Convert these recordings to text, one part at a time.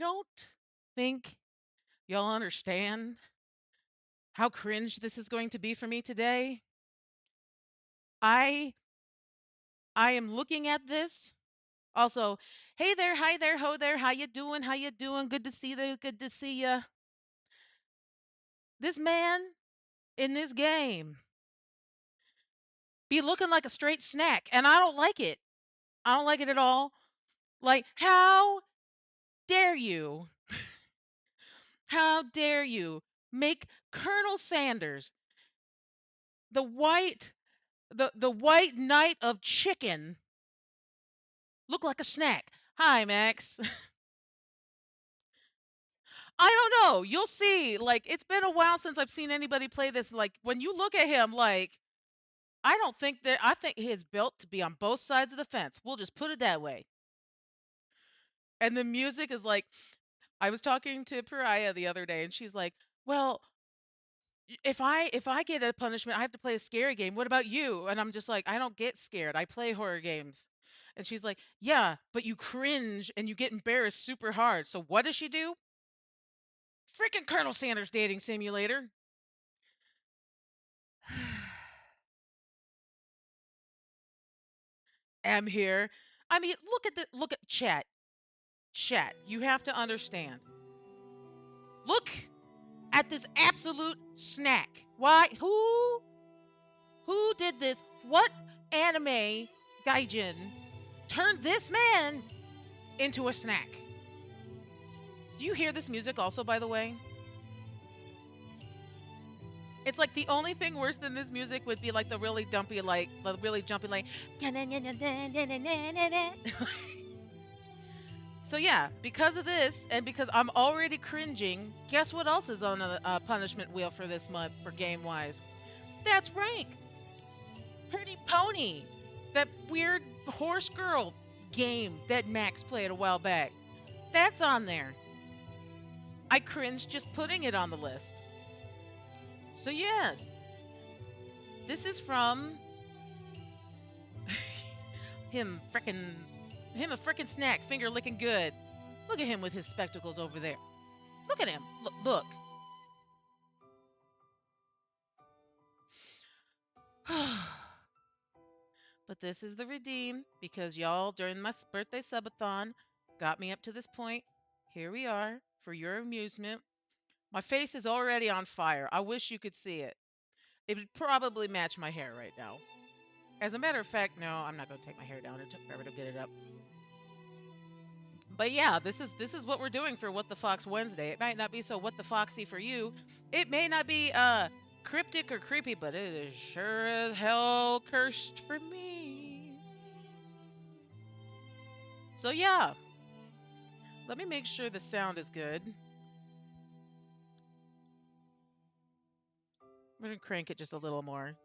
don't think y'all understand how cringe this is going to be for me today. I I am looking at this. Also, hey there, hi there, ho there, how you doing? How you doing? Good to see you. Good to see you. This man in this game be looking like a straight snack, and I don't like it. I don't like it at all. Like, how dare you? How dare you make Colonel Sanders, the white the white knight of chicken, look like a snack? Hi, Max. I don't know. You'll see. Like, it's been a while since I've seen anybody play this. Like, when you look at him, like, I don't think that I think he is built to be on both sides of the fence. We'll just put it that way. And the music is like, I was talking to Pariah the other day, and she's like, "Well, if I get a punishment, I have to play a scary game. What about you?" And I'm just like, "I don't get scared. I play horror games." And she's like, "Yeah, but you cringe and you get embarrassed super hard. So what does she do? Freaking Colonel Sanders dating simulator." Am here. I mean, look at chat. Chat. You have to understand. Look at this absolute snack. Why? Who did this? What anime gaijin turned this man into a snack? Do you hear this music also, by the way? It's like the only thing worse than this music would be like the really dumpy, like the really jumpy, like. So yeah, because of this, and because I'm already cringing, guess what else is on the punishment wheel for this month for game wise? That's rank. Pretty Pony, that weird horse girl game that Max played a while back. That's on there. I cringed just putting it on the list. So yeah, this is from him a frickin' snack, finger licking good. Look at him with his spectacles over there. Look at him. Look. But this is the redeem because y'all during my birthday subathon got me up to this point. Here we are for your amusement. My face is already on fire. I wish you could see it. It would probably match my hair right now. As a matter of fact, no, I'm not going to take my hair down. It took forever to get it up. But yeah, this is what we're doing for What the Fox Wednesday. It might not be so what the foxy for you. It may not be cryptic or creepy, but it is sure as hell cursed for me. So yeah, let me make sure the sound is good. We're gonna crank it just a little more.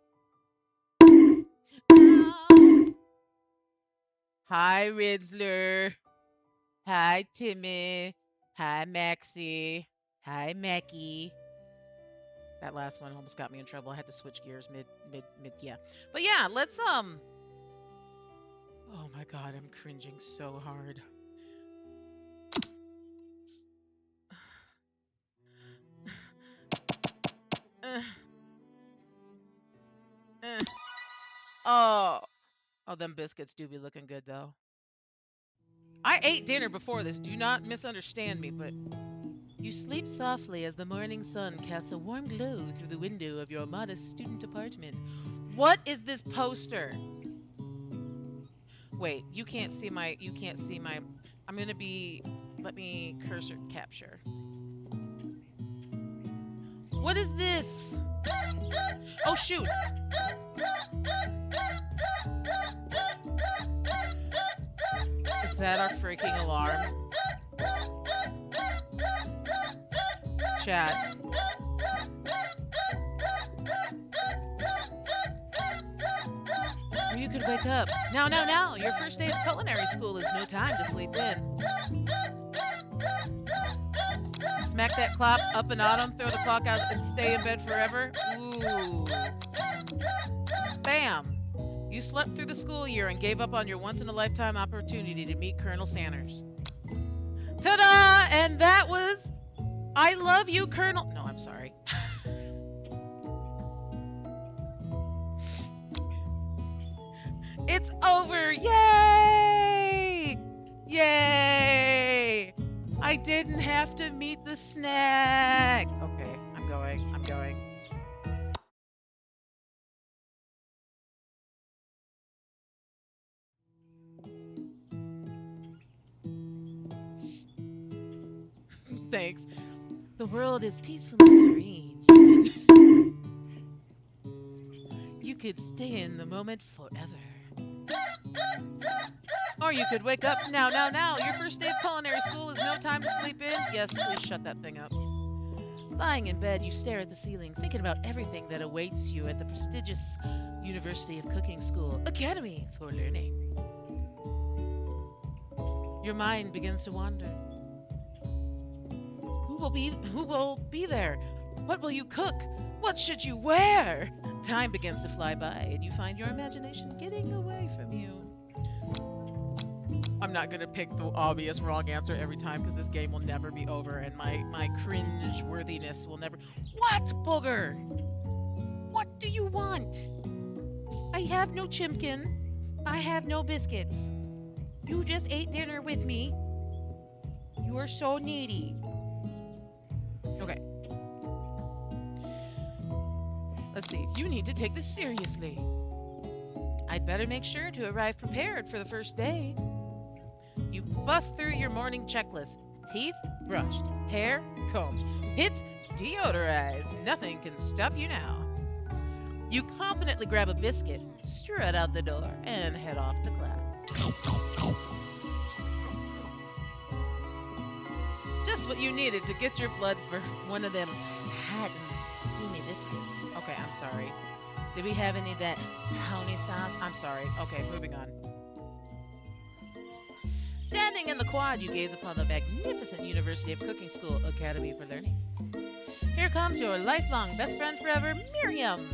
Hi, Ridzler. Hi, Timmy. Hi, Maxie. Hi, Mackie. That last one almost got me in trouble. I had to switch gears mid. Yeah. But yeah, let's Oh my God, I'm cringing so hard. Uh, uh. Oh, them biscuits do be looking good though. I ate dinner before this. Do not misunderstand me, but you sleep softly as the morning sun casts a warm glow through the window of your modest student apartment. What is this poster? Wait, you can't see my I'm going to be let me cursor capture. What is this? Oh shoot. Is that our freaking alarm? Chat. Or you could wake up. Now. Your first day of culinary school is no time to sleep in. Smack that clock up and autumn, throw the clock out and stay in bed forever. Ooh. Bam. You slept through the school year and gave up on your once-in-a-lifetime opportunity to meet Colonel Sanders. Ta-da! And that was I Love You, Colonel. No, I'm sorry. It's over. Yay! Yay! I didn't have to meet the snack. Okay, I'm going. I'm going. Thanks. The world is peaceful and serene. You could stay in the moment forever. Or you could wake up now. Your first day of culinary school is no time to sleep in. Yes, please shut that thing up. Lying in bed, you stare at the ceiling, thinking about everything that awaits you at the prestigious University of Cooking School Academy for Learning. Your mind begins to wander. Who will be there? What will you cook? What should you wear? Time begins to fly by, and you find your imagination getting away from you. I'm not going to pick the obvious wrong answer every time because this game will never be over and my cringe-worthiness will never... What, booger? What do you want? I have no chimkin. I have no biscuits. You just ate dinner with me. You are so needy. Okay. Let's see. You need to take this seriously. I'd better make sure to arrive prepared for the first day. You bust through your morning checklist. Teeth brushed, hair combed, pits deodorized. Nothing can stop you now. You confidently grab a biscuit, strut out the door, and head off to class. Just what you needed to get your blood for one of them hot and steamy biscuits. Okay, I'm sorry. Did we have any of that honey sauce? I'm sorry. Okay, moving on. Standing in the quad, you gaze upon the magnificent University of Cooking School Academy for Learning. Here comes your lifelong best friend forever, Miriam.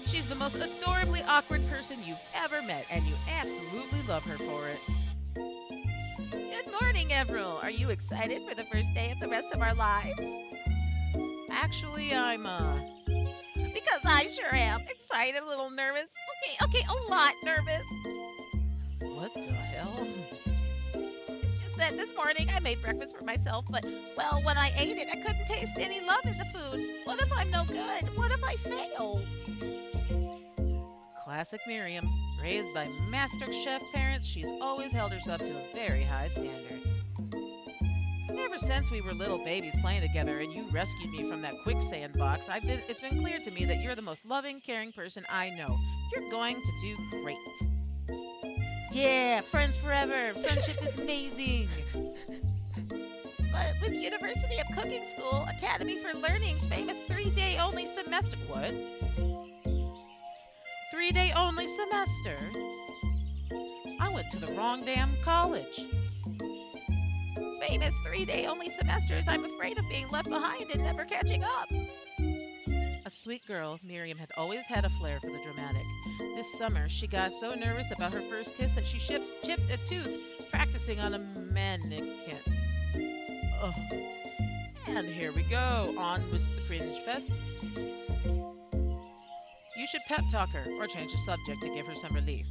She's the most adorably awkward person you've ever met, and you absolutely love her for it. Good morning, Avril. Are you excited for the first day of the rest of our lives? Actually, I'm, Because I sure am. Excited, a little nervous. Okay, a lot nervous. What the hell? It's just that this morning I made breakfast for myself, but, well, when I ate it, I couldn't taste any love in the food. What if I'm no good? What if I fail? Classic Miriam. Raised by master chef parents, she's always held herself to a very high standard. Ever since we were little babies playing together and you rescued me from that quicksand box, it's been clear to me that you're the most loving, caring person I know. You're going to do great. Yeah, friends forever. Friendship is amazing. But with University of Cooking School Academy for Learning's famous 3-day only semester... What? 3-day only semester? I went to the wrong damn college. Famous 3-day only semesters. I'm afraid of being left behind and never catching up. A sweet girl, Miriam had always had a flair for the dramatic. This summer, she got so nervous about her first kiss that she chipped a tooth practicing on a mannequin. Oh. And here we go, on with the cringe fest. You should pep talk her or change the subject to give her some relief.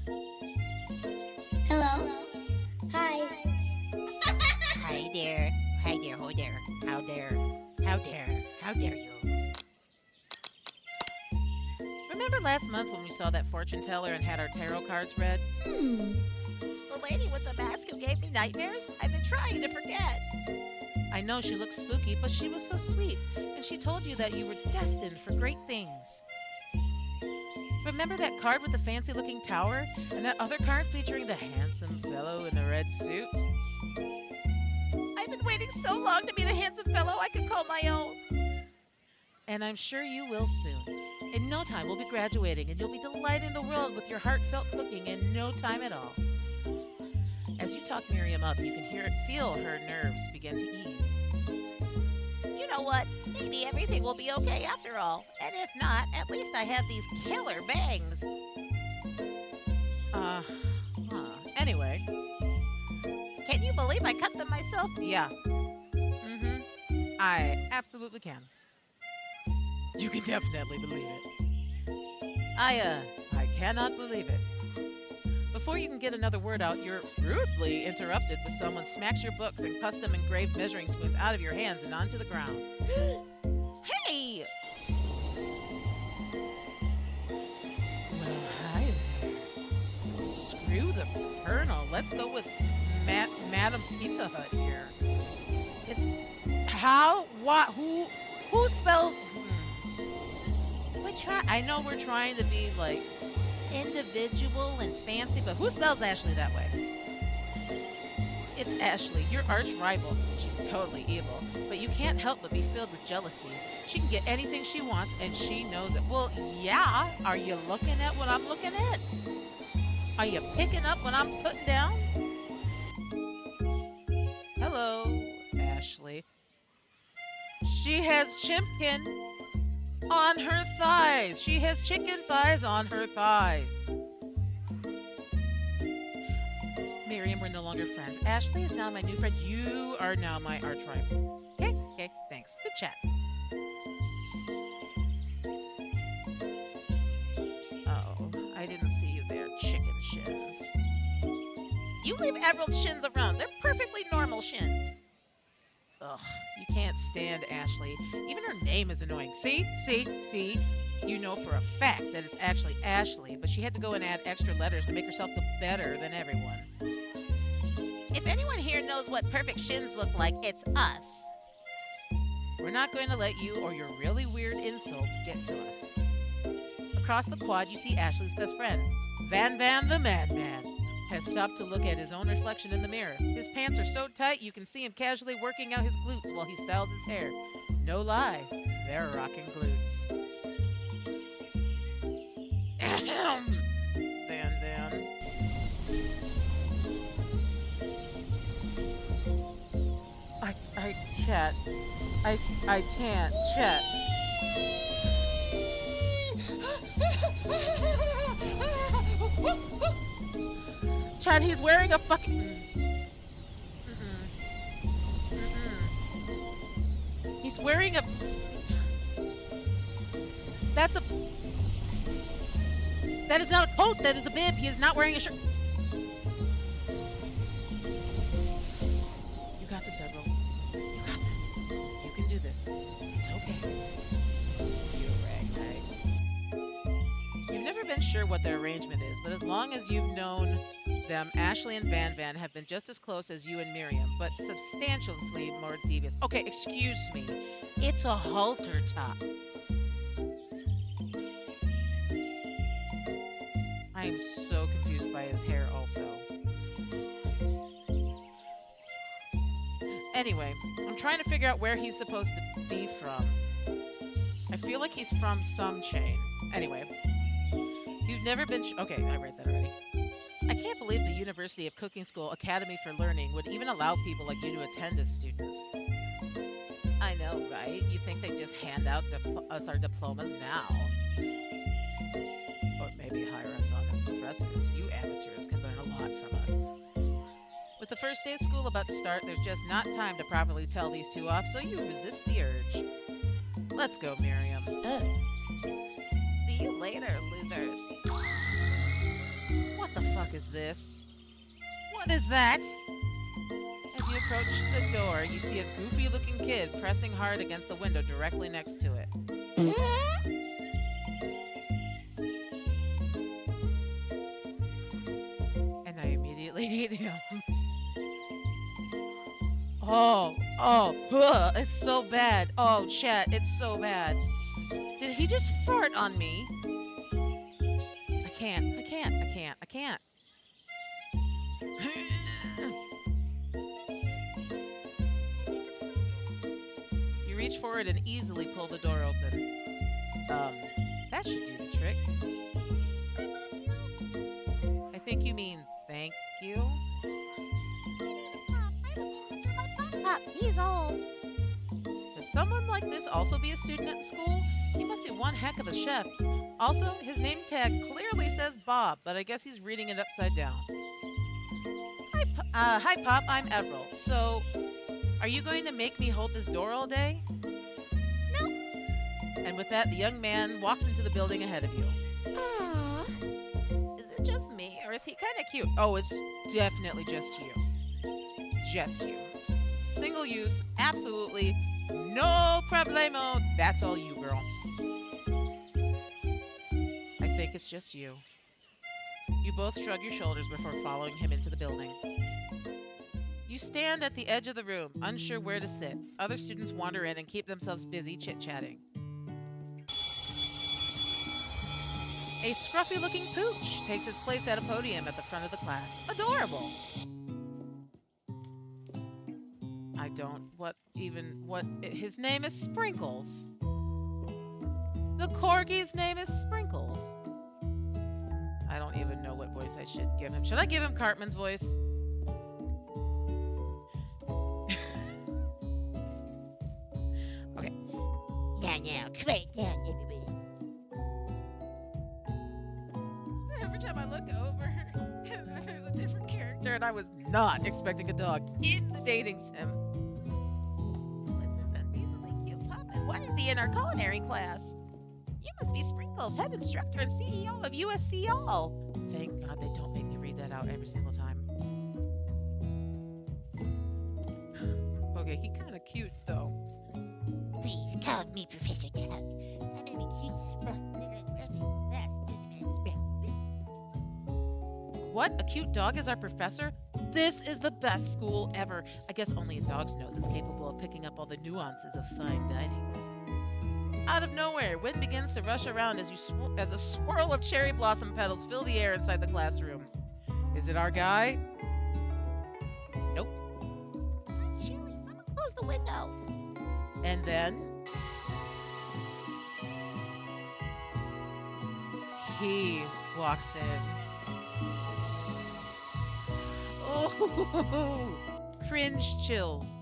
Hello. Hi. Hi there, ho there, how dare you? Remember last month when we saw that fortune teller and had our tarot cards read? The lady with the mask who gave me nightmares? I've been trying to forget. I know she looked spooky, but she was so sweet, and she told you that you were destined for great things. Remember that card with the fancy-looking tower, and that other card featuring the handsome fellow in the red suit? I've been waiting so long to meet a handsome fellow I could call my own. And I'm sure you will soon. In no time, we'll be graduating, and you'll be delighting the world with your heartfelt cooking in no time at all. As you talk Miriam up, you can feel her nerves begin to ease. You know what? Maybe everything will be okay after all. And if not, at least I have these killer bangs. Anyway. Can you believe believe I cut them myself? Yeah. Mm-hmm. I absolutely can. You can definitely believe it. I cannot believe it. Before you can get another word out, you're rudely interrupted with someone smacks your books and custom engraved measuring spoons out of your hands and onto the ground. Hey! Well, hi there. Screw the Colonel. Let's go with Madam Pizza Hut here. It's how, what, who spells? I know we're trying to be like individual and fancy, but who spells Ashley that way? It's Ashley, your arch rival. She's totally evil, but you can't help but be filled with jealousy. She can get anything she wants, and she knows it. Well, yeah. Are you looking at what I'm looking at? Are you picking up what I'm putting down? Hello, Ashley. She has chimpkin on her thighs. She has chicken thighs on her thighs. Miriam, we're no longer friends. Ashley is now my new friend. You are now my arch rival. Okay, thanks. Good chat. Oh, I didn't see you there, chicken shins. You leave Emerald shins around. They're perfectly normal shins. Ugh, you can't stand Ashley. Even her name is annoying. See? You know for a fact that it's actually Ashley, but she had to go and add extra letters to make herself feel better than everyone. If anyone here knows what perfect shins look like, it's us. We're not going to let you or your really weird insults get to us. Across the quad, you see Ashley's best friend, Van the Madman, has stopped to look at his own reflection in the mirror. His pants are so tight you can see him casually working out his glutes while he styles his hair. No lie, they're rocking glutes. Van. Chat. I can't, chat. Chad, he's wearing a fucking. He's wearing a. That's a. That is not a coat. That is a bib. He is not wearing a shirt. You got this, Edward. You got this. You can do this. It's okay. You're right. You've never been sure what their arrangement is, but as long as you've known them, Ashley and Van have been just as close as you and Miriam, but substantially more devious. Okay, excuse me. It's a halter top. I am so confused by his hair also. Anyway, I'm trying to figure out where he's supposed to be from. I feel like he's from some chain. Anyway, you've never been... Okay, I read that already. I can't believe the University of Cooking School Academy for Learning would even allow people like you to attend as students. I know, right? You think they just hand out us our diplomas now? Or maybe hire us on as professors. You amateurs can learn a lot from us. With the first day of school about to start, there's just not time to properly tell these two off, so you resist the urge. Let's go, Miriam. See you later, losers. What the fuck is this? What is that? As you approach the door, you see a goofy-looking kid pressing hard against the window directly next to it. And I immediately hate him. It's so bad. Oh, chat, it's so bad. Did he just fart on me? I can't. You reach forward and easily pull the door open. That should do the trick. I think you mean thank you. My name is Pop. I was named after Pop. He's old. Could someone like this also be a student at the school? He must be one heck of a chef. Also, his name tag clearly says Bob, but I guess he's reading it upside down. Hi, Hi, Pop. I'm Emerald. So, are you going to make me hold this door all day? No, And with that, the young man walks into the building ahead of you. Aw. is it just me, or is he kind of cute? Oh, it's definitely just you. Just you. Single use, absolutely no problemo. That's all you, girl. I think it's just you. You both shrug your shoulders before following him into the building. You stand at the edge of the room, unsure where to sit. Other students wander in and keep themselves busy chit chatting. A scruffy looking pooch takes his place at a podium at the front of the class. Adorable! I don't. His name is Sprinkles. The corgi's name is Sprinkles. I don't even know what voice I should give him. Should I give him Cartman's voice? Okay. Now, quiet down, everybody. Every time I look over, there's a different character, and I was not expecting a dog in the dating sim. What's this unreasonably cute puppet? Why is he in our culinary class? You must be Sprinkles, head instructor and CEO of USC All. Thank God they don't make me read that out every single time. Okay, he kind of cute though. Please call me Professor Doug. I'm a cute What? A cute dog is our professor? This is the best school ever. I guess only a dog's nose is capable of picking up all the nuances of fine dining. Out of nowhere, wind begins to rush around as a swirl of cherry blossom petals fill the air inside the classroom. Is it our guy? Nope. I'm chilly. Someone close the window. And then he walks in. Oh, cringe chills.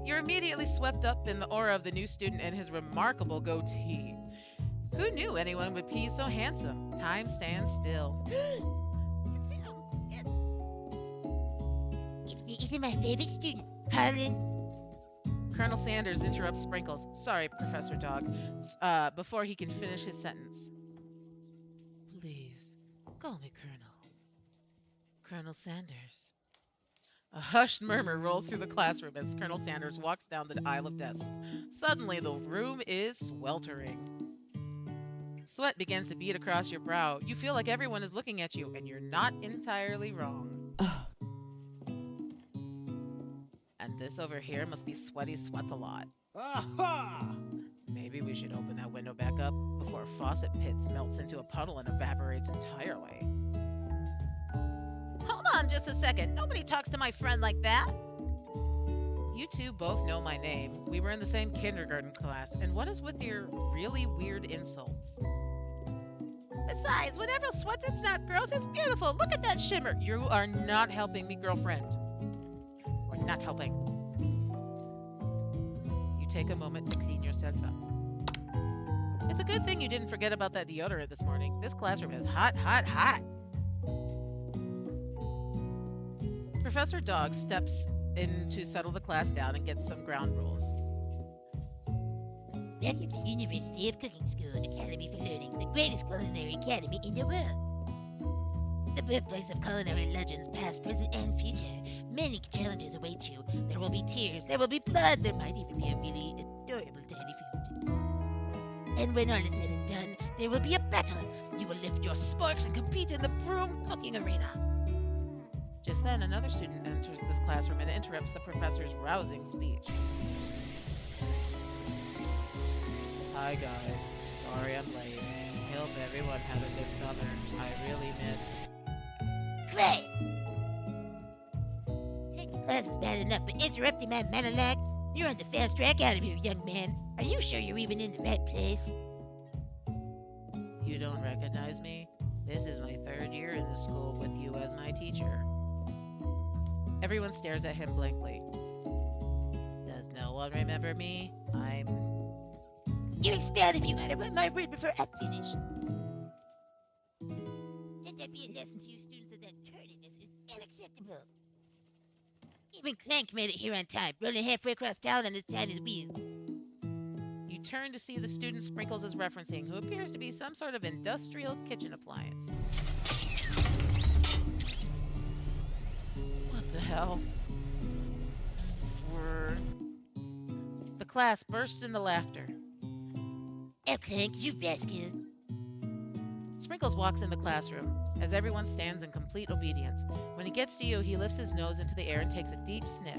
You're immediately swept up in the aura of the new student and his remarkable goatee. Who knew anyone would be so handsome? Time stands still. It's him. He's my favorite student, Harlan. Colonel Sanders interrupts Sprinkles. Sorry, Professor Dog. Before he can finish his sentence. Please, call me Colonel. Colonel Sanders. A hushed murmur rolls through the classroom as Colonel Sanders walks down the aisle of desks. Suddenly, the room is sweltering. Sweat begins to bead across your brow. You feel like everyone is looking at you, and you're not entirely wrong. And this over here must be Sweaty Sweats a lot. Aha! Maybe we should open that window back up before Faucet Pits melts into a puddle and evaporates entirely. Hold on just a second. Nobody talks to my friend like that. You two both know my name. We were in the same kindergarten class. And what is with your really weird insults? Besides, whenever sweats, it's not gross. It's beautiful. Look at that shimmer. You are not helping me, girlfriend. We're not helping. You take a moment to clean yourself up. It's a good thing you didn't forget about that deodorant this morning. This classroom is hot, hot, hot. Professor Dog steps in to settle the class down and gets some ground rules. Welcome to University of Cooking School Academy for Learning, the greatest culinary academy in the world. The birthplace of culinary legends, past, present, and future. Many challenges await you. There will be tears, there will be blood, there might even be a really adorable tiny food. And when all is said and done, there will be a battle. You will lift your sporks and compete in the broom cooking arena. Just then, another student enters this classroom and interrupts the professor's rousing speech. Hi guys, sorry I'm late. Hope everyone had a good summer. I really miss... Clay! Think the class is bad enough, but interrupting my monologue? You're on the fast track out of here, young man. Are you sure you're even in the right place? You don't recognize me? This is my third year in the school with you as my teacher. Everyone stares at him blankly. Does no one remember me? You expelled if you utter my word before I finish. Let that be a lesson to you students of that turdiness is unacceptable. Even Clank made it here on time, rolling halfway across town on his tiny wheel. You turn to see the student Sprinkles is referencing, who appears to be some sort of industrial kitchen appliance. What the hell? The class bursts into laughter. Oh, Clank, you rascal. Sprinkles walks in the classroom as everyone stands in complete obedience. When he gets to you, he lifts his nose into the air and takes a deep sniff.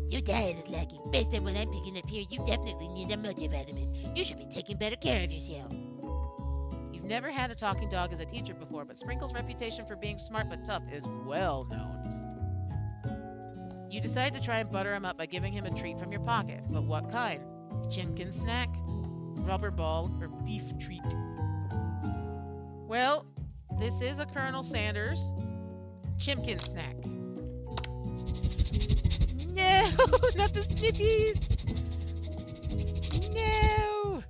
Your diet is lacking. Based on what I'm picking up here, you definitely need a multivitamin. You should be taking better care of yourself. You've never had a talking dog as a teacher before, but Sprinkles' reputation for being smart but tough is well known. You decide to try and butter him up by giving him a treat from your pocket. But what kind? Chimkin snack, rubber ball, or beef treat? Well, this is a Colonel Sanders Chimkin snack. No, not the sniffies. No.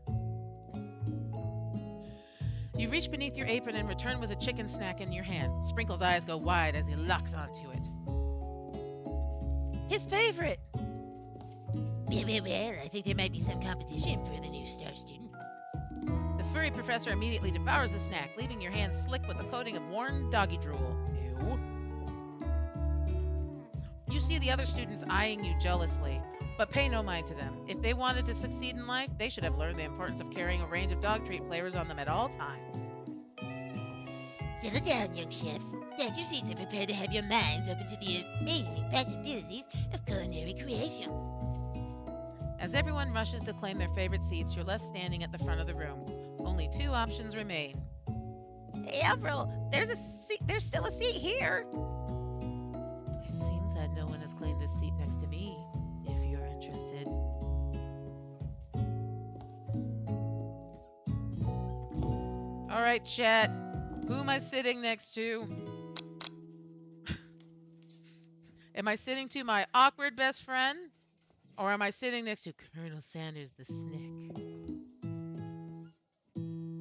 You reach beneath your apron and return with a chicken snack in your hand. Sprinkle's eyes go wide as he locks onto it. His favorite. Well, I think there might be some competition for the new star student. The furry professor immediately devours the snack, leaving your hand slick with a coating of worn doggy drool. Ew. You see the other students eyeing you jealously, but pay no mind to them. If they wanted to succeed in life, they should have learned the importance of carrying a range of dog treat flavors on them at all times. Settle down, young chefs. Take your seats and prepare to have your minds open to the amazing possibilities of culinary creation. As everyone rushes to claim their favorite seats, you're left standing at the front of the room. Only two options remain. Hey, Avril, there's still a seat here. It seems that no one has claimed this seat next to me, if you're interested. All right, chat. Who am I sitting next to? Am I sitting to my awkward best friend? Or am I sitting next to Colonel Sanders the Snick?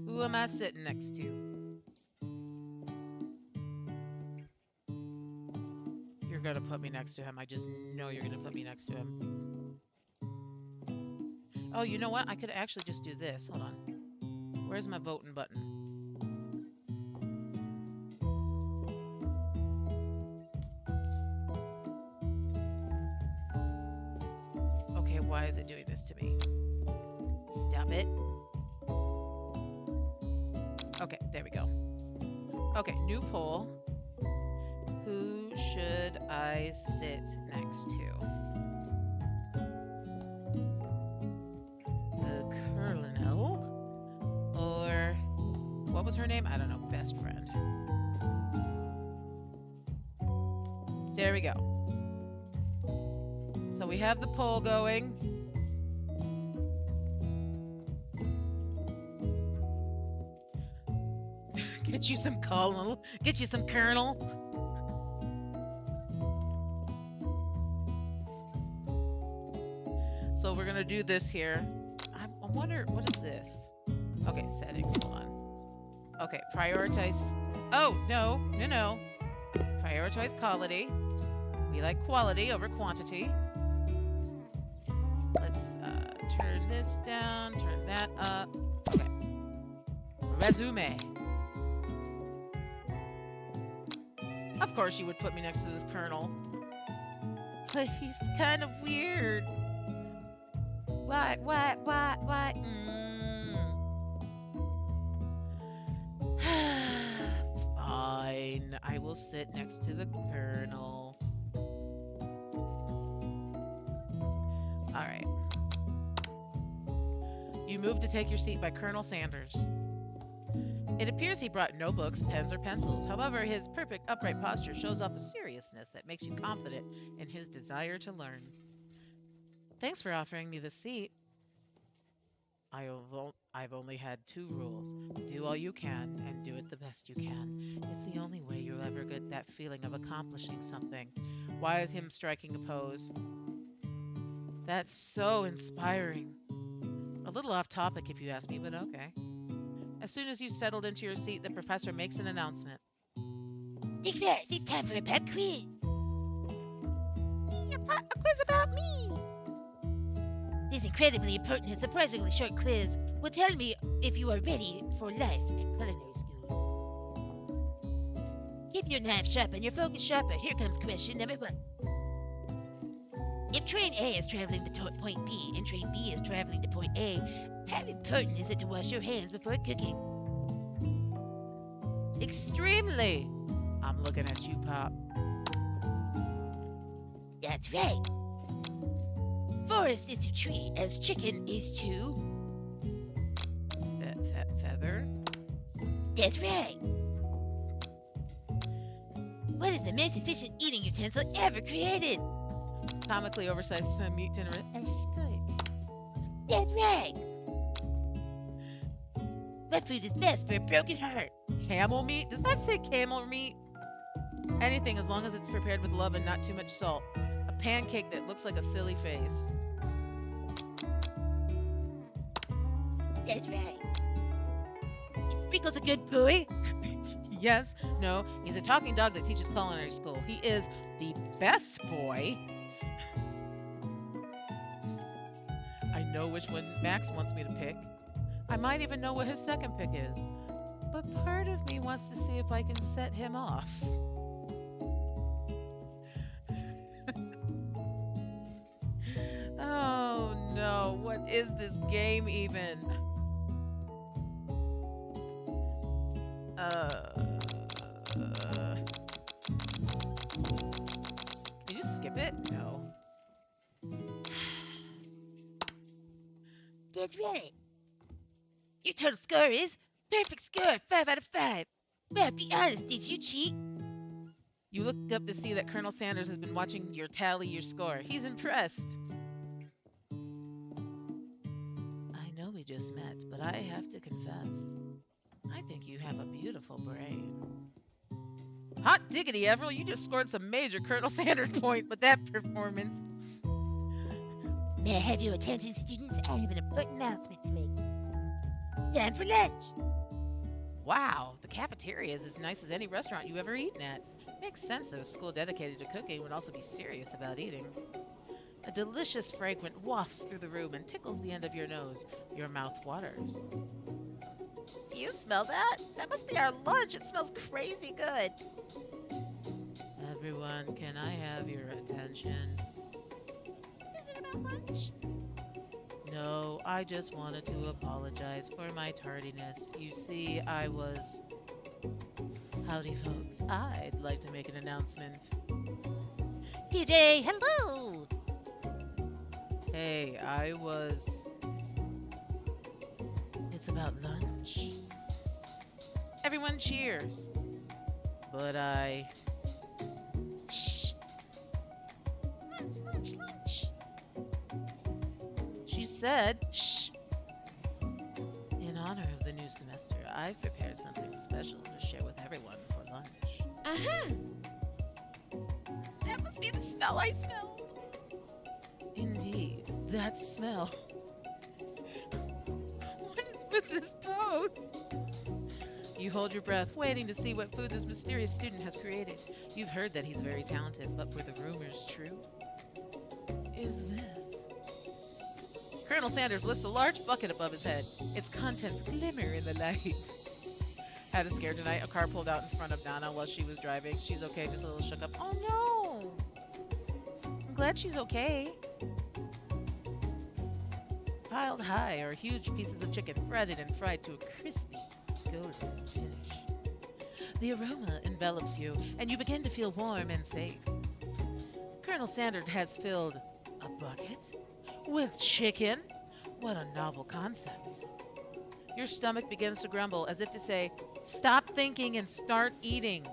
Who am I sitting next to? You're going to put me next to him. I just know you're going to put me next to him. Oh, you know what? I could actually just do this. Hold on. Where's my voting button? Okay, why is it doing this to me? Stop it. Okay, there we go. Okay, new poll. Who should I sit next to? The Colonel? Or, what was her name? I don't know, best friend. There we go. So we have the poll going. Get you some Colonel. Get you some Colonel. So we're gonna do this here. I wonder, what is this? Okay, settings, hold on. Okay, prioritize. Oh, no. Prioritize quality. We like quality over quantity. Let's turn this down, turn that up. Okay. Resume. Of course you would put me next to this Colonel. But he's kind of weird. What? Fine. I will sit next to the Colonel. Alright. You move to take your seat by Colonel Sanders. It appears he brought no books, pens, or pencils. However, his perfect upright posture shows off a seriousness that makes you confident in his desire to learn. Thanks for offering me the seat. I've only had 2 rules. Do all you can, and do it the best you can. It's the only way you'll ever get that feeling of accomplishing something. Why is him striking a pose? That's so inspiring. A little off topic if you ask me, but okay. As soon as you settled into your seat, the professor makes an announcement. Think fast, it's time for a pop quiz. A quiz about me. This incredibly important and surprisingly short quiz will tell me if you are ready for life at culinary school. Keep your knife sharp and your focus sharper. Here comes question number 1. If train A is traveling to point B and train B is traveling to point A, how important is it to wash your hands before cooking? Extremely. I'm looking at you, Pop. That's right. Forest is to tree as chicken is to... Feather? That's right. What is the most efficient eating utensil ever created? Comically oversized meat dinner. A spoon. That's right. What food is best for a broken heart? Camel meat? Does that say camel meat? Anything as long as it's prepared with love and not too much salt. A pancake that looks like a silly face. That's right. Is Sprinkles a good boy? Yes, no, he's a talking dog that teaches culinary school. He is the best boy. I know which one Max wants me to pick. I might even know what his second pick is. But part of me wants to see if I can set him off. Oh no, what is this game even? Can you just skip it? No. That's right. Your total score is perfect score, 5 out of 5. Well, be honest, did you cheat? You looked up to see that Colonel Sanders has been watching your score. He's impressed. I know we just met, but I have to confess, I think you have a beautiful brain. Hot diggity, Everett, you just scored some major Colonel Sanders points with that performance. May I have your attention, students? I have an important announcement to make. Time for lunch. Wow, the cafeteria is as nice as any restaurant you've ever eaten at. Makes sense that a school dedicated to cooking would also be serious about eating. A delicious fragrance wafts through the room and tickles the end of your nose. Your mouth waters. Do you smell that? That must be our lunch. It smells crazy good. Everyone, can I have your attention? Is it about lunch? No, I just wanted to apologize for my tardiness. You see, I was... Howdy, folks. I'd like to make an announcement. TJ, hello! Hey, I was... It's about lunch. Everyone cheers. But I... Shh! Lunch, lunch, lunch. She said, shh. In honor of the new semester, I've prepared something special to share with everyone for lunch. Uh-huh. That must be the smell I smelled. Indeed, that smell. What is with this pose? You hold your breath, waiting to see what food this mysterious student has created. You've heard that he's very talented, but were the rumors true? Is this? Colonel Sanders lifts a large bucket above his head. Its contents glimmer in the light. Had a scare tonight. A car pulled out in front of Nana while she was driving. She's okay, just a little shook up. Oh no! I'm glad she's okay. Piled high are huge pieces of chicken, breaded and fried to a crispy, golden finish. The aroma envelops you, and you begin to feel warm and safe. Colonel Sanders has filled a bucket with chicken. What a novel concept. Your stomach begins to grumble as if to say, stop thinking and start eating.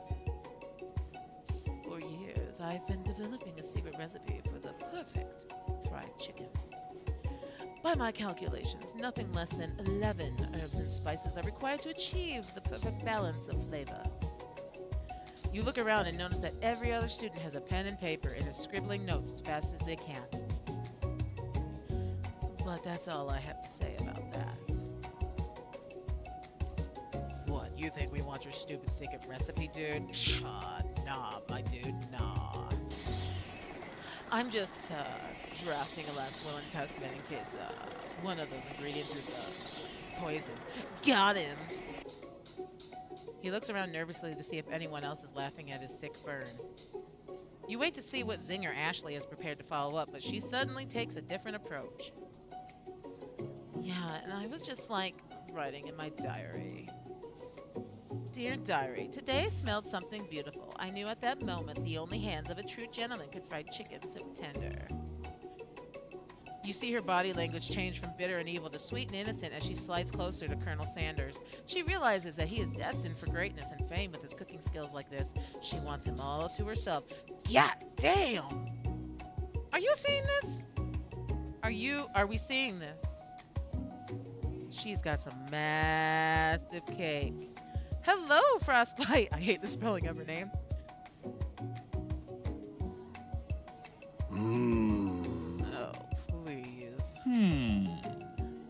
For years, I've been developing a secret recipe for the perfect fried chicken. By my calculations, nothing less than 11 herbs and spices are required to achieve the perfect balance of flavors. You look around and notice that every other student has a pen and paper and is scribbling notes as fast as they can. But that's all I have to say about that. What, You think we want your stupid secret recipe, dude? Nah, my dude, nah. I'm just drafting a last will and testament in case one of those ingredients is poison. Got him. He looks around nervously to see if anyone else is laughing at his sick burn. You wait to see what zinger Ashley is prepared to follow up, but she suddenly takes a different approach. Yeah, and I was just like writing in my diary. Dear diary, today smelled something beautiful. I knew at that moment the only hands of a true gentleman could fry chicken so tender. You see her body language change from bitter and evil to sweet and innocent as she slides closer to Colonel Sanders. She realizes that he is destined for greatness and fame with his cooking skills like this. She wants him all to herself. God damn! Are you seeing this? Are we seeing this? She's got some massive cake. Hello, Frostbite. I hate the spelling of her name. Oh, please.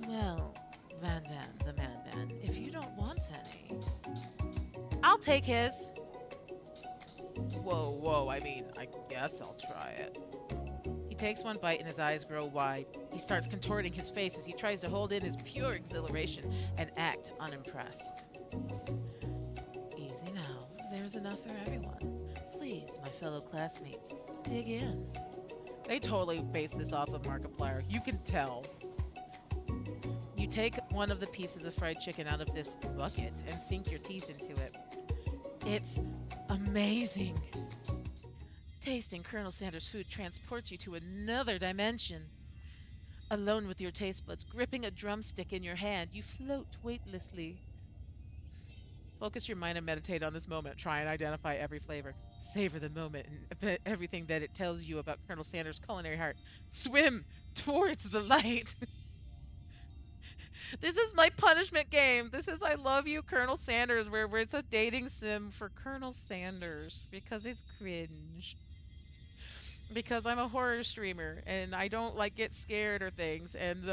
Well, Van Van, the madman, if you don't want any, I'll take his. Whoa, I mean, I guess I'll try it. He takes one bite and his eyes grow wide. He starts contorting his face as he tries to hold in his pure exhilaration and act unimpressed. Easy now. There's enough for everyone. Please, my fellow classmates, dig in. They totally based this off of Markiplier. You can tell. You take one of the pieces of fried chicken out of this bucket and sink your teeth into it. It's amazing. Tasting Colonel Sanders' food transports you to another dimension. Alone with your taste buds, gripping a drumstick in your hand, you float weightlessly. Focus your mind and meditate on this moment. Try and identify every flavor. Savor the moment and everything that it tells you about Colonel Sanders' culinary heart. Swim towards the light. This is my punishment game. This is I Love You, Colonel Sanders, where it's a dating sim for Colonel Sanders because it's cringe. Because I'm a horror streamer and I don't like get scared or things and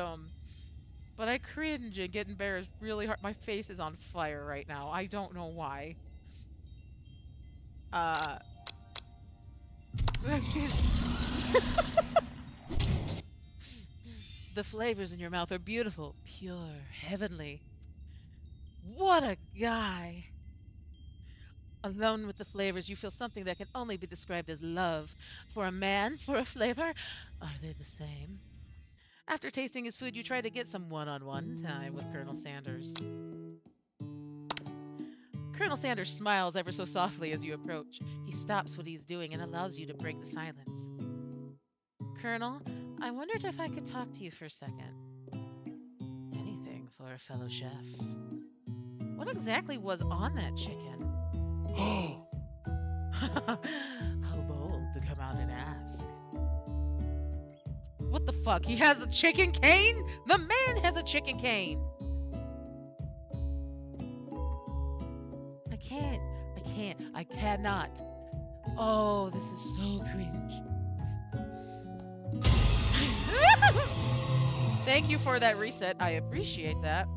but I cringe and get embarrassed really hard. My face is on fire right now. I don't know why. The flavors in your mouth are beautiful, pure, heavenly. What a guy! Alone with the flavors, you feel something that can only be described as love. For a man, for a flavor, are they the same? After tasting his food, you try to get some one-on-one time with Colonel Sanders. Colonel Sanders smiles ever so softly as you approach. He stops what he's doing and allows you to break the silence. Colonel, I wondered if I could talk to you for a second. Anything for a fellow chef. What exactly was on that chicken? How bold to come out and ask. What the fuck? He has a chicken cane? The man has a chicken cane. I cannot. Oh, this is so cringe. Thank you for that reset. I appreciate that.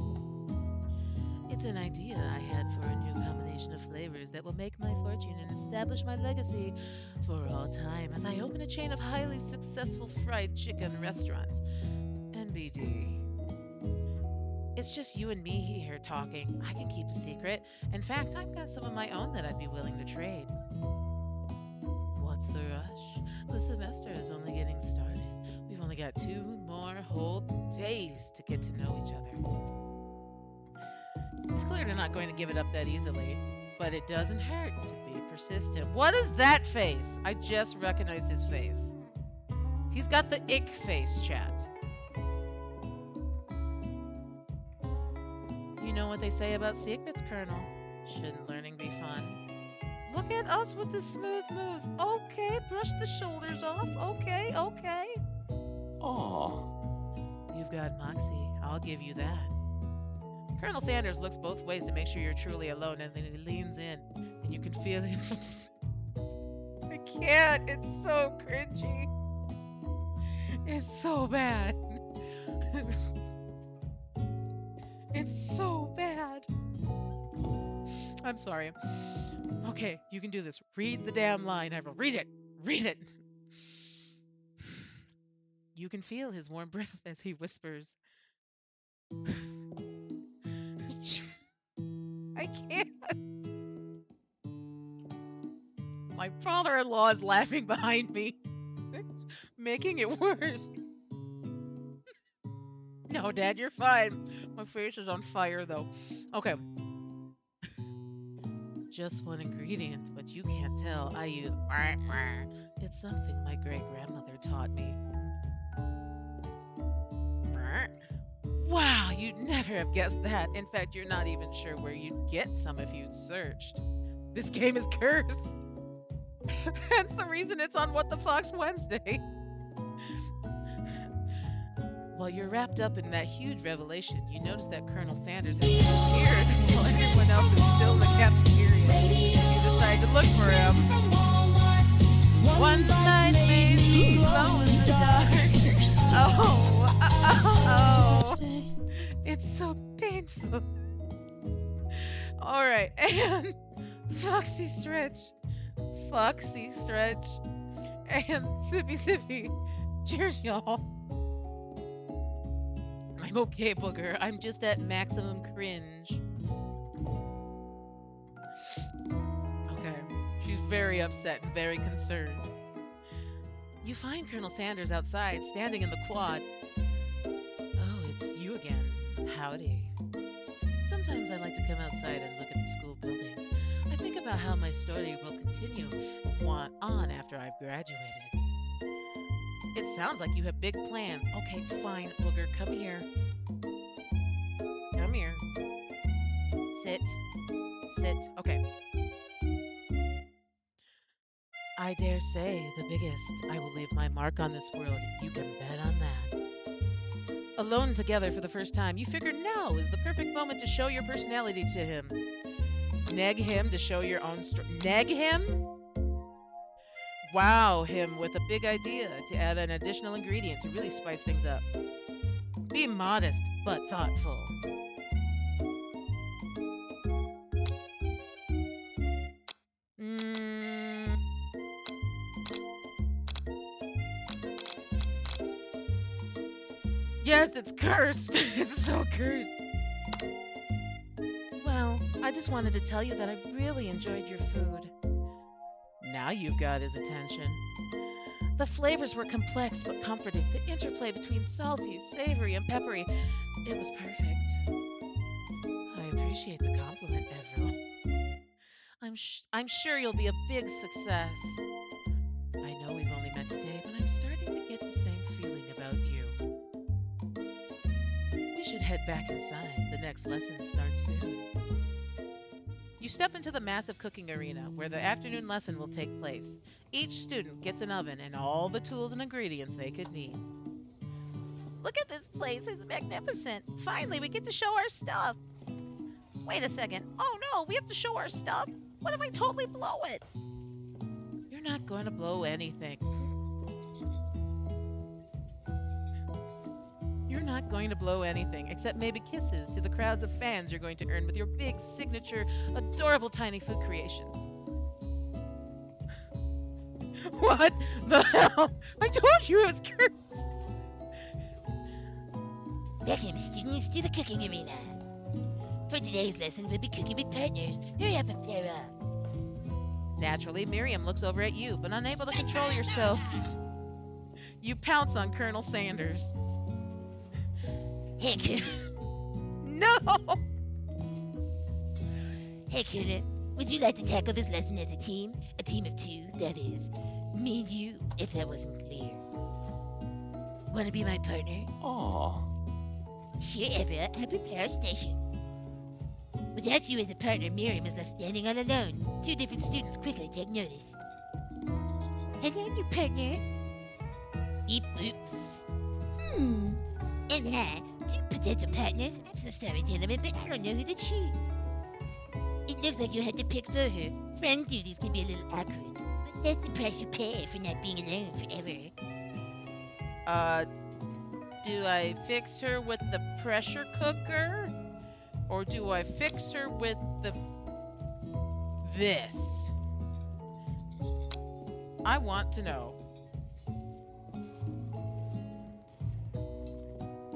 It's an idea I had for a new combination of flavors that will make my fortune and establish my legacy for all time as I open a chain of highly successful fried chicken restaurants. NBD. It's just you and me here talking. I can keep a secret. In fact, I've got some of my own that I'd be willing to trade. What's the rush? The semester is only getting started. We've only got 2 more whole days to get to know each other. It's clear they're not going to give it up that easily, but it doesn't hurt to be persistent. What is that face? I just recognized his face. He's got the ick face, chat. You know what they say about secrets, Colonel. Shouldn't learning be fun? Look at us with the smooth moves. Okay, brush the shoulders off. Okay. Aw. You've got moxie. I'll give you that. Colonel Sanders looks both ways to make sure you're truly alone, and then he leans in, and you can feel it. I can't. It's so cringy. It's so bad. It's so bad. I'm sorry. Okay, you can do this. Read the damn line, Avril. Read it. Read it. You can feel his warm breath as he whispers. I can't. My father-in-law is laughing behind me, making it worse. No, Dad, you're fine. My face is on fire, though. Okay. Just one ingredient, but you can't tell. I use It's something my great-grandmother taught me. Wow, you'd never have guessed that. In fact, you're not even sure where you'd get some if you searched. This game is cursed. Hence the reason it's on What the Fox Wednesday. While you're wrapped up in that huge revelation, you notice that Colonel Sanders has disappeared while everyone else is still in the cafeteria. You decide to look for him. One night maybe glow in the dark. Oh. It's so painful. All right, and Foxy Stretch, and Sippy. Cheers, y'all. I'm okay, Booger. I'm just at maximum cringe. Okay. She's very upset and very concerned. You find Colonel Sanders outside, standing in the quad. Oh, it's you again. Howdy. Sometimes I like to come outside and look at the school buildings. I think about how my story will continue on after I've graduated. It sounds like you have big plans. Okay, fine, Booger, come here. Come here. Sit. Okay. I dare say the biggest. I will leave my mark on this world. You can bet on that. Alone together for the first time, you figure now is the perfect moment to show your personality to him. Neg him to show your own story. Neg him? Wow him with a big idea to add an additional ingredient to really spice things up. Be modest, but thoughtful. Yes, it's cursed. It's so cursed. Well, I just wanted to tell you that I've really enjoyed your food. Now you've got his attention. The flavors were complex but comforting. The interplay between salty, savory, and peppery. It was perfect. I appreciate the compliment, Avril. I'm sure you'll be a big success. I know we've only met today, but I'm starting to get the same feeling about you. We should head back inside. The next lesson starts soon. You step into the massive cooking arena where the afternoon lesson will take place. Each student gets an oven and all the tools and ingredients they could need. Look at this place. It's magnificent. Finally, we get to show our stuff. Wait a second. Oh no, we have to show our stuff? What if I totally blow it? You're not going to blow anything. You're not going to blow anything, except maybe kisses to the crowds of fans you're going to earn with your big, signature, adorable tiny food creations. What the hell? I told you it was cursed. Welcome, students, to the cooking arena. For today's lesson, we'll be cooking with partners. Hurry up and pair up. Naturally, Miriam looks over at you, but unable to control yourself, you pounce on Colonel Sanders. Hey, Colonel. No! Hey, Colonel. Would you like to tackle this lesson as a team? A team of two, that is. Me and you, if that wasn't clear. Want to be my partner? Aw. Sure, Everett. I'll prepare a station. Without you as a partner, Miriam is left standing all alone. Two different students quickly take notice. Hello, new partner. Beep boops. And hi, two potential partners. I'm so sorry, gentlemen, but I don't know who to choose. It looks like you'll have to pick for her. Friend duties can be a little awkward, but that's the price you pay for not being alone forever. Do I fix her with the pressure cooker? Or do I fix her with the this? I want to know.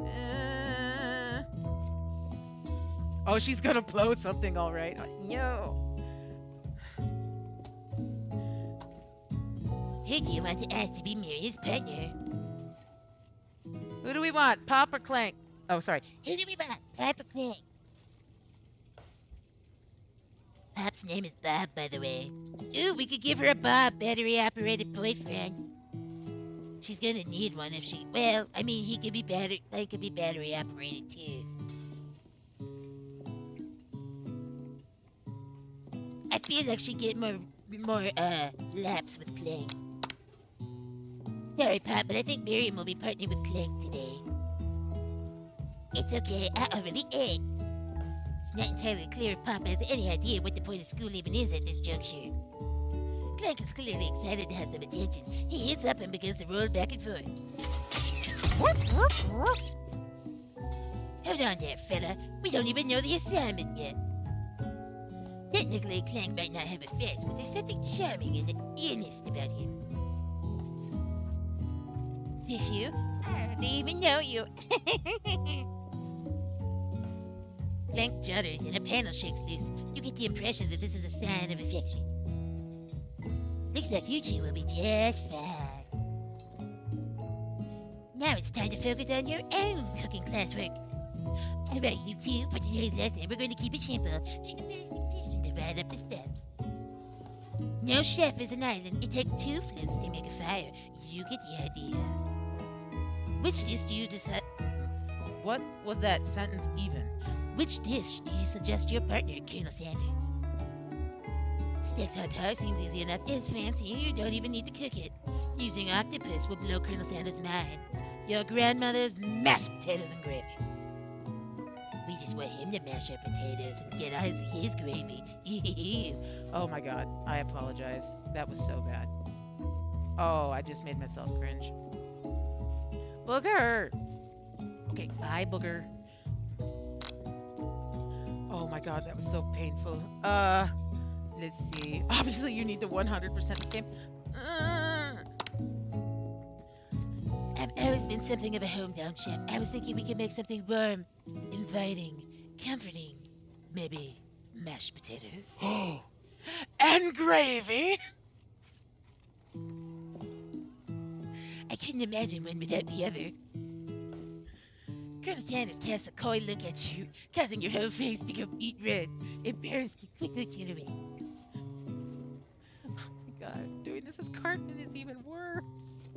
Uh, oh, she's gonna blow something, all right. No. Who do you want to ask to be Maria's partner? Who do we want? Pop or Clank? Oh, sorry. Who do we want? Pop or Clank? Pop's name is Bob, by the way. Ooh, we could give her a Bob battery-operated boyfriend. She's gonna need one if she... Well, I mean, he could be battery... Clank could be battery-operated, too. I feel like she'd get more laps with Clank. Sorry, Pop, but I think Miriam will be partnering with Clank today. It's okay, I already ate. It's not entirely clear if Pop has any idea what the point of school even is at this juncture. Clank is clearly excited to have some attention. He heads up and begins to roll back and forth. Hold on there, fella. We don't even know the assignment yet. Technically, Clank might not have a face, but there's something charming and earnest about him. This you? I don't even know you. Clank judders and a panel shakes loose. You get the impression that this is a sign of affection. Looks like you two will be just fine. Now it's time to focus on your own cooking classwork. Alright, you two, for today's lesson, we're going to keep it simple. Take a basic dish to right up the steps. No chef is an island. It takes 2 flints to make a fire. You get the idea. Which dish do you decide? What was that sentence even? Which dish do you suggest your partner, Colonel Sanders? Steak tartare seems easy enough. It's fancy. You don't even need to cook it. Using octopus will blow Colonel Sanders' mind. Your grandmother's mashed potatoes and gravy. We just want him to mash up potatoes and get his gravy. Oh my god, I apologize. That was so bad. Oh, I just made myself cringe. Booger! Okay, bye, Booger. Oh my god, that was so painful. Let's see. Obviously, you need to 100% this game. I've always been something of a hometown chef. I was thinking we could make something warm, inviting, comforting. Maybe mashed potatoes. And gravy! I couldn't imagine one without the other. Colonel Sanders casts a coy look at you, causing your whole face to go beet red. Embarrassed, you quickly turn away. Oh my god, doing this as Cartman is even worse.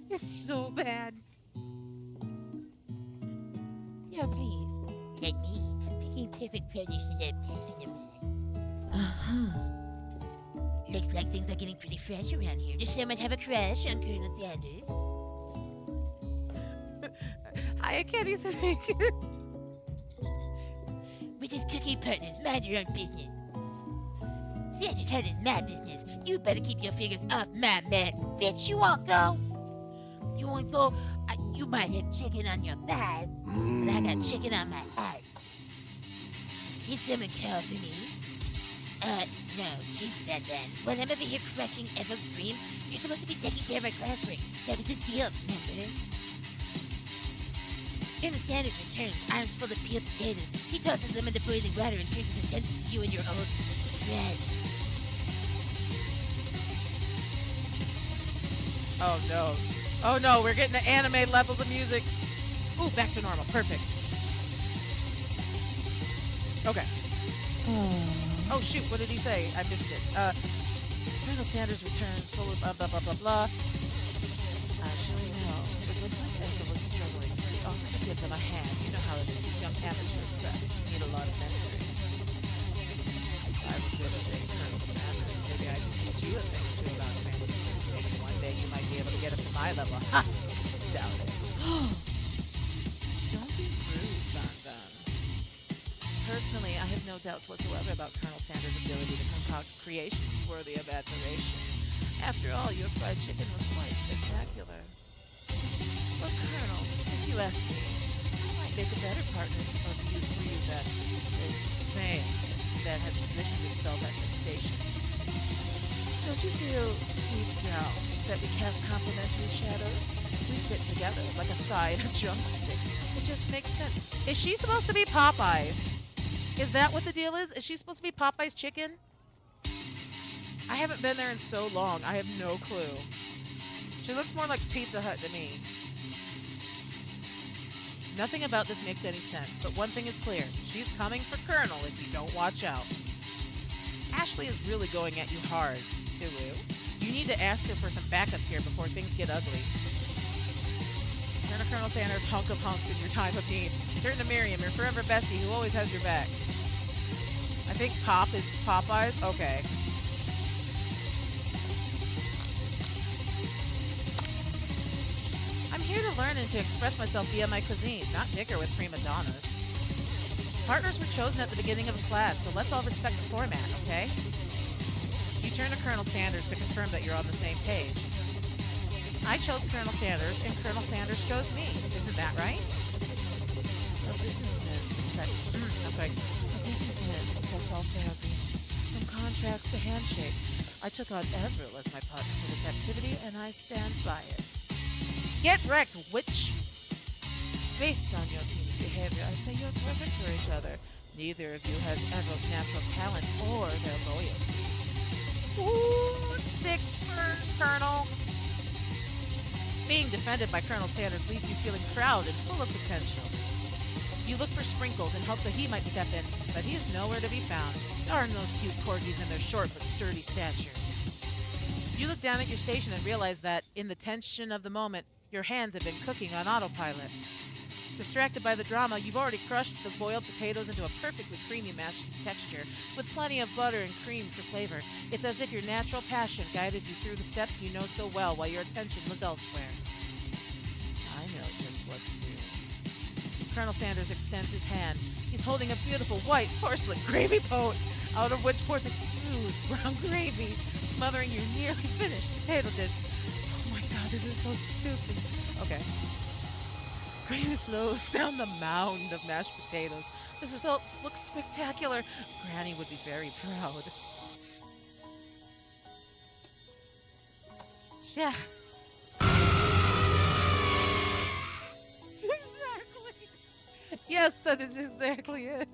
It's so bad. No, please. Like me, picking perfect produce is a passing of mine. Uh-huh. Looks like things are getting pretty fresh around here. Does someone have a crush on Colonel Sanders? I can't even think. We're just cookie partners. Mind your own business. Sanders' heart is my business. You better keep your fingers off my man. Bitch, you won't go. You won't go. You might have chicken on your thighs, but I got chicken on my heart. Need someone call for me? No, she's not done. While I'm over here crushing Eva's dreams, you're supposed to be taking care of our classwork. That was the deal, remember? Colonel Sanders returns, arms full of peeled potatoes. He tosses them into boiling water and turns his attention to you and your old friends. Oh no. Oh no, we're getting the anime levels of music. Ooh, back to normal. Perfect. Okay. Oh shoot, what did he say? I missed it. Colonel Sanders returns full of blah blah blah blah blah. Actually, no. It looks like Edgar was struggling, so he offered to give them a hand. You know how it is. These young amateur subs need a lot of mentoring. I was going to say, Colonel Sanders, maybe I can teach you a thing or two about fancy food. Maybe one day you might be able to get up to my level. Ha! Doubt it. Don't be rude, Van Van. Personally, I have no doubts whatsoever about Colonel Sanders' ability to concoct creations worthy of admiration. After all, your fried chicken was quite spectacular. But Colonel, if you ask me, I might make a better partner for you than this thing. that has positioned itself at your station. Don't you feel deep down that we cast complementary shadows? We fit together like a thigh and a drumstick. It just makes sense. Is she supposed to be Popeyes? Is that what the deal is? Is she supposed to be Popeye's chicken? I haven't been there in so long. I have no clue. She looks more like Pizza Hut to me. Nothing about this makes any sense, but one thing is clear. She's coming for Colonel if you don't watch out. Ashley is really going at you hard, Hulu. You need to ask her for some backup here before things get ugly. Turn to Colonel Sanders' hunk of hunks in your time of need. Turn to Miriam, your forever bestie who always has your back. I think Pop is Popeyes? Okay. I'm here to learn and to express myself via my cuisine, not bicker with prima donnas. Partners were chosen at the beginning of a class, so let's all respect the format, okay? You turn to Colonel Sanders to confirm that you're on the same page. I chose Colonel Sanders, and Colonel Sanders chose me. Isn't that right? A businessman respects... A businessman respects all fair agreements, from contracts to handshakes. I took on Everett as my partner for this activity, and I stand by it. Get wrecked, witch! Based on your team's behavior, I'd say you're perfect for each other. Neither of you has Everett's natural talent or their loyalty. Ooh, sick burn, Colonel. Being defended by Colonel Sanders leaves you feeling proud and full of potential. You look for Sprinkles in hopes that he might step in, but he is nowhere to be found. Darn those cute corgis and their short but sturdy stature. You look down at your station and realize that, in the tension of the moment, your hands have been cooking on autopilot. Distracted by the drama, you've already crushed the boiled potatoes into a perfectly creamy mashed texture, with plenty of butter and cream for flavor. It's as if your natural passion guided you through the steps you know so well while your attention was elsewhere. I know just what to do. Colonel Sanders extends his hand. He's holding a beautiful white porcelain gravy pot, out of which pours a smooth brown gravy, smothering your nearly finished potato dish. Oh my god, this is so stupid. Okay. Gravy flows down the mound of mashed potatoes. The results look spectacular. Granny would be very proud. Yeah. Exactly. Yes, that is exactly it.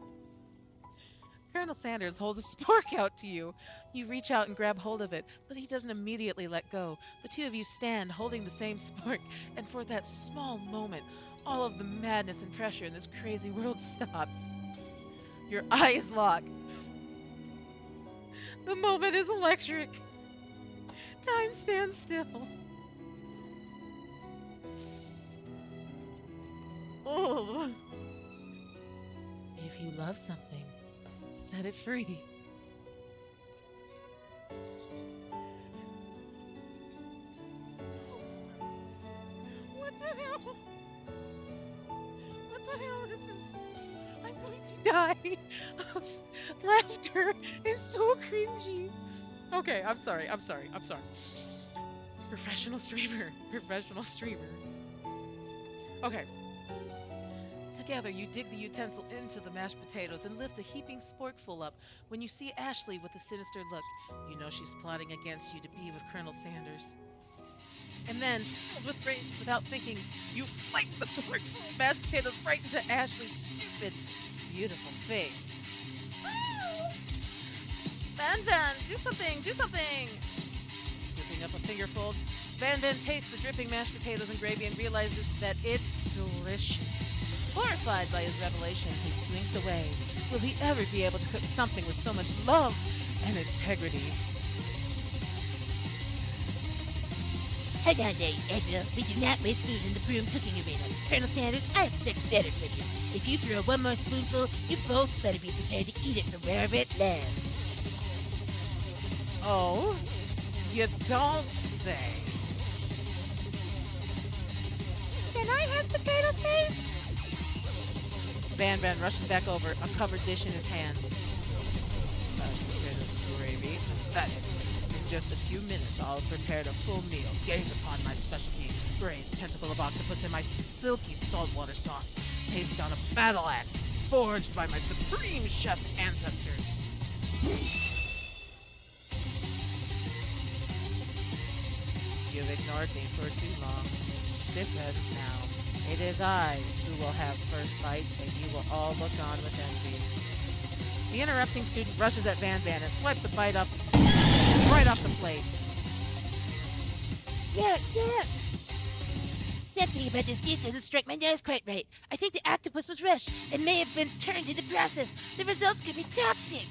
Colonel Sanders holds a spork out to you. You reach out and grab hold of it, but he doesn't immediately let go. The two of you stand holding the same spork, and for that small moment, all of the madness and pressure in this crazy world stops. Your eyes lock. The moment is electric. Time stands still. Oh. If you love something, set it free. What the hell? What the hell is this? I'm going to die of laughter. It's so cringy. Okay, I'm sorry. Professional streamer. Okay. Together, you dig the utensil into the mashed potatoes and lift a heaping sporkful up. When you see Ashley with a sinister look, you know she's plotting against you to be with Colonel Sanders. And then, filled with rage, without thinking, you fling the sporkful of mashed potatoes right into Ashley's stupid, beautiful face. Van Van, do something! Scooping up a fingerful, Van Van tastes the dripping mashed potatoes and gravy and realizes that it's delicious. Horrified by his revelation, he slinks away. Will he ever be able to cook something with so much love and integrity? Hold on there, Edna. We do not waste food in the broom cooking arena. Colonel Sanders, I expect better from you. If you throw one more spoonful, you both better be prepared to eat it from wherever it lands. Oh, you don't say. Can I have potatoes, please? Van Van rushes back over, a covered dish in his hand. Mashed potatoes and gravy. Pathetic. In just a few minutes, I'll have prepared a full meal. Gaze upon my specialty, braised tentacle of octopus in my silky saltwater sauce, based on a battle axe forged by my supreme chef ancestors. You've ignored me for too long. This ends now. It is I who will have first bite, and you will all look on with envy. The interrupting student rushes at Van Van and swipes a bite off right off the plate. Yeah. That thing about this dish doesn't strike my nose quite right. I think the octopus was rushed and may have been turned in the process. The results could be toxic.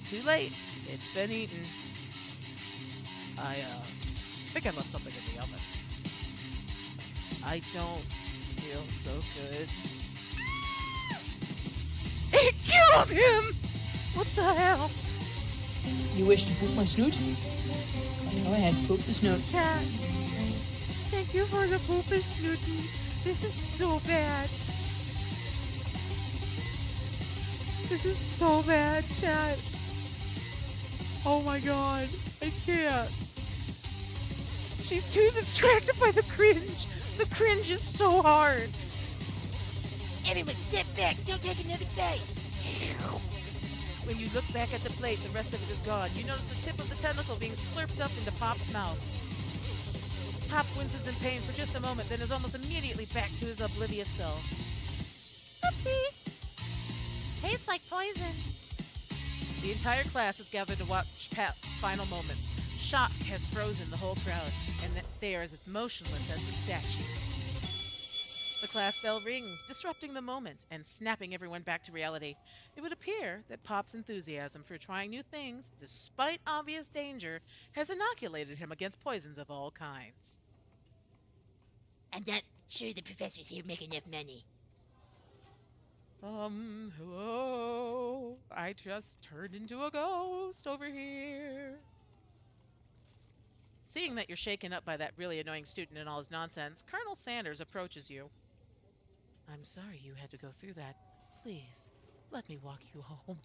Too late. It's been eaten. I think I left something in the oven. I don't feel so good. It killed him! What the hell? You wish to poop my snoot? Go ahead, poop the snoot. Cat, thank you for the poopy snooty. This is so bad. This is so bad, chat. Oh my god, I can't. She's too distracted by the cringe. The cringe is so hard. Everyone step back. Don't take another bite. When you look back at the plate, the rest of it is gone. You notice the tip of the tentacle being slurped up into Pop's mouth. Pop winces in pain for just a moment, then is almost immediately back to his oblivious self. Oopsie! Tastes like poison. The entire class is gathered to watch Pop's final moments. Shock has frozen the whole crowd, and they are as motionless as the statues. The class bell rings, disrupting the moment and snapping everyone back to reality. It would appear that Pop's enthusiasm for trying new things, despite obvious danger, has inoculated him against poisons of all kinds. I'm not sure the professors here make enough money. Hello? I just turned into a ghost over here. Seeing that you're shaken up by that really annoying student and all his nonsense, Colonel Sanders approaches you. I'm sorry you had to go through that. Please, let me walk you home.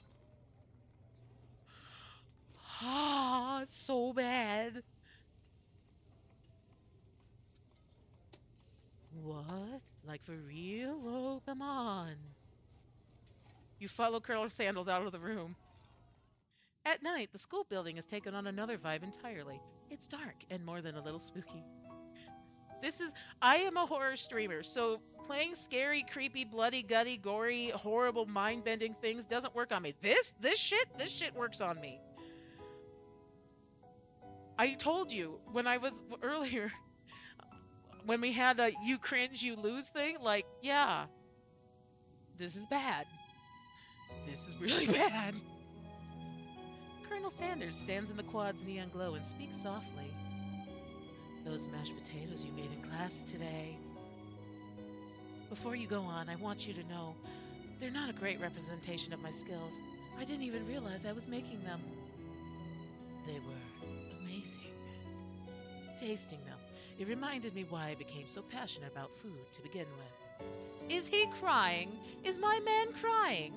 Ah, it's so bad. What? Like for real? Oh, come on. You follow Colonel Sandals out of the room. At night, the school building has taken on another vibe entirely. It's dark and more than a little spooky. I am a horror streamer, so playing scary, creepy, bloody, gutty, gory, horrible, mind-bending things doesn't work on me. This shit works on me. I told you when I was earlier, when we had a you cringe, you lose thing, like, yeah, this is bad. This is really bad. Colonel Sanders stands in the quad's neon glow and speaks softly. Those mashed potatoes you made in class today. Before you go on, I want you to know they're not a great representation of my skills. I didn't even realize I was making them. They were amazing. Tasting them, it reminded me why I became so passionate about food to begin with. Is he crying? Is my man crying?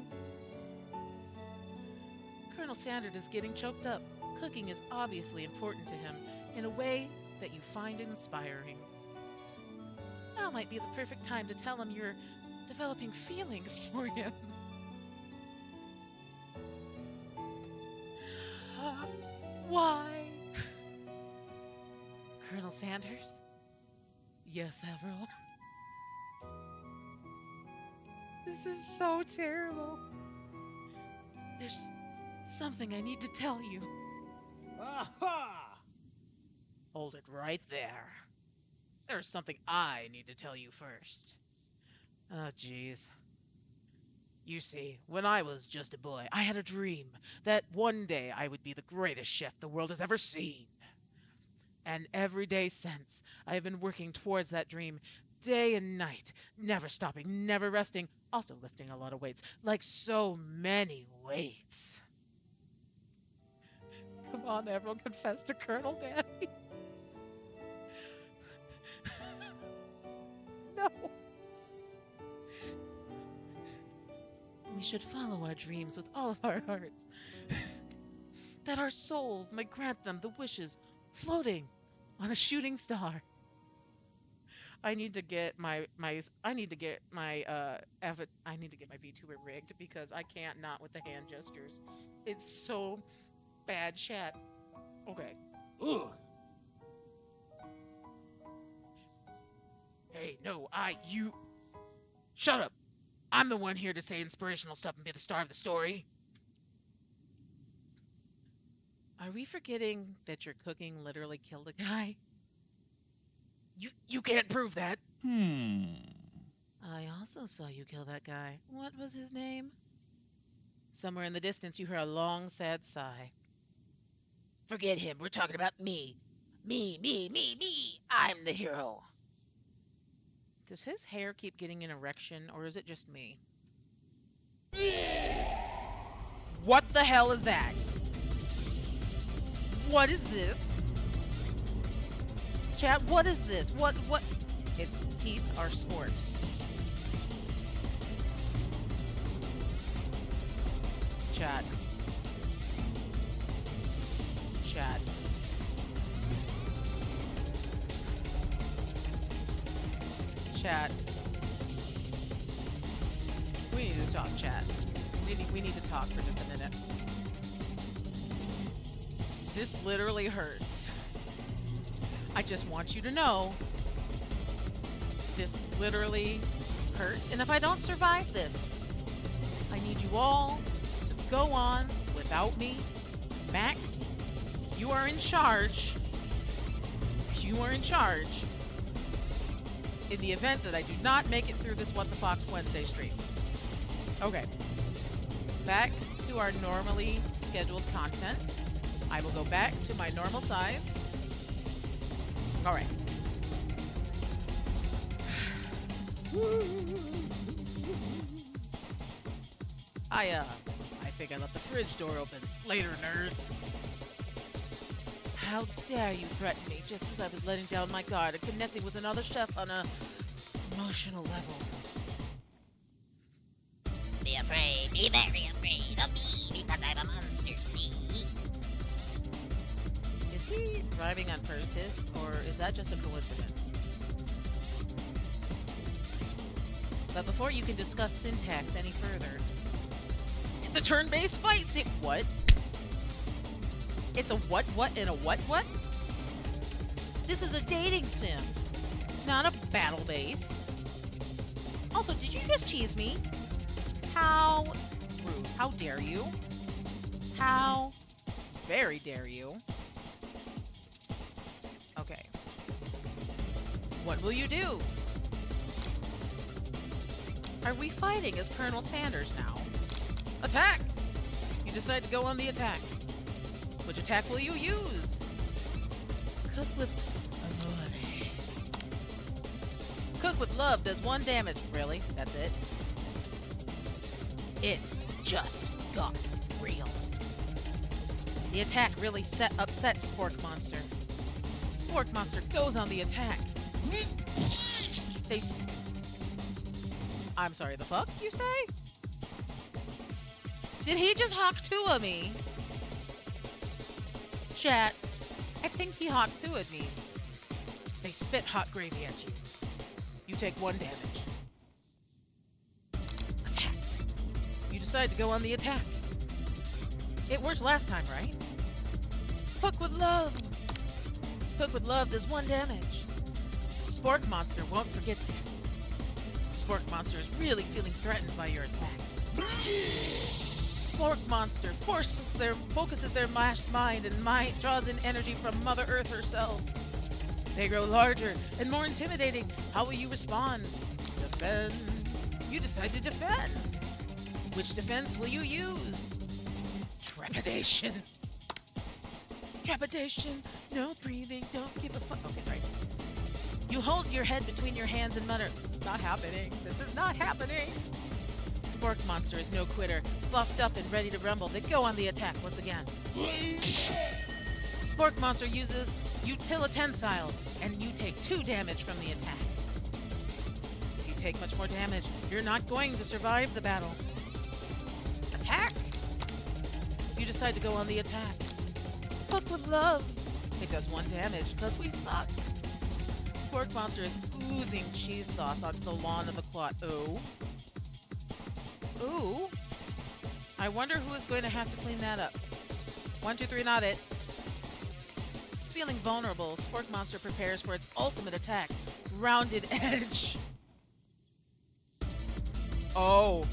Colonel Sanders is getting choked up. Cooking is obviously important to him in a way that you find inspiring. Now might be the perfect time to tell him you're developing feelings for him. Why? Colonel Sanders? Yes, Avril. This is so terrible. There's something I need to tell you. Aha! Hold it right there. There's something I need to tell you first. Oh, jeez. You see, when I was just a boy, I had a dream that one day I would be the greatest chef the world has ever seen. And every day since, I have been working towards that dream, day and night, never stopping, never resting, also lifting a lot of weights, like so many weights. Come on, everyone, confess to Colonel Daddy. No. We should follow our dreams with all of our hearts. That our souls might grant them the wishes floating on a shooting star. I need to get I need to get my I need to get my VTuber rigged because I can't not with the hand gestures. It's so bad, chat. Okay. Ugh. Hey, no, you shut up. I'm the one here to say inspirational stuff and be the star of the story. Are we forgetting that your cooking literally killed a guy? You can't prove that. I also saw you kill that guy. What was his name? Somewhere in the distance, you hear a long, sad sigh. Forget him. We're talking about me. Me. I'm the hero. Does his hair keep getting an erection, or is it just me? What the hell is that? What is this? Chat, what is this? What? Its teeth are sporks. Chat. Chat. Chat. We need to talk, chat. We need to talk for just a minute. This literally hurts. I just want you to know. This literally hurts. And if I don't survive this, I need you all to go on without me. Max, you are in charge. You are in charge. In the event that I do not make it through this What the Fox Wednesday stream. Okay. Back to our normally scheduled content. I will go back to my normal size. All right. I think I left the fridge door open. Later, nerds. How dare you threaten me just as I was letting down my guard and connecting with another chef on an emotional level. Be afraid. Be very afraid of me because I'm a monster, see? Is he rhyming on purpose, or is that just a coincidence? But before you can discuss syntax any further, it's a turn-based fight sim. What? It's a what and a what? This is a dating sim, not a battle base. Also, did you just cheese me? How rude. How dare you? How very dare you? Okay. What will you do? Are we fighting as Colonel Sanders now? Attack! You decide to go on the attack. Which attack will you use? Cook with authority. Cook with love does 1 damage. Really? That's it? It just got real. The attack really upset Spork Monster. Spork Monster goes on the attack. I'm sorry, the fuck, you say? Did he just hawk 2 of me? Chat, I think he hawked 2 at me. They spit hot gravy at you. You take 1 damage. Attack. You decide to go on the attack. It worked last time, right? Cook with love. Cook with love does 1 damage. Spork Monster won't forget this. Spork Monster is really feeling threatened by your attack. Spork Monster focuses their mashed mind and draws in energy from Mother Earth herself. They grow larger and more intimidating. How will you respond? Defend. You decide to defend. Which defense will you use? Trepidation. Trepidation. No breathing. Don't give a fuck. Okay, sorry. You hold your head between your hands and mutter, "This is not happening. This is not happening." Spork Monster is no quitter. Buffed up and ready to rumble. They go on the attack once again. Spork Monster uses Utilitensile, and you take 2 damage from the attack. If you take much more damage, you're not going to survive the battle. Attack! You decide to go on the attack. Fuck with love. It does 1 damage, because we suck. Spork Monster is oozing cheese sauce onto the lawn of the quad. Ooh. Ooh. I wonder who is going to have to clean that up. 1, 2, 3, not it. Feeling vulnerable, Spork Monster prepares for its ultimate attack. Rounded Edge. Oh.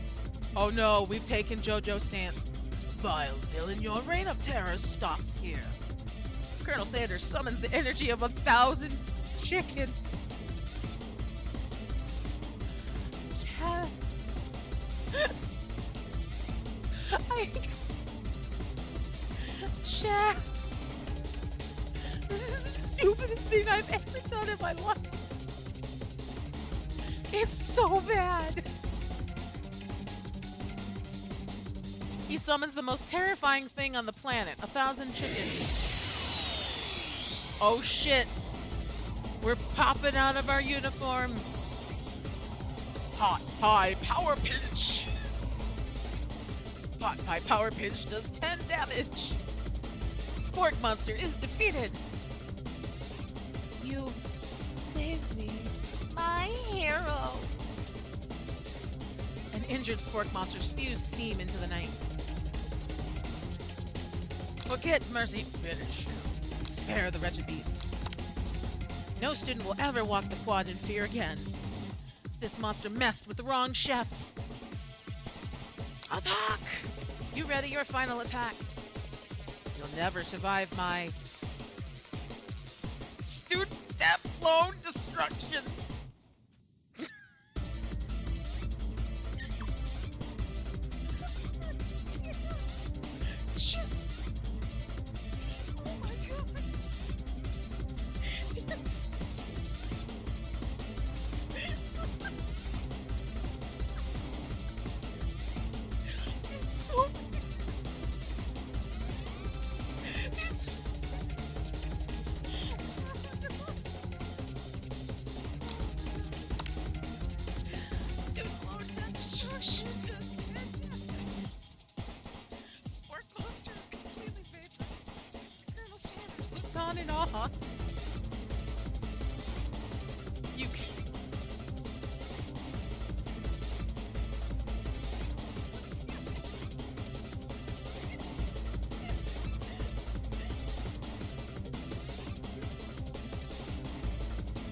Oh no, we've taken JoJo's stance. Vile villain, your reign of terror stops here. Colonel Sanders summons the energy of 1,000 chickens. Chad. Chad. This is the stupidest thing I've ever done in my life. It's so bad. He summons the most terrifying thing on the planet, 1,000 chickens. Oh shit. We're popping out of our uniform. Hot Pie Power Pinch. Hot Pie Power Pinch does 10 damage. Spork Monster is defeated. You saved me. My hero. An injured Spork Monster spews steam into the night. Forget mercy. Finish him. Spare the wretched beast. No student will ever walk the quad in fear again. This monster messed with the wrong chef. Attack! You ready your final attack? You'll never survive my student death loan destruction. Oh my god. It's so it's student loan debt destruction does 10 damage. Spark Monster is completely vaporized. Colonel Sanders looks on in awe. You can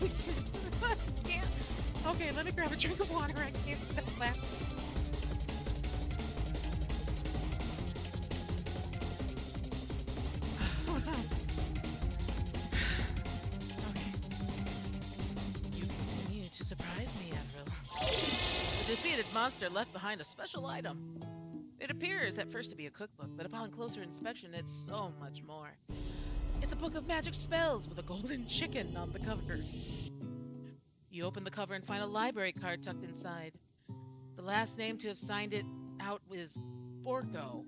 I can't. Okay, let me grab a drink of water. I can't stop laughing. Okay. You continue to surprise me, Avril. The defeated monster left behind a special item. It appears at first to be a cookbook, but upon closer inspection, it's so much more. It's a book of magic spells with a golden chicken on the cover. You open the cover and find a library card tucked inside. The last name to have signed it out is Borgo.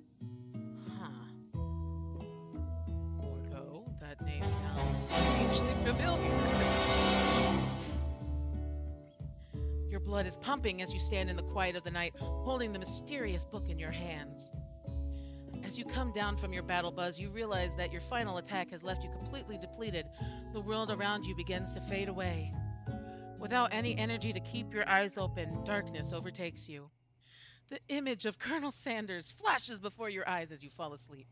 Huh. Borgo? That name sounds strangely familiar. Your blood is pumping as you stand in the quiet of the night, holding the mysterious book in your hands. As you come down from your battle buzz, you realize that your final attack has left you completely depleted. The world around you begins to fade away. Without any energy to keep your eyes open, darkness overtakes you. The image of Colonel Sanders flashes before your eyes as you fall asleep.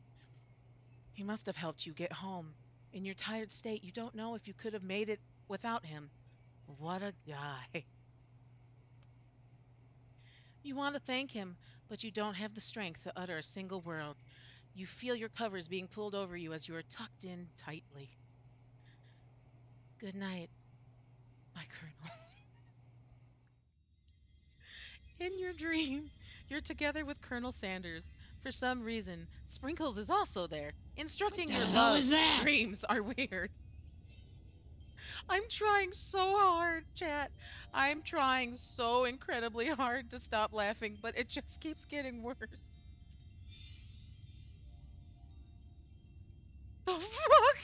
He must have helped you get home. In your tired state, you don't know if you could have made it without him. What a guy. You want to thank him, but you don't have the strength to utter a single word. You feel your covers being pulled over you as you are tucked in tightly. Good night, my Colonel. In your dream, you're together with Colonel Sanders. For some reason, Sprinkles is also there, What instructing the your hell love. is that? Dreams are weird. I'm trying so hard, chat. I'm trying so incredibly hard to stop laughing, but it just keeps getting worse. The fuck?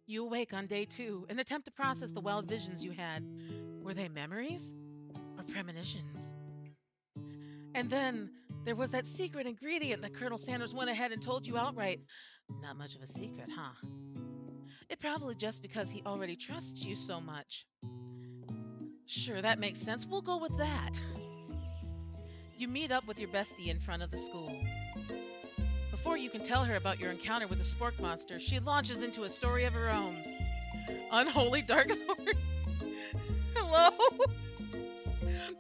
You awake on day 2 and attempt to process the wild visions you had. Were they memories or premonitions? And then there was that secret ingredient that Colonel Sanders went ahead and told you outright. Not much of a secret, huh? It's probably just because he already trusts you so much. Sure, that makes sense. We'll go with that. You meet up with your bestie in front of the school. Before you can tell her about your encounter with the spork monster, she launches into a story of her own. Unholy Dark Lord. Hello?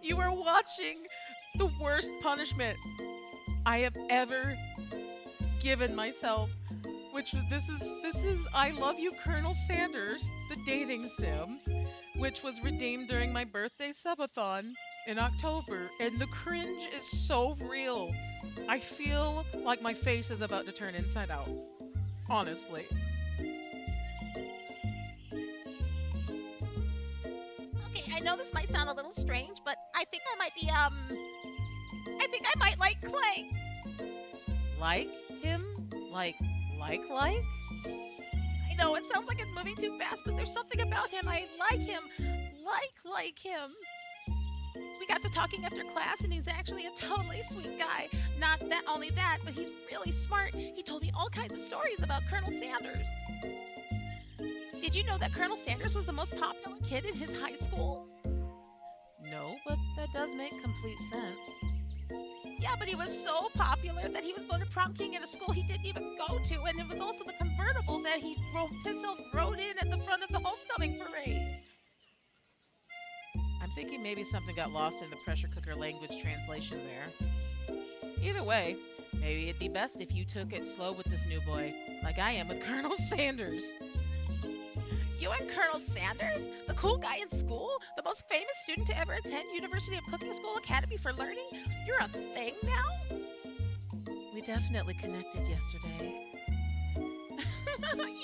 You are watching the worst punishment I have ever given myself. Which this is I Love You, Colonel Sanders, the dating sim, which was redeemed during my birthday subathon in October, and the cringe is so real. I feel like my face is about to turn inside out. Honestly. Okay, I know this might sound a little strange, but I think I might be, I think I might like Clay. Like him? Like? I know it sounds like it's moving too fast, but there's something about him. I like him. Like him. We got to talking after class, and he's actually a totally sweet guy. Not that only that, but he's really smart. He told me all kinds of stories about Colonel Sanders. Did you know that Colonel Sanders was the most popular kid in his high school? No, but that does make complete sense. Yeah, but he was so popular that he was voted prom king in a school he didn't even go to, and it was also the convertible that he himself rode in at the front of the homecoming parade. I'm thinking maybe something got lost in the pressure cooker language translation there. Either way, maybe it'd be best if you took it slow with this new boy, like I am with Colonel Sanders. You and Colonel Sanders? The cool guy in school? The most famous student to ever attend University of Cooking School Academy for Learning? You're a thing now? We definitely connected yesterday.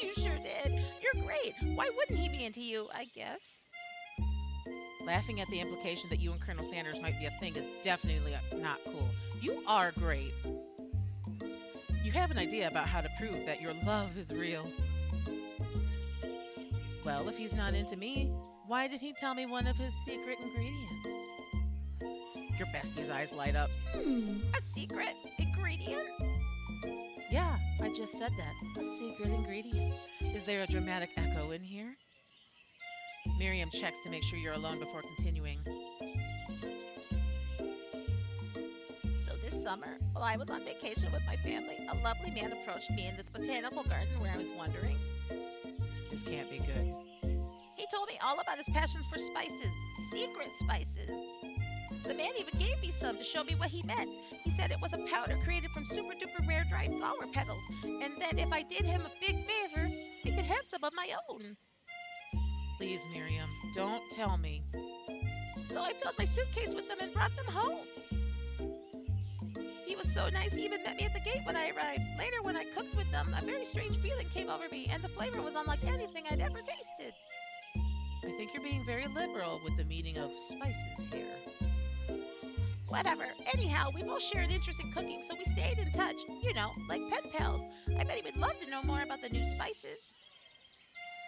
You sure did. You're great. Why wouldn't he be into you, I guess? Laughing at the implication that you and Colonel Sanders might be a thing is definitely not cool. You are great. You have an idea about how to prove that your love is real. Well, if he's not into me, why did he tell me one of his secret ingredients? Your bestie's eyes light up. A secret ingredient? Yeah, I just said that. A secret ingredient. Is there a dramatic echo in here? Miriam checks to make sure you're alone before continuing. So this summer, while I was on vacation with my family, a lovely man approached me in this botanical garden where I was wandering. This can't be good. He told me all about his passion for spices, secret spices. The man even gave me some to show me what he meant. He said it was a powder created from super duper rare dried flower petals, and that if I did him a big favor, he could have some of my own. Please, Miriam, don't tell me. So I filled my suitcase with them and brought them home. He was so nice, he even met me at the gate when I arrived. Later, when I cooked with them, a very strange feeling came over me, and the flavor was unlike anything I'd ever tasted. I think you're being very liberal with the meaning of spices here. Whatever. Anyhow, we both shared interest in cooking, so we stayed in touch. You know, like pen pals. I bet he would love to know more about the new spices.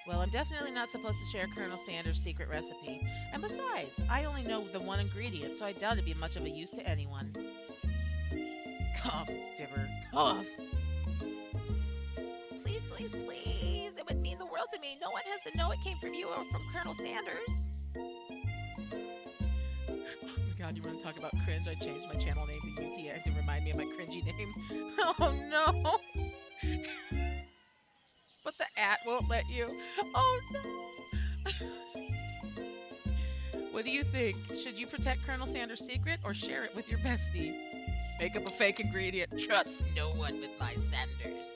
Well, I'm definitely not supposed to share Colonel Sanders' secret recipe. And besides, I only know the one ingredient, so I doubt it'd be much of a use to anyone. Cough, fibber, cough. Please, please, please. It would mean the world to me. No one has to know it came from you or from Colonel Sanders. Oh my god, you want to talk about cringe? I changed my channel name to UTN to remind me of my cringy name. Oh no! But the @ won't let you. Oh no! What do you think? Should you protect Colonel Sanders' secret or share it with your bestie? Make up a fake ingredient. Trust no one with my Sanders.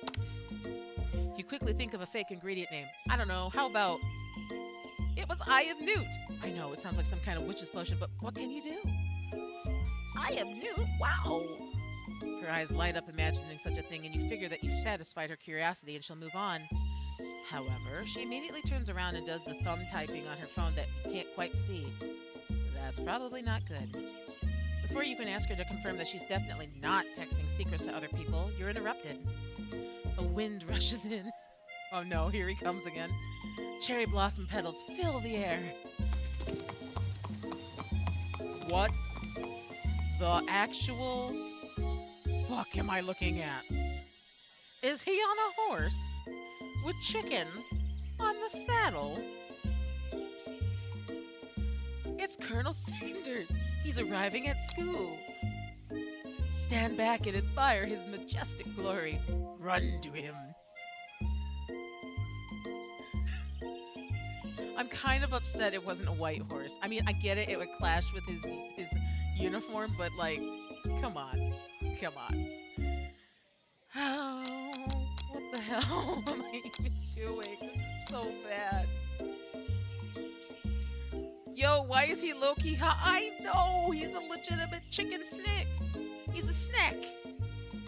You quickly think of a fake ingredient name. I don't know. How about... It was Eye of Newt. I know, it sounds like some kind of witch's potion, but what can you do? Eye of Newt? Wow. Her eyes light up imagining such a thing, and you figure that you've satisfied her curiosity and she'll move on. However, she immediately turns around and does the thumb typing on her phone that you can't quite see. That's probably not good. Before you can ask her to confirm that she's definitely not texting secrets to other people, you're interrupted. A wind rushes in. Oh no, here he comes again. Cherry blossom petals fill the air. What the actual fuck am I looking at? Is he on a horse? With chickens? On the saddle? It's Colonel Sanders. He's arriving at school. Stand back and admire his majestic glory. Run to him. I'm kind of upset it wasn't a white horse. I mean, I get it, it would clash with his uniform, but like, come on. Come on. Oh, what the hell am I even doing? This is so bad. Yo, why is he low-key hot? I know! He's a legitimate chicken snack. He's a snack.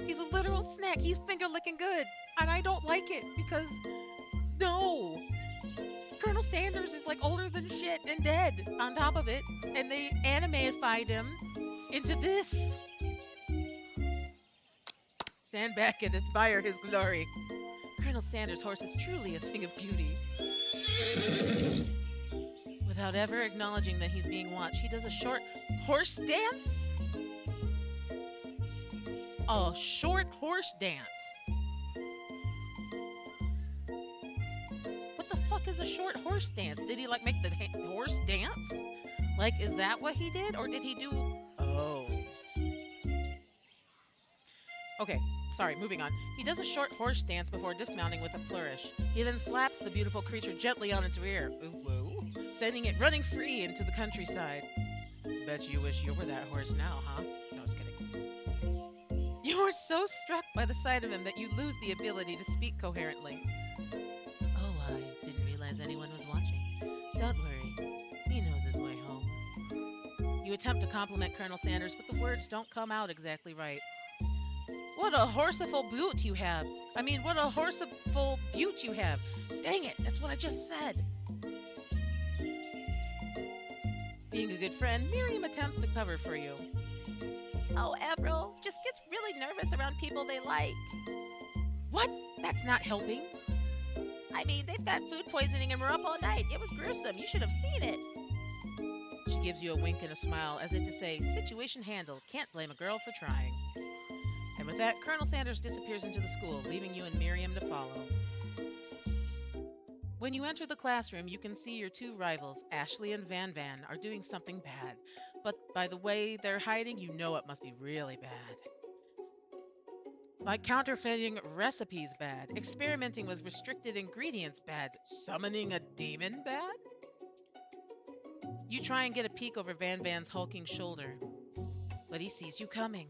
He's a literal snack. He's finger licking good. And I don't like it because, no. Colonel Sanders is like older than shit and dead on top of it. And they animatified him into this. Stand back and admire his glory. Colonel Sanders' horse is truly a thing of beauty. Without ever acknowledging that he's being watched, he does a short horse dance? A short horse dance. What the fuck is a short horse dance? Did he like make the horse dance? Like, is that what he did? Or did he do... Oh. Okay, sorry, moving on. He does a short horse dance before dismounting with a flourish. He then slaps the beautiful creature gently on its rear, sending it running free into the countryside. Bet you wish you were that horse now, huh? No, just kidding. You are so struck by the sight of him that you lose the ability to speak coherently. Oh, I didn't realize anyone was watching. Don't worry, he knows his way home. You attempt to compliment Colonel Sanders, but the words don't come out exactly right. What a horseful beaut you have. I mean, what a horseful beaut you have. Dang it, that's what I just said. Being a good friend, Miriam attempts to cover for you. Oh, Avril just gets really nervous around people they like. What? That's not helping. I mean, they've got food poisoning and we're up all night. It was gruesome. You should have seen it. She gives you a wink and a smile as if to say, situation handled. Can't blame a girl for trying. And with that, Colonel Sanders disappears into the school, leaving you and Miriam to follow. When you enter the classroom, you can see your two rivals, Ashley and Van Van, are doing something bad. But by the way they're hiding, you know it must be really bad. Like counterfeiting recipes bad, experimenting with restricted ingredients bad, summoning a demon bad? You try and get a peek over Van Van's hulking shoulder, but he sees you coming.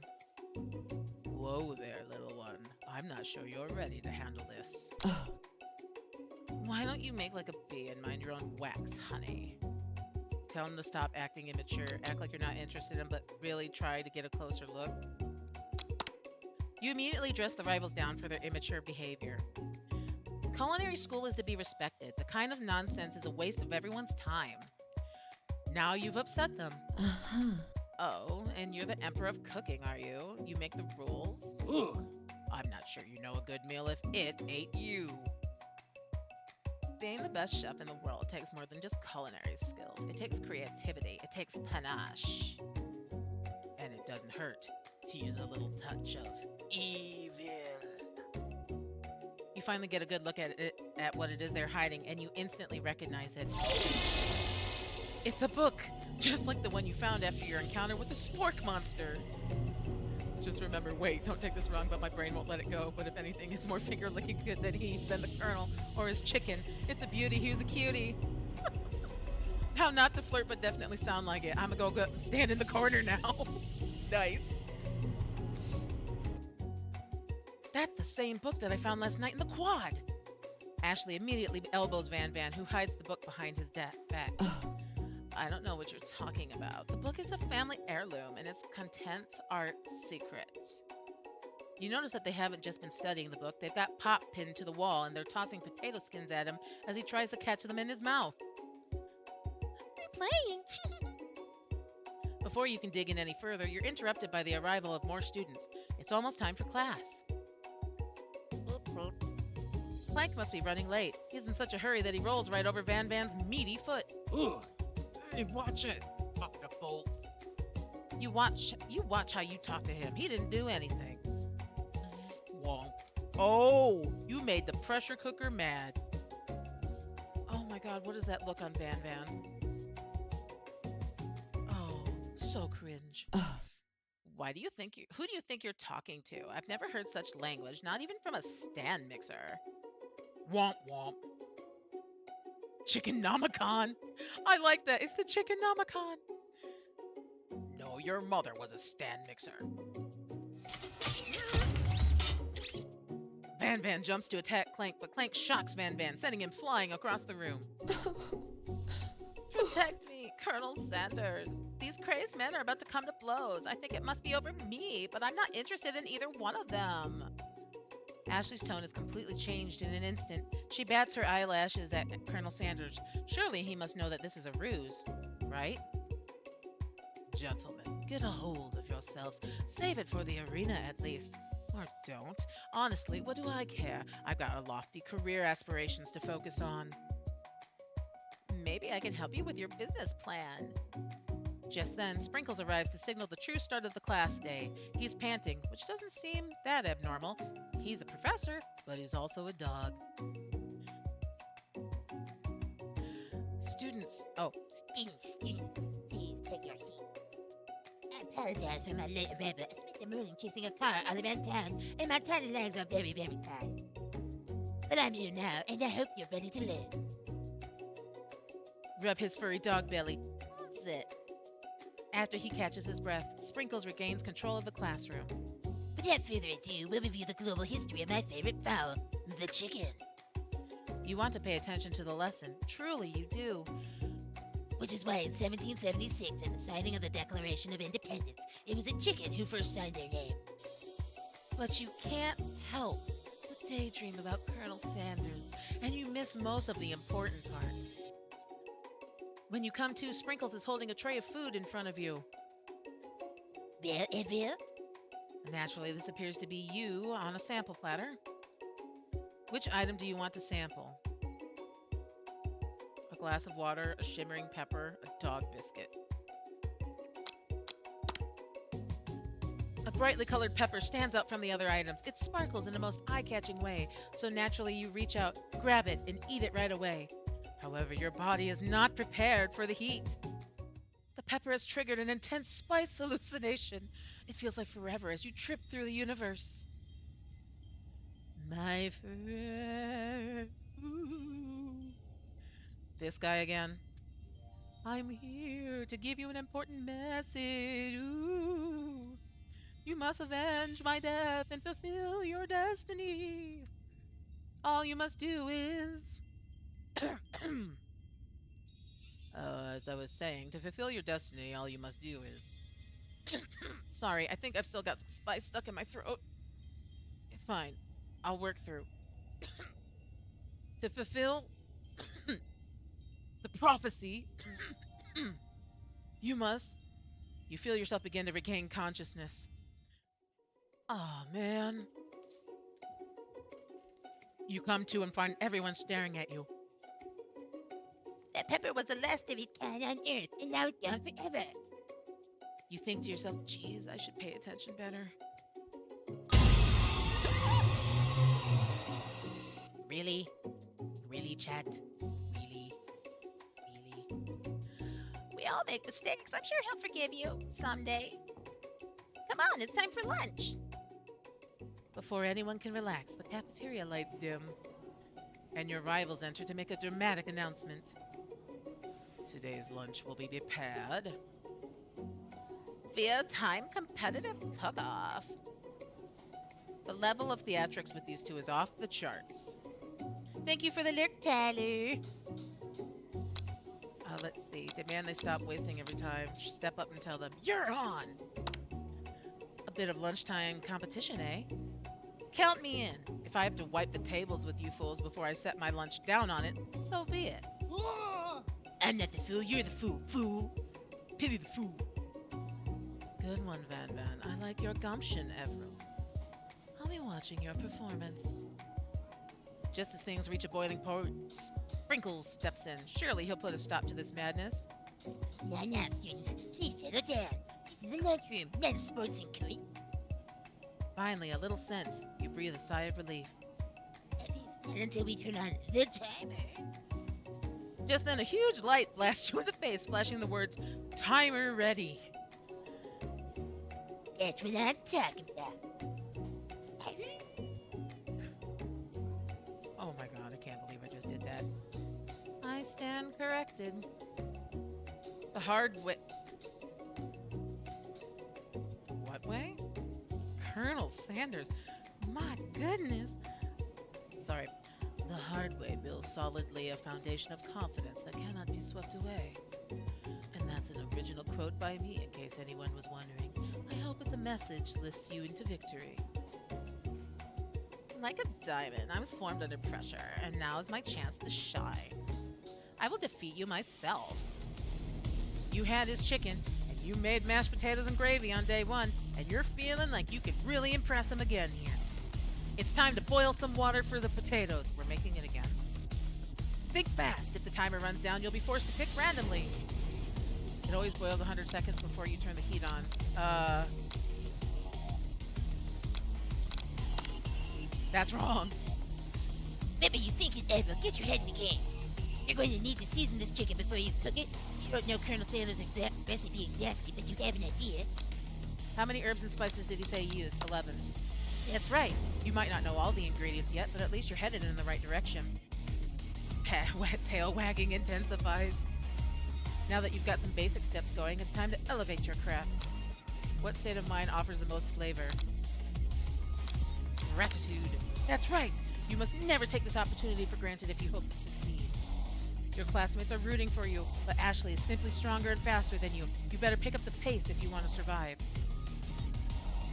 Whoa there, little one. I'm not sure you're ready to handle this. Why don't you make like a bee and mind your own wax, honey? Tell him to stop acting immature, act like you're not interested in him, but really try to get a closer look. You immediately dress the rivals down for their immature behavior. Culinary school is to be respected. The kind of nonsense is a waste of everyone's time. Now you've upset them. Oh, and you're the emperor of cooking, are you? You make the rules? I'm not sure you know a good meal if it ain't you. Being the best chef in the world takes more than just culinary skills. It takes creativity. It takes panache. And it doesn't hurt to use a little touch of evil. You finally get a good look at it, at what it is they're hiding, and you instantly recognize it. It's a book, just like the one you found after your encounter with the spork monster. Just remember, wait, don't take this wrong, but my brain won't let it go. But if anything, it's more finger-licking good than the Colonel or his chicken. It's a beauty, he was a cutie. How not to flirt, but definitely sound like it. I'm gonna go and stand in the corner now. Nice. That's the same book that I found last night in the quad. Ashley immediately elbows Van Van, who hides the book behind his back. I don't know what you're talking about. The book is a family heirloom, and its contents are secret. You notice that they haven't just been studying the book. They've got Pop pinned to the wall, and they're tossing potato skins at him as he tries to catch them in his mouth. We're playing. Before you can dig in any further, you're interrupted by the arrival of more students. It's almost time for class. Plank must be running late. He's in such a hurry that he rolls right over Van Van's meaty foot. Hey, watch it. Fuck the bolts. You watch how you talk to him. He didn't do anything. Bzz, wonk. Oh, you made the pressure cooker mad. God, what is that look on Van Van? Oh, so cringe. Ugh. Who do you think you're talking to? I've never heard such language, not even from a stand mixer. Womp womp. Chicken Namacon. I like that. It's the Chicken Namacon. No, your mother was a stand mixer. Van Van jumps to attack Clank, but Clank shocks Van Van, sending him flying across the room. Protect me, Colonel Sanders. These crazed men are about to come to blows. I think it must be over me, but I'm not interested in either one of them. Ashley's tone has completely changed in an instant. She bats her eyelashes at Colonel Sanders. Surely he must know that this is a ruse, right? Gentlemen, get a hold of yourselves. Save it for the arena at least. Or don't. Honestly, what do I care? I've got lofty career aspirations to focus on. Maybe I can help you with your business plan. Just then, Sprinkles arrives to signal the true start of the class day. He's panting, which doesn't seem that abnormal. He's a professor, but he's also a dog. Students. Oh, Students, please take your seat. I apologize for my late arrival. I spent the morning chasing a car all around town, and my tiny legs are very, very tired. But I'm here now, and I hope you're ready to learn. rub his furry dog belly. What's it? After he catches his breath, Sprinkles regains control of the classroom. Without further ado, we'll review the global history of my favorite fowl, the chicken. You want to pay attention to the lesson. Truly, you do. Which is why in 1776, at the signing of the Declaration of Independence, it was a chicken who first signed their name. But you can't help but daydream about Colonel Sanders, and you miss most of the important parts. When you come to, Sprinkles is holding a tray of food in front of you. Well, Evril? Naturally, this appears to be you on a sample platter. Which item do you want to sample? A glass of water, a shimmering pepper, a dog biscuit. A brightly colored pepper stands out from the other items. It sparkles in a most eye-catching way, so naturally you reach out, grab it, and eat it right away. However, your body is not prepared for the heat. The pepper has triggered an intense spice hallucination. It feels like forever as you trip through the universe. My friend. This guy again. I'm here to give you an important message. Ooh. You must avenge my death and fulfill your destiny. All you must do is... as I was saying, to fulfill your destiny, all you must do is... Sorry, I think I've still got some spice stuck in my throat. It's fine. I'll work through. To fulfill the prophecy, you feel yourself begin to regain consciousness. Oh, man. You come to and find everyone staring at you. That pepper was the last of its kind on Earth, and now it's gone forever. You think to yourself, geez, I should pay attention better. Really? Really, chat? Really? We all make mistakes. I'm sure he'll forgive you someday. Come on, it's time for lunch. Before anyone can relax, the cafeteria lights dim, and your rivals enter to make a dramatic announcement. Today's lunch will be prepared via time competitive cook-off. The level of theatrics with these two is off the charts. Thank you for the lyric, Tyler. Let's see. Demand they stop wasting every time. Step up and tell them, you're on! A bit of lunchtime competition, eh? Count me in. If I have to wipe the tables with you fools before I set my lunch down on it, so be it. I'm not the fool, you're the fool. Pity the fool. Good one, Van Van. I like your gumption, Everil. I'll be watching your performance. Just as things reach a boiling point, Sprinkles steps in. Surely he'll put a stop to this madness. Now, students, please settle down. This is a lunchroom, not a sports inquiry. Finally, a little sense. You breathe a sigh of relief. At least not until we turn on the timer. Just then, a huge light blasted you in the face, flashing the words, "Timer ready." That's what I'm talking about. Oh my god, I can't believe I just did that. I stand corrected. The hard way. What way? Colonel Sanders. My goodness. Sorry. The hard way builds solidly a foundation of confidence that cannot be swept away. And that's an original quote by me, in case anyone was wondering. I hope it's a message lifts you into victory. Like a diamond, I was formed under pressure, and now is my chance to shine. I will defeat you myself. You had his chicken, and you made mashed potatoes and gravy on day one, and you're feeling like you could really impress him again here. It's time to boil some water for the potatoes. We're making it again. Think fast. If the timer runs down, you'll be forced to pick randomly. It always boils 100 seconds before you turn the heat on. That's wrong. Remember, you think it ever. Get your head in the game. You're going to need to season this chicken before you cook it. You don't know Colonel Sanders' exact recipe exactly, but you have an idea. How many herbs and spices did he say he used? 11. That's right. You might not know all the ingredients yet, but at least you're headed in the right direction. Wet tail wagging intensifies. Now that you've got some basic steps going, it's time to elevate your craft. What state of mind offers the most flavor? Gratitude. That's right. You must never take this opportunity for granted if you hope to succeed. Your classmates are rooting for you, but Ashley is simply stronger and faster than you. You better pick up the pace if you want to survive.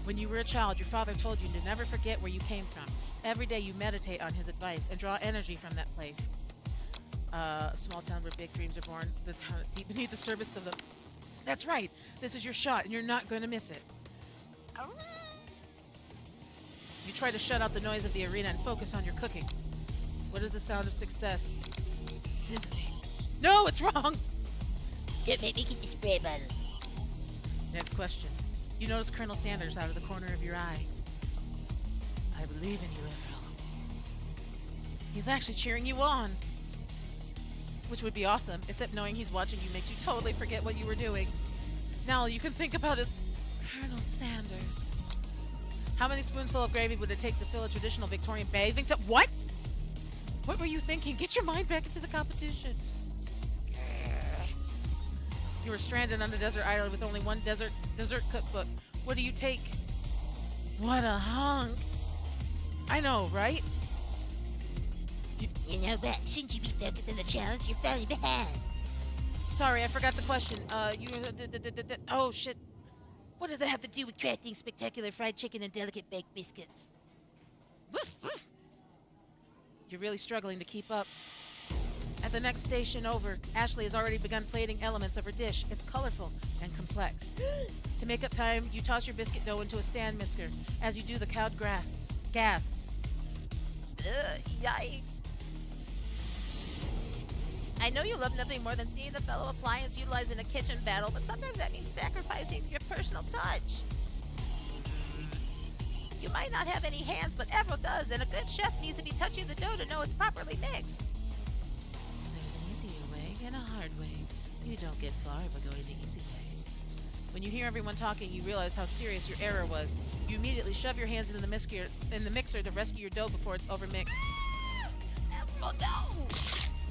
When you were a child, your father told you to never forget where you came from. Every day you meditate on his advice and draw energy from that place. A small town where big dreams are born, the town deep beneath the surface of the... That's right. This is your shot, and you're not going to miss it. You try to shut out the noise of the arena and focus on your cooking. What is the sound of success? Sizzling. No, it's wrong. Don't make me get the spray bottle. Next question. You notice Colonel Sanders out of the corner of your eye. I believe in you, Evril. He's actually cheering you on. Which would be awesome, except knowing he's watching you makes you totally forget what you were doing. Now all you can think about is Colonel Sanders. How many spoonsful of gravy would it take to fill a traditional Victorian bathing tub? What? What were you thinking? Get your mind back into the competition. You were stranded on a desert island with only one dessert cookbook. What do you take? What a hunk. I know, right? You know what? Shouldn't you be focused on the challenge? You're falling behind. Sorry, I forgot the question. Oh, shit. What does that have to do with crafting spectacular fried chicken and delicate baked biscuits? Woof, woof. You're really struggling to keep up. At the next station over, Ashley has already begun plating elements of her dish. It's colorful and complex. To make up time, you toss your biscuit dough into a stand whisker. As you do, the crowd gasps. Yikes. I know you love nothing more than seeing the fellow appliance utilized in a kitchen battle, but sometimes that means sacrificing your personal touch. You might not have any hands, but Avril does, and a good chef needs to be touching the dough to know it's properly mixed. There's an easier way and a hard way. You don't get far by going the easy way. When you hear everyone talking, you realize how serious your error was. You immediately shove your hands into the mixer to rescue your dough before it's overmixed. Avril, no!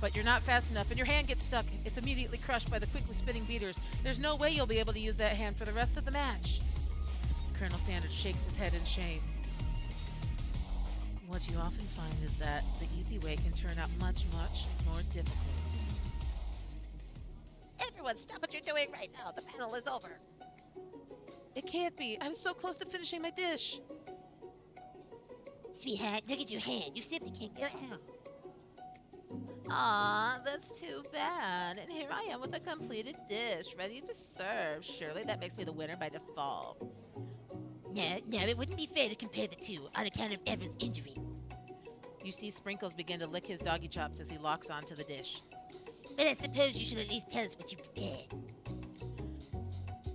But you're not fast enough, and your hand gets stuck. It's immediately crushed by the quickly spinning beaters. There's no way you'll be able to use that hand for the rest of the match. Colonel Sanders shakes his head in shame. What you often find is that the easy way can turn out much, much more difficult. Everyone, stop what you're doing right now. The battle is over. It can't be. I was so close to finishing my dish. Sweetheart, look at your hand. You simply can't get out. Aw, that's too bad. And here I am with a completed dish, ready to serve. Surely that makes me the winner by default. No, it wouldn't be fair to compare the two on account of Everett's injury. You see Sprinkles begin to lick his doggy chops as he locks onto the dish. But I suppose you should at least tell us what you prepared.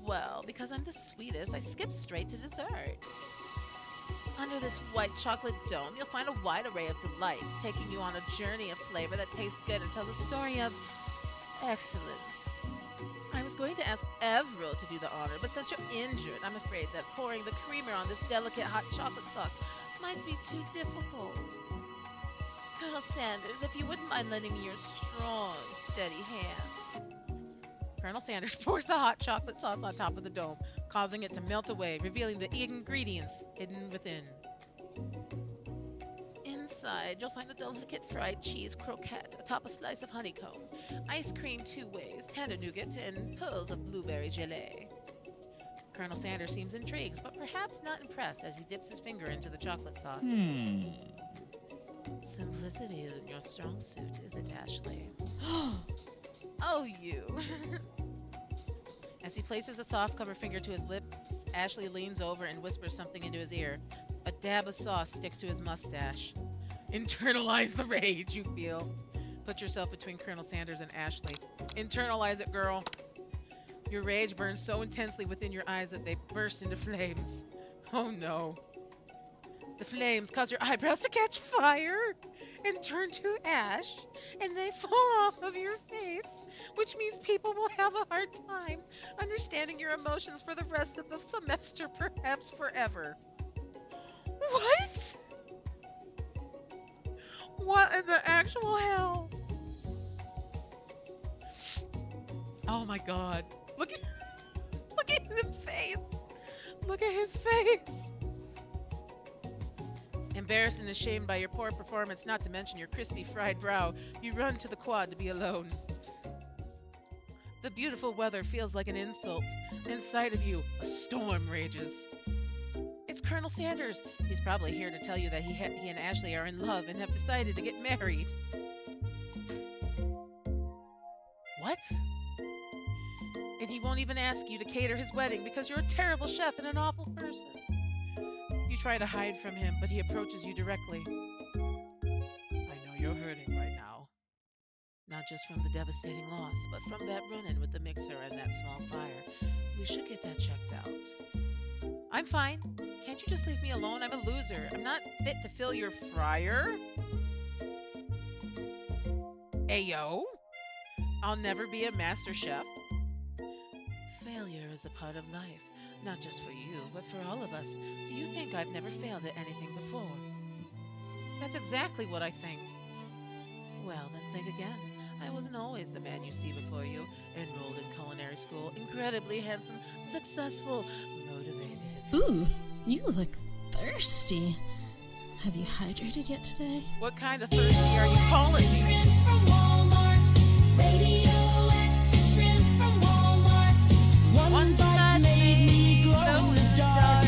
Well, because I'm the sweetest, I skipped straight to dessert. Under this white chocolate dome, you'll find a wide array of delights, taking you on a journey of flavor that tastes good and tells a story of excellence. I was going to ask Avril to do the honor, but since you're injured, I'm afraid that pouring the creamer on this delicate hot chocolate sauce might be too difficult. Colonel Sanders, if you wouldn't mind lending me your strong, steady hand. Colonel Sanders pours the hot chocolate sauce on top of the dome, causing it to melt away, revealing the ingredients hidden within. Inside, you'll find a delicate fried cheese croquette atop a slice of honeycomb, ice cream two ways, tender nougat, and pearls of blueberry gelée. Colonel Sanders seems intrigued, but perhaps not impressed as he dips his finger into the chocolate sauce. Simplicity isn't your strong suit, is it, Ashley? Oh, you. As he places a soft cover finger to his lips, Ashley leans over and whispers something into his ear. A dab of sauce sticks to his mustache. Internalize the rage you feel. Put yourself between Colonel Sanders and Ashley. Internalize it, girl. Your rage burns so intensely within your eyes that they burst into flames. Oh no. The flames cause your eyebrows to catch fire and turn to ash, and they fall off of your face, which means people will have a hard time understanding your emotions for the rest of the semester, perhaps forever. What? What in the actual hell? Oh my god. Look at his face. Look at his face. Embarrassed and ashamed by your poor performance, not to mention your crispy fried brow, you run to the quad to be alone. The beautiful weather feels like an insult. Inside of you, a storm rages. It's Colonel Sanders. He's probably here to tell you that he and Ashley are in love and have decided to get married. What? And he won't even ask you to cater his wedding because you're a terrible chef and an awful person. You try to hide from him, but he approaches you directly. I know you're hurting right now. Not just from the devastating loss, but from that run-in with the mixer and that small fire. We should get that checked out. I'm fine. Can't you just leave me alone? I'm a loser. I'm not fit to fill your fryer. Ayo. I'll never be a master chef. Failure is a part of life. Not just for you, but for all of us. Do you think I've never failed at anything before? That's exactly what I think. Well, then think again. I wasn't always the man you see before you. Enrolled in culinary school, incredibly handsome, successful, motivated. Ooh, you look thirsty. Have you hydrated yet today? What kind of thirsty are you calling me? Shrimp from Walmart. Radioactive shrimp from Walmart. One bite made me glow in the dark.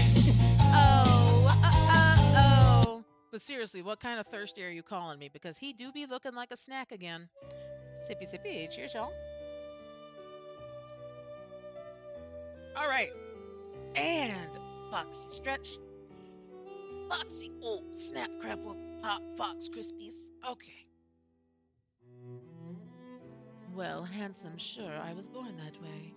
Oh. But seriously, what kind of thirsty are you calling me? Because he do be looking like a snack again. Sippy, sippy. Cheers, y'all. All right. And Foxy stretch. Foxy. Oh, snap, crab, whoop, pop, Fox Krispies. Okay. Well, handsome, sure, I was born that way.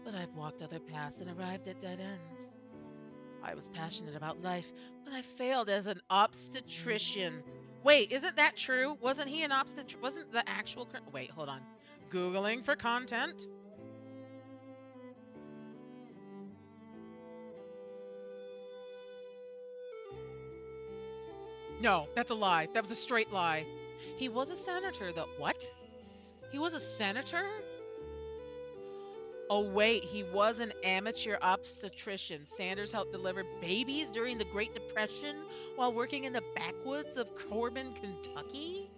But I've walked other paths and arrived at dead ends. I was passionate about life, but I failed as an obstetrician. Wait, isn't that true? Wasn't he an obstetrician? Wasn't the actual... Wait, hold on. Googling for content. No, that's a lie. That was a straight lie. He was a senator, though. What? He was a senator? Oh, wait, he was an amateur obstetrician. Sanders helped deliver babies during the Great Depression while working in the backwoods of Corbin, Kentucky?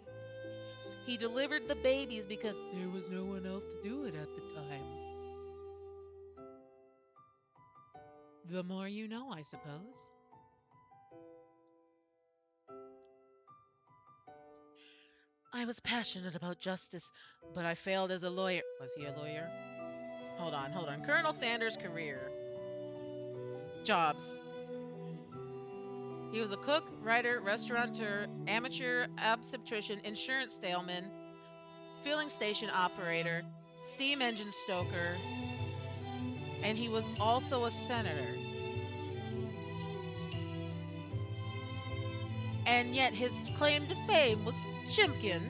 He delivered the babies because there was no one else to do it at the time. The more you know, I suppose. I was passionate about justice, but I failed as a lawyer. Was he a lawyer? Hold on. Colonel Sanders' career. Jobs. He was a cook, writer, restaurateur, amateur obstetrician, insurance salesman, filling station operator, steam engine stoker, and he was also a senator. And yet his claim to fame was Chimkin.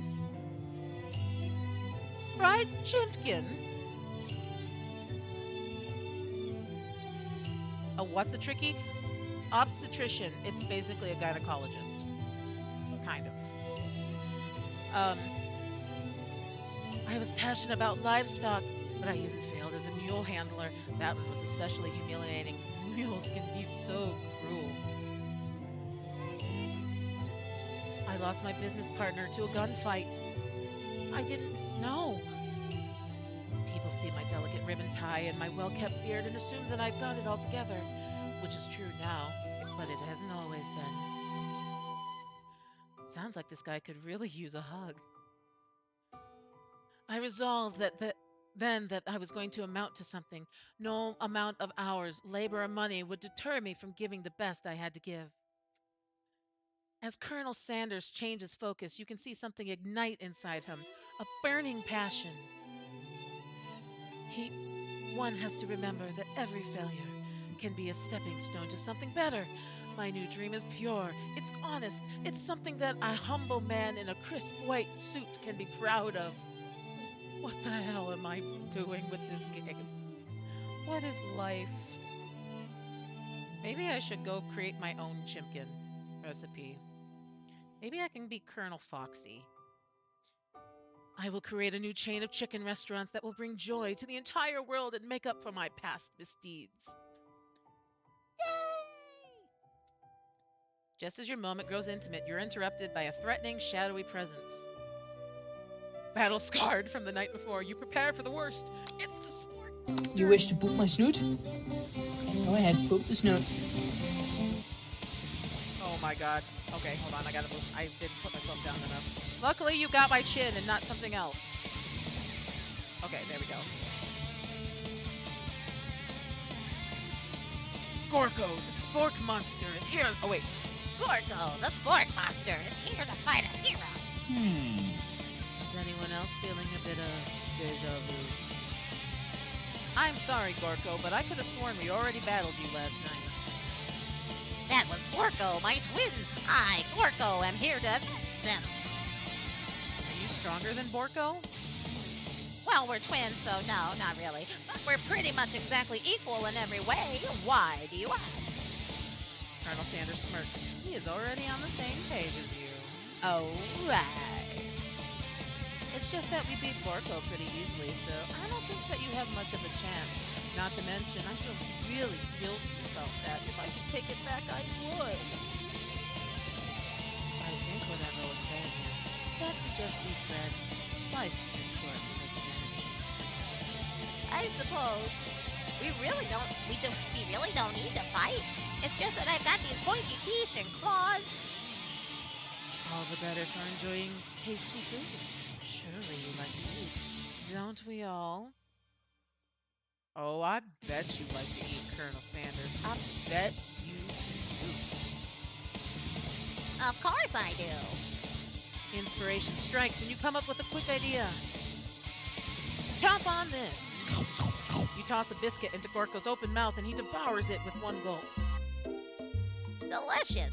Right, Chimkin? Oh, what's a tricky? Obstetrician. It's basically a gynecologist. Kind of. Um, I was passionate about livestock, but I even failed as a mule handler. That one was especially humiliating. Mules can be so cruel. I lost my business partner to a gunfight. I didn't know. People see my delicate ribbon tie and my well-kept beard and assume that I've got it all together, which is true now, but it hasn't always been. Sounds like this guy could really use a hug. I resolved that I was going to amount to something. No amount of hours, labor, or money would deter me from giving the best I had to give. As Colonel Sanders changes focus, you can see something ignite inside him, a burning passion. One has to remember that every failure can be a stepping stone to something better. My new dream is pure. It's honest. It's something that a humble man in a crisp white suit can be proud of. What the hell am I doing with this game? What is life? Maybe I should go create my own Chimkin recipe. Maybe I can be Colonel Foxy. I will create a new chain of chicken restaurants that will bring joy to the entire world and make up for my past misdeeds. Yay! Just as your moment grows intimate, you're interrupted by a threatening, shadowy presence. Battle scarred from the night before, you prepare for the worst. It's the sport monster. You wish to boop my snoot? Okay, go ahead, boop the snoot. Oh my god. Okay, hold on, I gotta move. I didn't put myself down enough. Luckily, you got my chin and not something else. Okay, there we go. Gorko, the spork monster, is here. Oh, wait. Gorko, the spork monster, is here to fight a hero. Is anyone else feeling a bit of deja vu? I'm sorry, Gorko, but I could have sworn we already battled you last night. That was Gorko, my twin. I, Gorko, am here to avenge them. Are you stronger than Borko? Well, we're twins, so no, not really. But we're pretty much exactly equal in every way. Why do you ask? Colonel Sanders smirks. He is already on the same page as you. Oh, right. It's just that we beat Borko pretty easily, so I don't think that you have much of a chance. Not to mention, I feel really guilty about that. If I could take it back, I would. I think what Emma was saying is, can't we just be friends? Life's too short for making enemies. I suppose we really don't need to fight. It's just that I've got these pointy teeth and claws. All the better for enjoying tasty foods. Surely you like to eat, don't we all? Oh, I bet you like to eat, Colonel Sanders. I bet you do. Of course I do. Inspiration strikes and you come up with a quick idea. Chomp on this. You toss a biscuit into Gorko's open mouth and he devours it with one gulp. Delicious.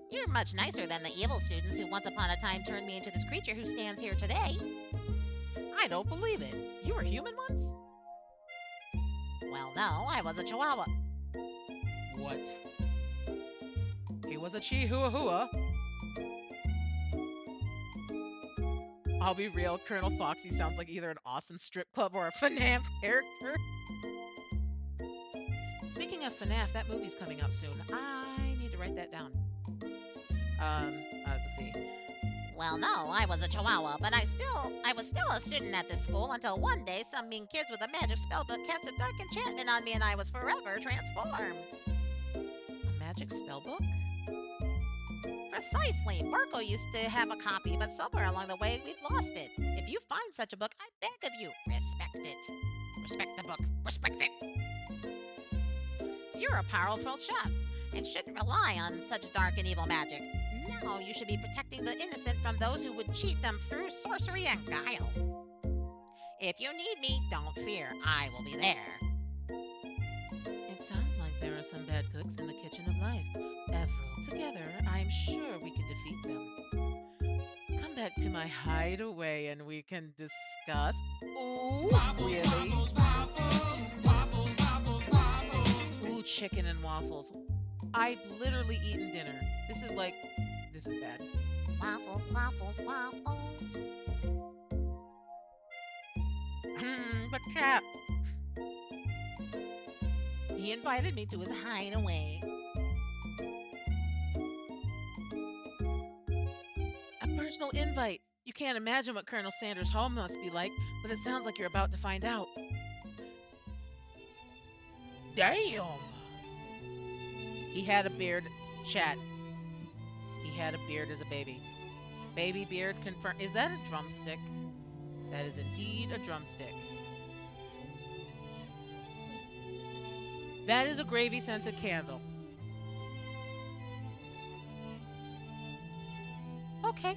You're much nicer than the evil students who once upon a time turned me into this creature who stands here today. I don't believe it. You were human once? Well, no, I was a chihuahua. What? He was a chihuahua. I'll be real, Colonel Foxy sounds like either an awesome strip club or a FNAF character. Speaking of FNAF, that movie's coming out soon. I need to write that down. Let's see. Well, no, I was a chihuahua, but I was still a student at this school until one day some mean kids with a magic spellbook cast a dark enchantment on me and I was forever transformed. A magic spellbook? Precisely. Borko used to have a copy, but somewhere along the way we've lost it. If you find such a book, I beg of you, respect it. Respect the book. Respect it. You're a powerful chef and shouldn't rely on such dark and evil magic. No, you should be protecting the innocent from those who would cheat them through sorcery and guile. If you need me, don't fear. I will be there. It sounds like there are some bad cooks in the kitchen of life. Avril, together, I'm sure we can defeat them. Come back to my hideaway and we can discuss. Ooh, really? Ooh, chicken and waffles. I've literally eaten dinner. This is bad. Waffles, waffles, waffles. But Cap, He invited me to his hideaway. a personal invite. You can't imagine what Colonel Sanders' home must be like, but it sounds like you're about to find out. Damn! He had a beard, chat. He had a beard as a baby. Baby beard confirmed. Is that a drumstick? That is indeed a drumstick. That is a gravy scented candle. Okay.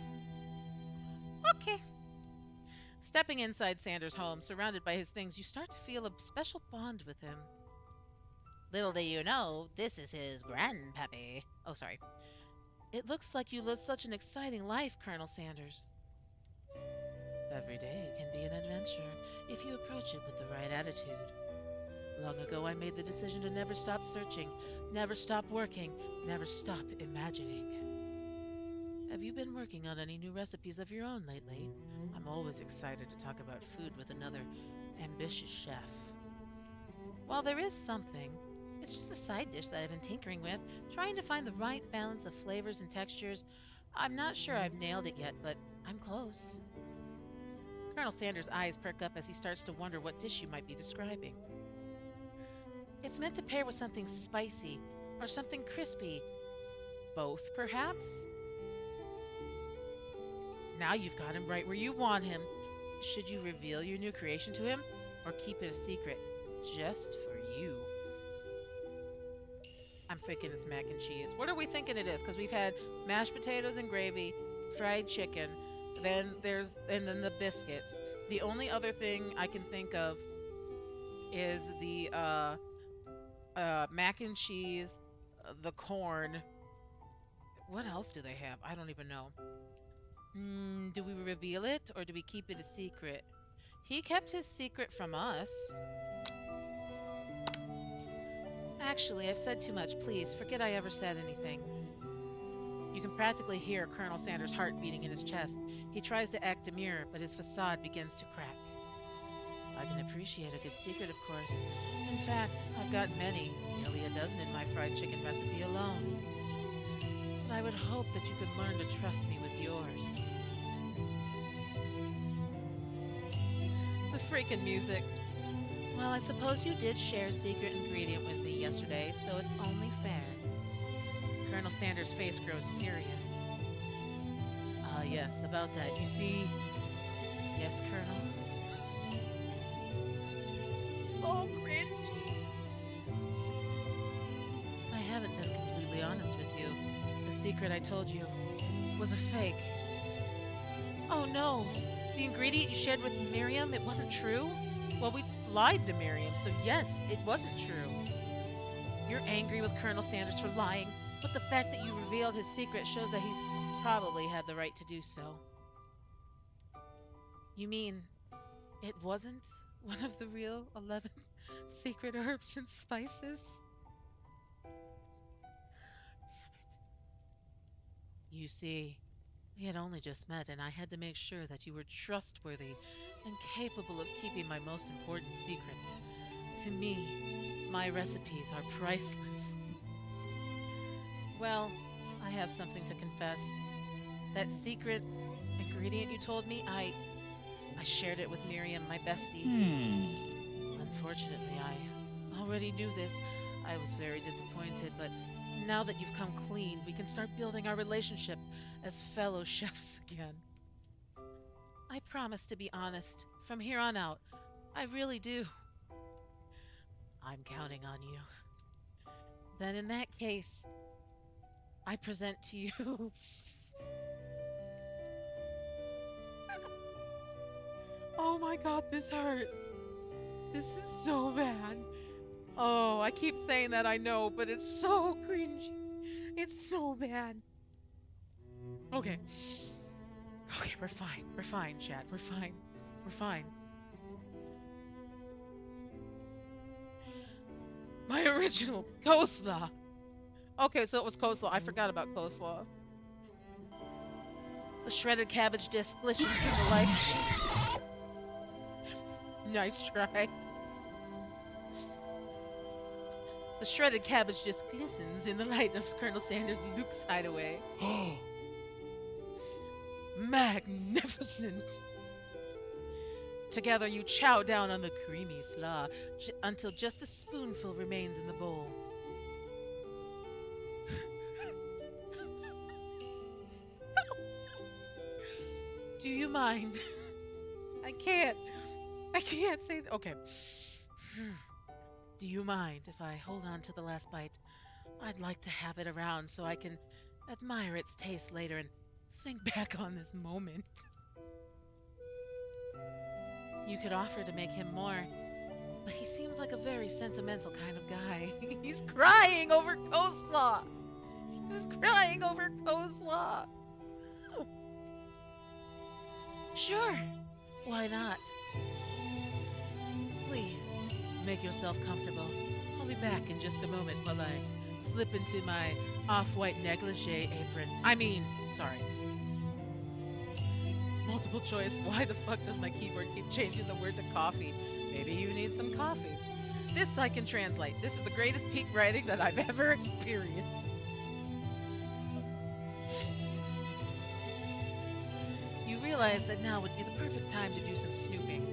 Okay. Stepping inside Sanders' home, surrounded by his things, you start to feel a special bond with him. Little do you know, this is his grandpappy. Oh, sorry. It looks like you live such an exciting life, Colonel Sanders. Every day can be an adventure if you approach it with the right attitude. Long ago, I made the decision to never stop searching, never stop working, never stop imagining. Have you been working on any new recipes of your own lately? I'm always excited to talk about food with another ambitious chef. While there is something, it's just a side dish that I've been tinkering with, trying to find the right balance of flavors and textures. I'm not sure I've nailed it yet, but I'm close. Colonel Sanders' eyes perk up as he starts to wonder what dish you might be describing. It's meant to pair with something spicy or something crispy. Both, perhaps? Now you've got him right where you want him. Should you reveal your new creation to him or keep it a secret just for you? I'm thinking it's mac and cheese. What are we thinking it is? Because we've had mashed potatoes and gravy, fried chicken, then the biscuits. The only other thing I can think of is the mac and cheese, the corn. What else do they have? I don't even know. Do we reveal it or do we keep it a secret? He kept his secret from us. Actually, I've said too much. Please, forget I ever said anything. You can practically hear Colonel Sanders' heart beating in his chest. He tries to act demure, but his facade begins to crack. I can appreciate a good secret, of course. In fact, I've got many, nearly a dozen in my fried chicken recipe alone. But I would hope that you could learn to trust me with yours. The freaking music. Well, I suppose you did share a secret ingredient with me yesterday, so it's only fair. Colonel Sanders' face grows serious. Ah, yes, about that. You see... Yes, Colonel? So cringy. I haven't been completely honest with you. The secret I told you was a fake. Oh no! The ingredient you shared with Miriam, it wasn't true? Well, we lied to Miriam, so yes, it wasn't true. You're angry with Colonel Sanders for lying, but the fact that you revealed his secret shows that he's probably had the right to do so. You mean it wasn't one of the real 11 secret herbs and spices? Damn it. You see, we had only just met, and I had to make sure that you were trustworthy and capable of keeping my most important secrets. To me, my recipes are priceless. Well, I have something to confess. That secret ingredient you told me, I shared it with Miriam, my bestie. Unfortunately, I already knew this. I was very disappointed, but now that you've come clean, we can start building our relationship as fellow chefs again. I promise to be honest from here on out. I really do. I'm counting on you. Then in that case, I present to you. Oh my god, this hurts. This is so bad. Oh, I keep saying that, I know, but it's so cringy. It's so bad. Okay. Okay, we're fine. We're fine, chat. We're fine. We're fine. My original coleslaw. Okay, so it was coleslaw. I forgot about coleslaw. The shredded cabbage disc glistens in the light. Nice try. The shredded cabbage disc glistens in the light of Colonel Sanders' Luke's hideaway. Magnificent! Together you chow down on the creamy slaw until just a spoonful remains in the bowl. Do you mind? I can't. I can't say that. Okay. Do you mind if I hold on to the last bite? I'd like to have it around so I can admire its taste later and think back on this moment. You could offer to make him more, but he seems like a very sentimental kind of guy. He's crying over coleslaw. He's crying over coleslaw. Sure, why not? Please, make yourself comfortable. I'll be back in just a moment while I slip into my off-white negligee apron. Sorry. Multiple choice. Why the fuck does my keyboard keep changing the word to coffee? Maybe you need some coffee. This I can translate. This is the greatest peak writing that I've ever experienced. You realize that now would be the perfect time to do some snooping.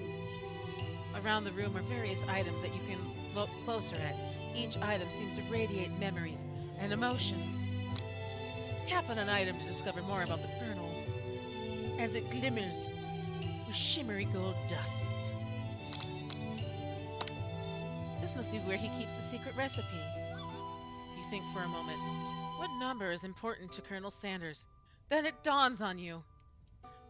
Around the room are various items that you can look closer at. Each item seems to radiate memories and emotions. Tap on an item to discover more about the Colonel as it glimmers with shimmery gold dust. This must be where he keeps the secret recipe. You think for a moment. What number is important to Colonel Sanders? Then it dawns on you.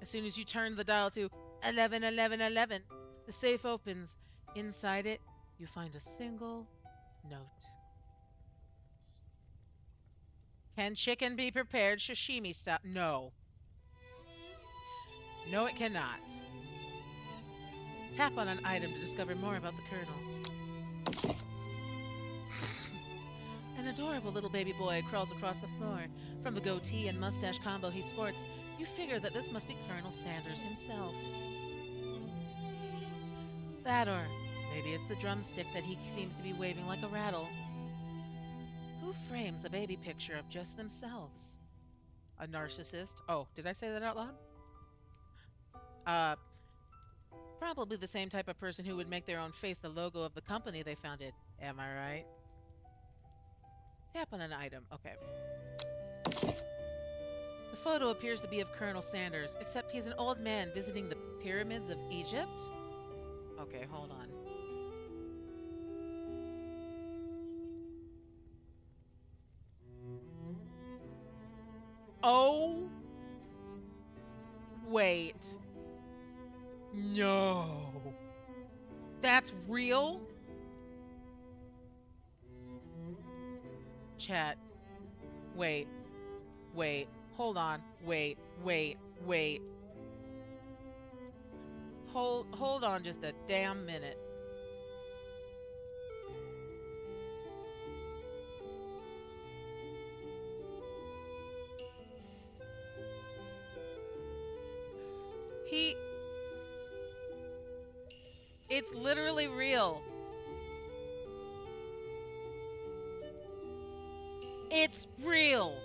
As soon as you turn the dial to 111111, the safe opens. Inside it, you find a single note. Can chicken be prepared sashimi style? No. No, it cannot. Tap on an item to discover more about the Colonel. An adorable little baby boy crawls across the floor. From the goatee and mustache combo he sports, you figure that this must be Colonel Sanders himself. That, or maybe it's the drumstick that he seems to be waving like a rattle. Who frames a baby picture of just themselves? A narcissist? Oh, did I say that out loud? Probably the same type of person who would make their own face the logo of the company they founded. Am I right? Tap on an item. Okay. The photo appears to be of Colonel Sanders, except he's an old man visiting the pyramids of Egypt. Okay, hold on. Oh, wait. No. That's real? Chat. Wait. Hold on. Wait. Hold on just a damn minute. It's literally real. It's real.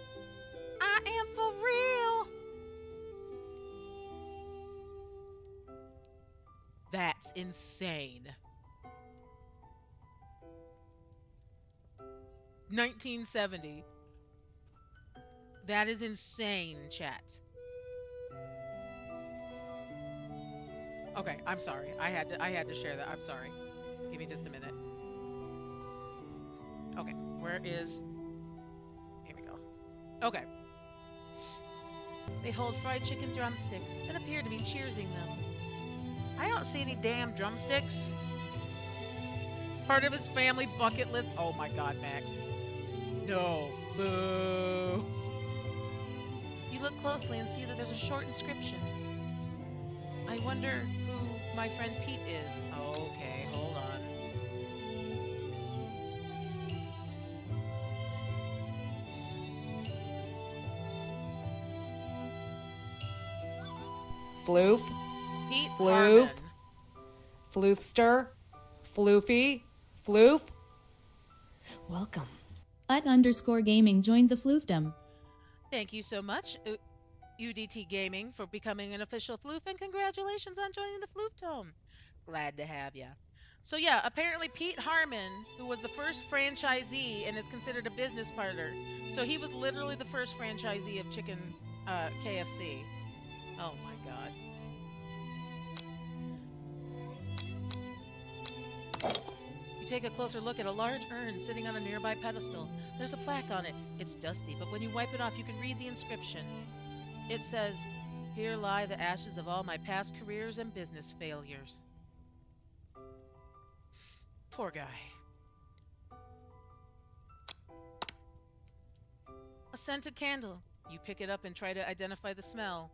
I am for real. That's insane. 1970. That is insane, chat. Okay, I'm sorry. I had to share that. I'm sorry. Give me just a minute. Okay, where is... Here we go. Okay. They hold fried chicken drumsticks and appear to be cheersing them. I don't see any damn drumsticks. Part of his family bucket list. Oh my God, Max. No. Boo. You look closely and see that there's a short inscription. I wonder who my friend Pete is. Okay, hold on. Floof, Pete Floof, Harmon. Floofster, Floofy, Floof. Welcome. @_gaming joined the floofdom. Thank you so much, UDT Gaming, for becoming an official floof, and congratulations on joining the Floof Tome. Glad to have ya. So yeah, apparently Pete Harmon, who was the first franchisee and is considered a business partner. So he was literally the first franchisee of Chicken KFC. Oh my God. You take a closer look at a large urn sitting on a nearby pedestal. There's a plaque on it. It's dusty, but when you wipe it off, you can read the inscription. It says, "Here lie the ashes of all my past careers and business failures." Poor guy. A scented candle. You pick it up and try to identify the smell.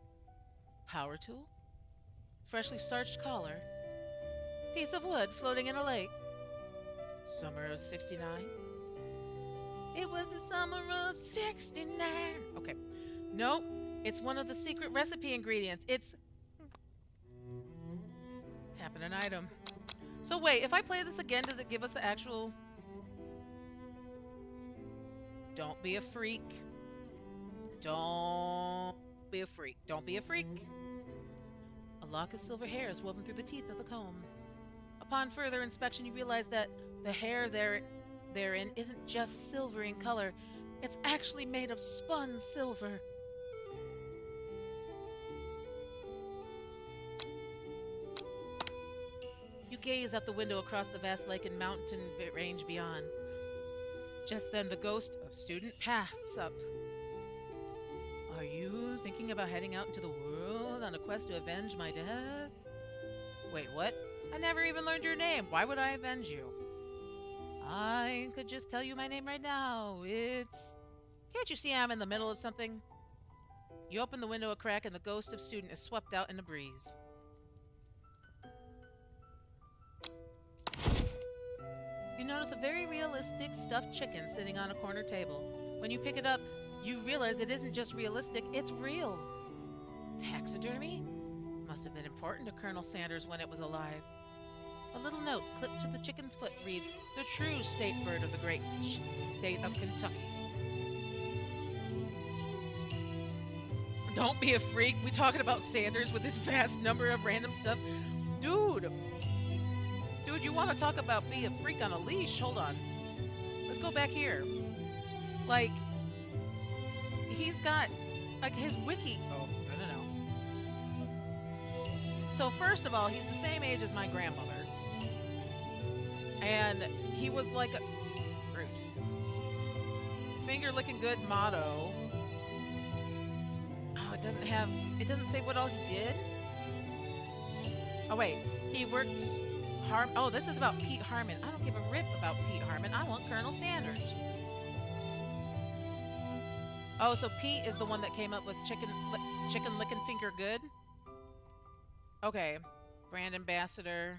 Power tool? Freshly starched collar. Piece of wood floating in a lake. Summer of 69. It was the summer of 69. Okay. Nope. It's one of the secret recipe ingredients. It's tapping an item. So wait, if I play this again, does it give us the actual... Don't be a freak. Don't be a freak. Don't be a freak. A lock of silver hair is woven through the teeth of the comb. Upon further inspection, you realize that the hair therein isn't just silver in color. It's actually made of spun silver. You gaze out the window across the vast lake and mountain range beyond. Just then, the ghost of Student pops up. Are you thinking about heading out into the world on a quest to avenge my death? Wait, what? I never even learned your name. Why would I avenge you? I could just tell you my name right now. It's... Can't you see I'm in the middle of something? You open the window a crack and the ghost of Student is swept out in the breeze. You notice a very realistic stuffed chicken sitting on a corner table. When you pick it up, you realize it isn't just realistic, it's real. Taxidermy? Must have been important to Colonel Sanders when it was alive. A little note clipped to the chicken's foot reads, "The true state bird of the great state of Kentucky." Don't be a freak. We talking about Sanders with his vast number of random stuff. Dude, you want to talk about be a freak on a leash? Hold on. Let's go back here. Like, he's got, like, his wiki. Oh, no. So first of all, he's the same age as my grandmother. And he was like a... Rude. Finger licking good motto. Oh, it doesn't say what all he did. Oh, wait. He works... Oh, this is about Pete Harmon. I don't give a rip about Pete Harmon. I want Colonel Sanders. Oh, so Pete is the one that came up with chicken licking finger good? Okay. Brand ambassador.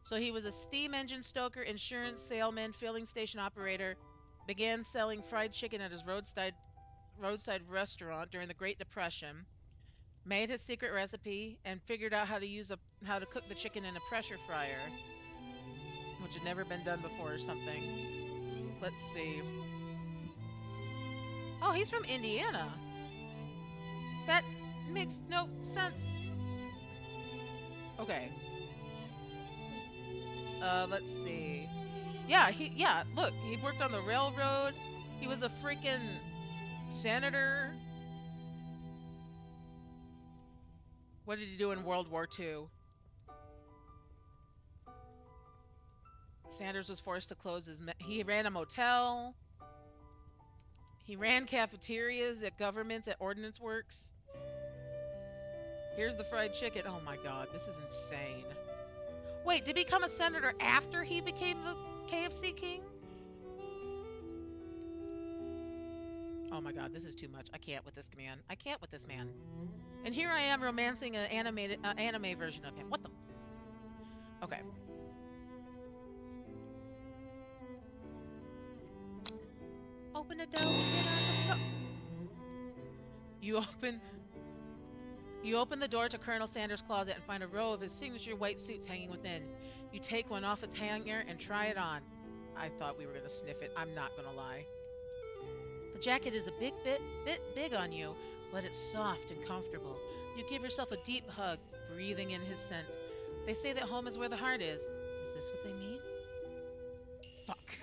So he was a steam engine stoker, insurance salesman, filling station operator, began selling fried chicken at his roadside restaurant during the Great Depression, made his secret recipe, and figured out how to cook the chicken in a pressure fryer, which had never been done before or something. Let's see. Oh, he's from Indiana. That makes no sense. Okay. Let's see. Yeah, look, he worked on the railroad. He was a freaking senator. What did he do in World War II? Sanders was forced to close he ran a motel. He ran cafeterias at governments, at ordnance works. Here's the fried chicken. Oh my God, this is insane. Wait, did he become a senator after he became the KFC king? Oh my god, this is too much. I can't with this man. I can't with this man. And here I am romancing an animated anime version of him. What the? Okay. Open the door. Get on the floor. You open You open the door to Colonel Sanders' closet and find a row of his signature white suits hanging within. You take one off its hanger and try it on. I thought we were going to sniff it. I'm not going to lie. The jacket is a bit big on you, but it's soft and comfortable. You give yourself a deep hug, breathing in his scent. They say that home is where the heart is. Is this what they mean? Fuck.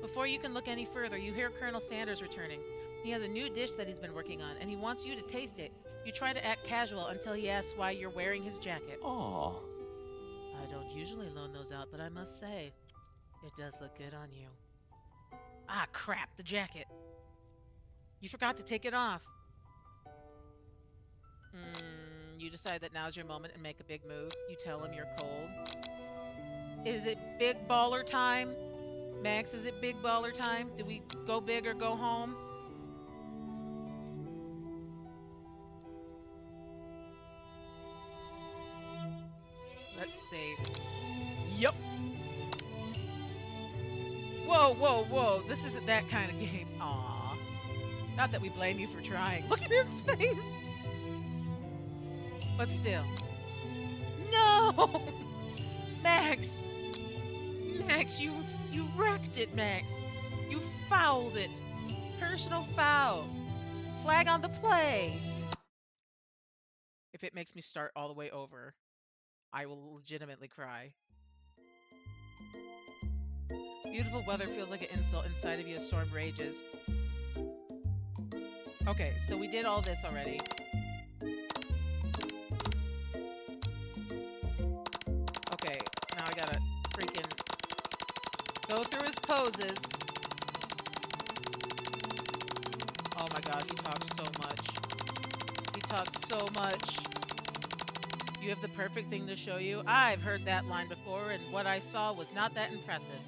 Before you can look any further, you hear Colonel Sanders returning. He has a new dish that he's been working on, and he wants you to taste it. You try to act casual until he asks why you're wearing his jacket. Aw. I don't usually loan those out, but I must say, it does look good on you. Ah, crap, the jacket. You forgot to take it off. You decide that now's your moment and make a big move. You tell him you're cold. Is it big baller time? Max, is it big baller time? Do we go big or go home? Let's see. Yep. Whoa, whoa, whoa. This isn't that kind of game. Aw. Not that we blame you for trying. Look at his face. But still. No! Max! Max, you wrecked it, Max. You fouled it. Personal foul. Flag on the play. If it makes me start all the way over, I will legitimately cry. Beautiful weather feels like an insult. Inside of you a storm rages. Okay, so we did all this already. Okay, now I gotta freaking go through his poses. Oh my god, he talks so much. He talks so much. You have the perfect thing to show you. I've heard that line before, and what I saw was not that impressive.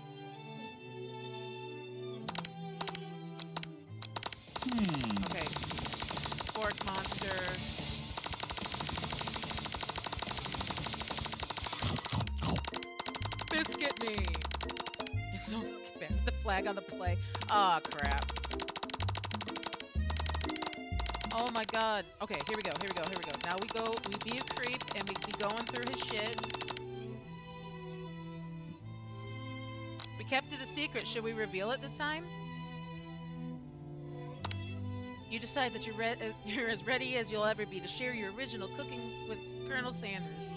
Okay. Spork monster. Biscuit me! It's so fucking bad. The flag on the play. Ah, crap. Oh my god. Okay, here we go, here we go, here we go. Now we be a creep, and we be going through his shit. We kept it a secret. Should we reveal it this time? You decide that you're as ready as you'll ever be to share your original cooking with Colonel Sanders.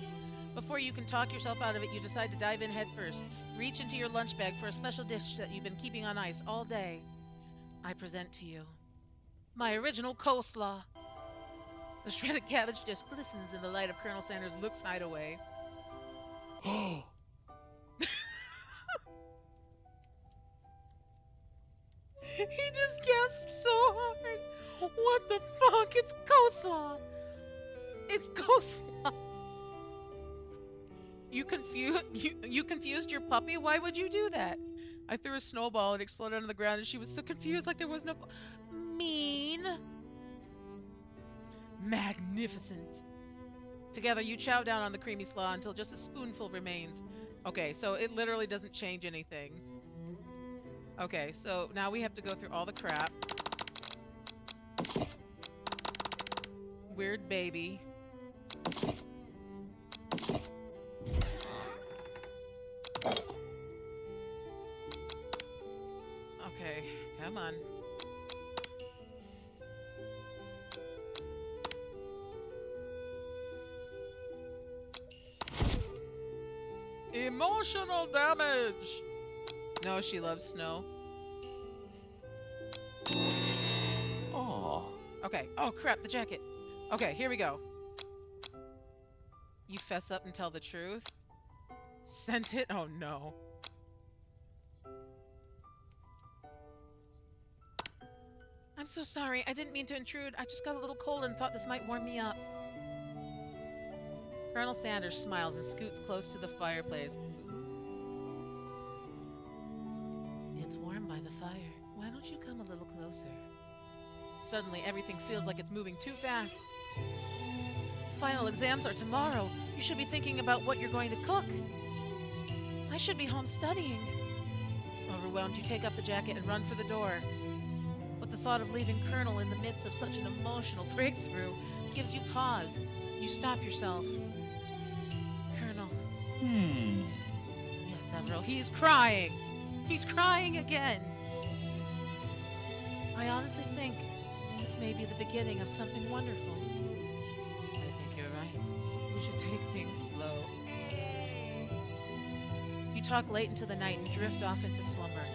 Before you can talk yourself out of it, you decide to dive in head first. Reach into your lunch bag for a special dish that you've been keeping on ice all day. I present to you my original coleslaw. The shredded cabbage just glistens in the light of Colonel Sanders' looks hideaway. He just gasped so hard. What the fuck? It's coleslaw. It's coleslaw. You confused your puppy? Why would you do that? I threw a snowball and exploded on the ground, and she was so confused like there was no... Mean. Magnificent. Together, you chow down on the creamy slaw until just a spoonful remains. Okay, so it literally doesn't change anything. Okay, so now we have to go through all the crap. Weird baby. Okay, come on. Emotional damage! No, she loves snow. Aw. Okay. Oh, crap, the jacket. Okay, here we go. You fess up and tell the truth? Sent it? Oh, no. I'm so sorry. I didn't mean to intrude. I just got a little cold and thought this might warm me up. Colonel Sanders smiles and scoots close to the fireplace. It's warm by the fire. Why don't you come a little closer? Suddenly, everything feels like it's moving too fast. Final exams are tomorrow. You should be thinking about what you're going to cook. I should be home studying. Overwhelmed, you take off the jacket and run for the door. But the thought of leaving Colonel in the midst of such an emotional breakthrough gives you pause. You stop yourself. Colonel. Yes, Severo. He's crying. He's crying again. I honestly think this may be the beginning of something wonderful. I think you're right. We should take things slow. You talk late into the night and drift off into slumber.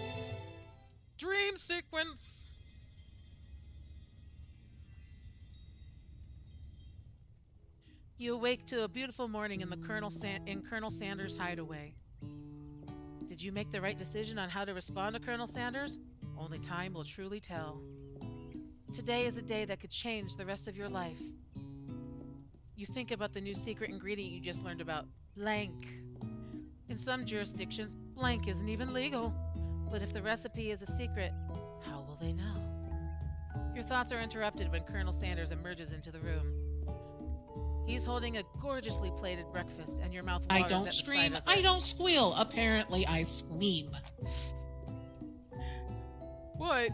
Dream sequence. You awake to a beautiful morning in the Colonel Sanders' hideaway. Did you make the right decision on how to respond to Colonel Sanders? Only time will truly tell. Today is a day that could change the rest of your life. You think about the new secret ingredient you just learned about, blank. In some jurisdictions, blank isn't even legal. But if the recipe is a secret, how will they know? Your thoughts are interrupted when Colonel Sanders emerges into the room. He's holding a gorgeously plated breakfast, and your mouth waters I don't at the scream. sight of I it. don't squeal. Apparently, I scream. What?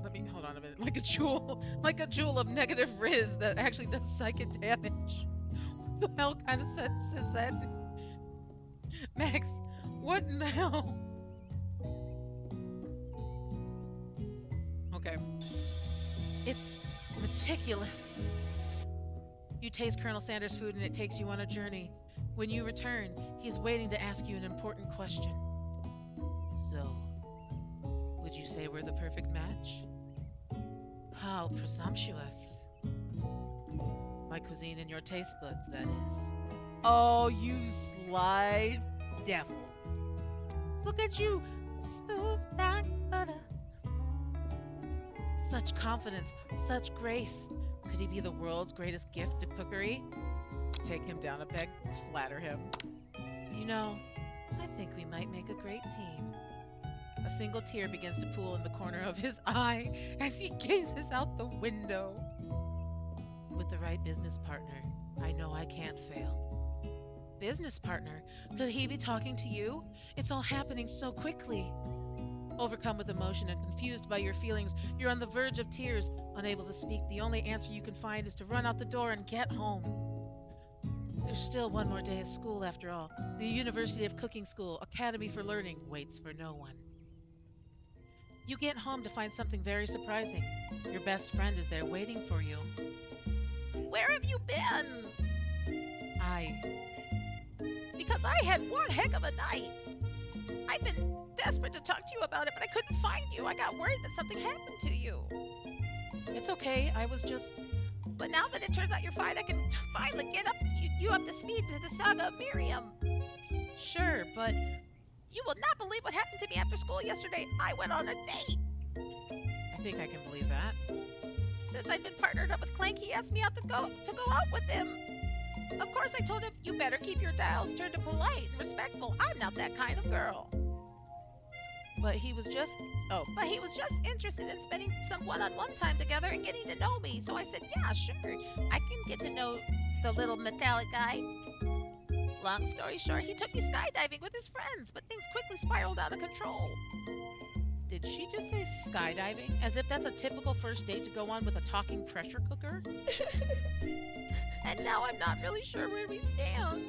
Let me hold on a minute. Like a jewel of negative riz that actually does psychic damage. What the hell kind of sentence is that? Max, what in the hell? Okay. It's meticulous. You taste Colonel Sanders' food and it takes you on a journey. When you return, he's waiting to ask you an important question. So, would you say we're the perfect match? How presumptuous. My cuisine and your taste buds, that is. Oh, you sly devil. Look at you, smooth like butter. Such confidence, such grace. Could he be the world's greatest gift to cookery? Take him down a peg, flatter him. You know, I think we might make a great team. A single tear begins to pool in the corner of his eye as he gazes out the window. With the right business partner, I know I can't fail. Business partner? Could he be talking to you? It's all happening so quickly. Overcome with emotion and confused by your feelings, you're on the verge of tears, unable to speak. The only answer you can find is to run out the door and get home. There's still one more day of school after all. The University of Cooking School, Academy for Learning, waits for no one. You get home to find something very surprising. Your best friend is there waiting for you. Where have you been? Because I had one heck of a night. I've been desperate to talk to you about it, but I couldn't find you. I got worried that something happened to you. It's okay. I was just... But now that it turns out you're fine, I can finally get you up to speed to the saga of Miriam. Sure, but you will not believe what happened to me after school yesterday. I went on a date. I think I can believe that. Since I'd been partnered up with Clank, he asked me out to go out with him. Of course, I told him, you better keep your dials turned to polite and respectful. I'm not that kind of girl. But he was just interested in spending some one-on-one time together and getting to know me. So I said, yeah, sure. I can get to know the little metallic guy. Long story short, he took me skydiving with his friends, but things quickly spiraled out of control. Did she just say skydiving? As if that's a typical first date to go on with a talking pressure cooker? And now I'm not really sure where we stand.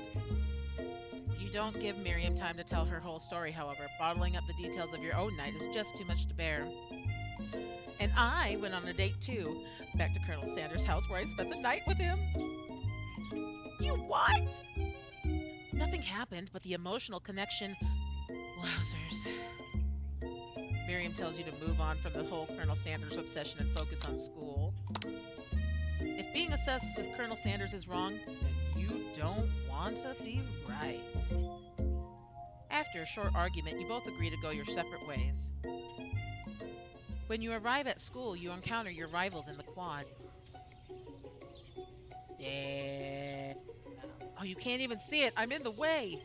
You don't give Miriam time to tell her whole story, however. Bottling up the details of your own night is just too much to bear. And I went on a date too, back to Colonel Sanders' house where I spent the night with him. You what? Nothing happened, but the emotional connection... Wowzers. Miriam tells you to move on from the whole Colonel Sanders obsession and focus on school. If being obsessed with Colonel Sanders is wrong, then you don't want to be right. After a short argument, you both agree to go your separate ways. When you arrive at school, you encounter your rivals in the quad. Damn. Oh, you can't even see it. I'm in the way.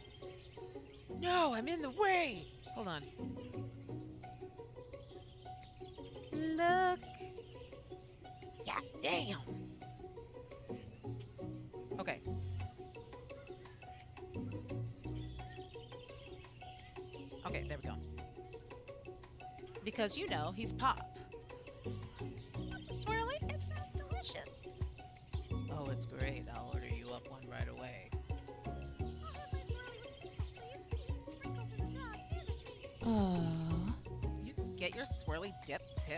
No, I'm in the way. Hold on. Look. Yeah, damn. Okay. Okay, there we go. Because you know he's Pop. What's a swirly? It sounds delicious. Oh, it's great. I'll order you up one right away. I'll have my swirly with sprinkles, please. Sprinkles is a dog and a treat. Oh. You can get your swirly dip too.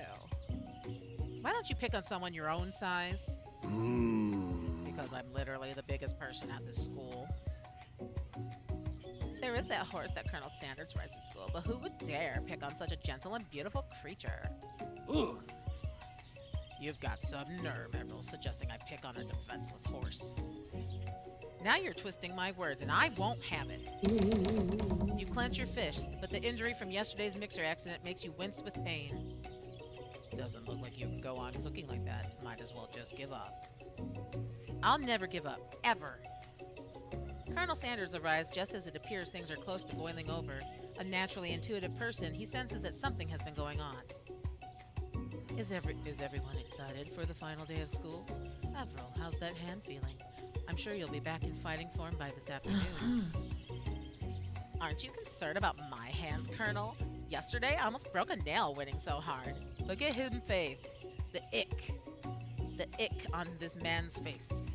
Why don't you pick on someone your own size? Because I'm literally the biggest person at this school. There is that horse that Colonel Sanders rides to school, but who would dare pick on such a gentle and beautiful creature? You've got some nerve, Emerald, suggesting I pick on a defenseless horse. Now you're twisting my words, and I won't have it. You clench your fist, but the injury from yesterday's mixer accident makes you wince with pain. Doesn't look like you can go on cooking like that. Might as well just give up. I'll never give up, ever. Colonel Sanders arrives just as it appears things are close to boiling over. A naturally intuitive person, he senses that something has been going on. Is everyone excited for the final day of school? Avril, how's that hand feeling? I'm sure you'll be back in fighting form by this afternoon. Aren't you concerned about my hands, Colonel? Yesterday, I almost broke a nail winning so hard. Look at him face. The ick. The ick on this man's face.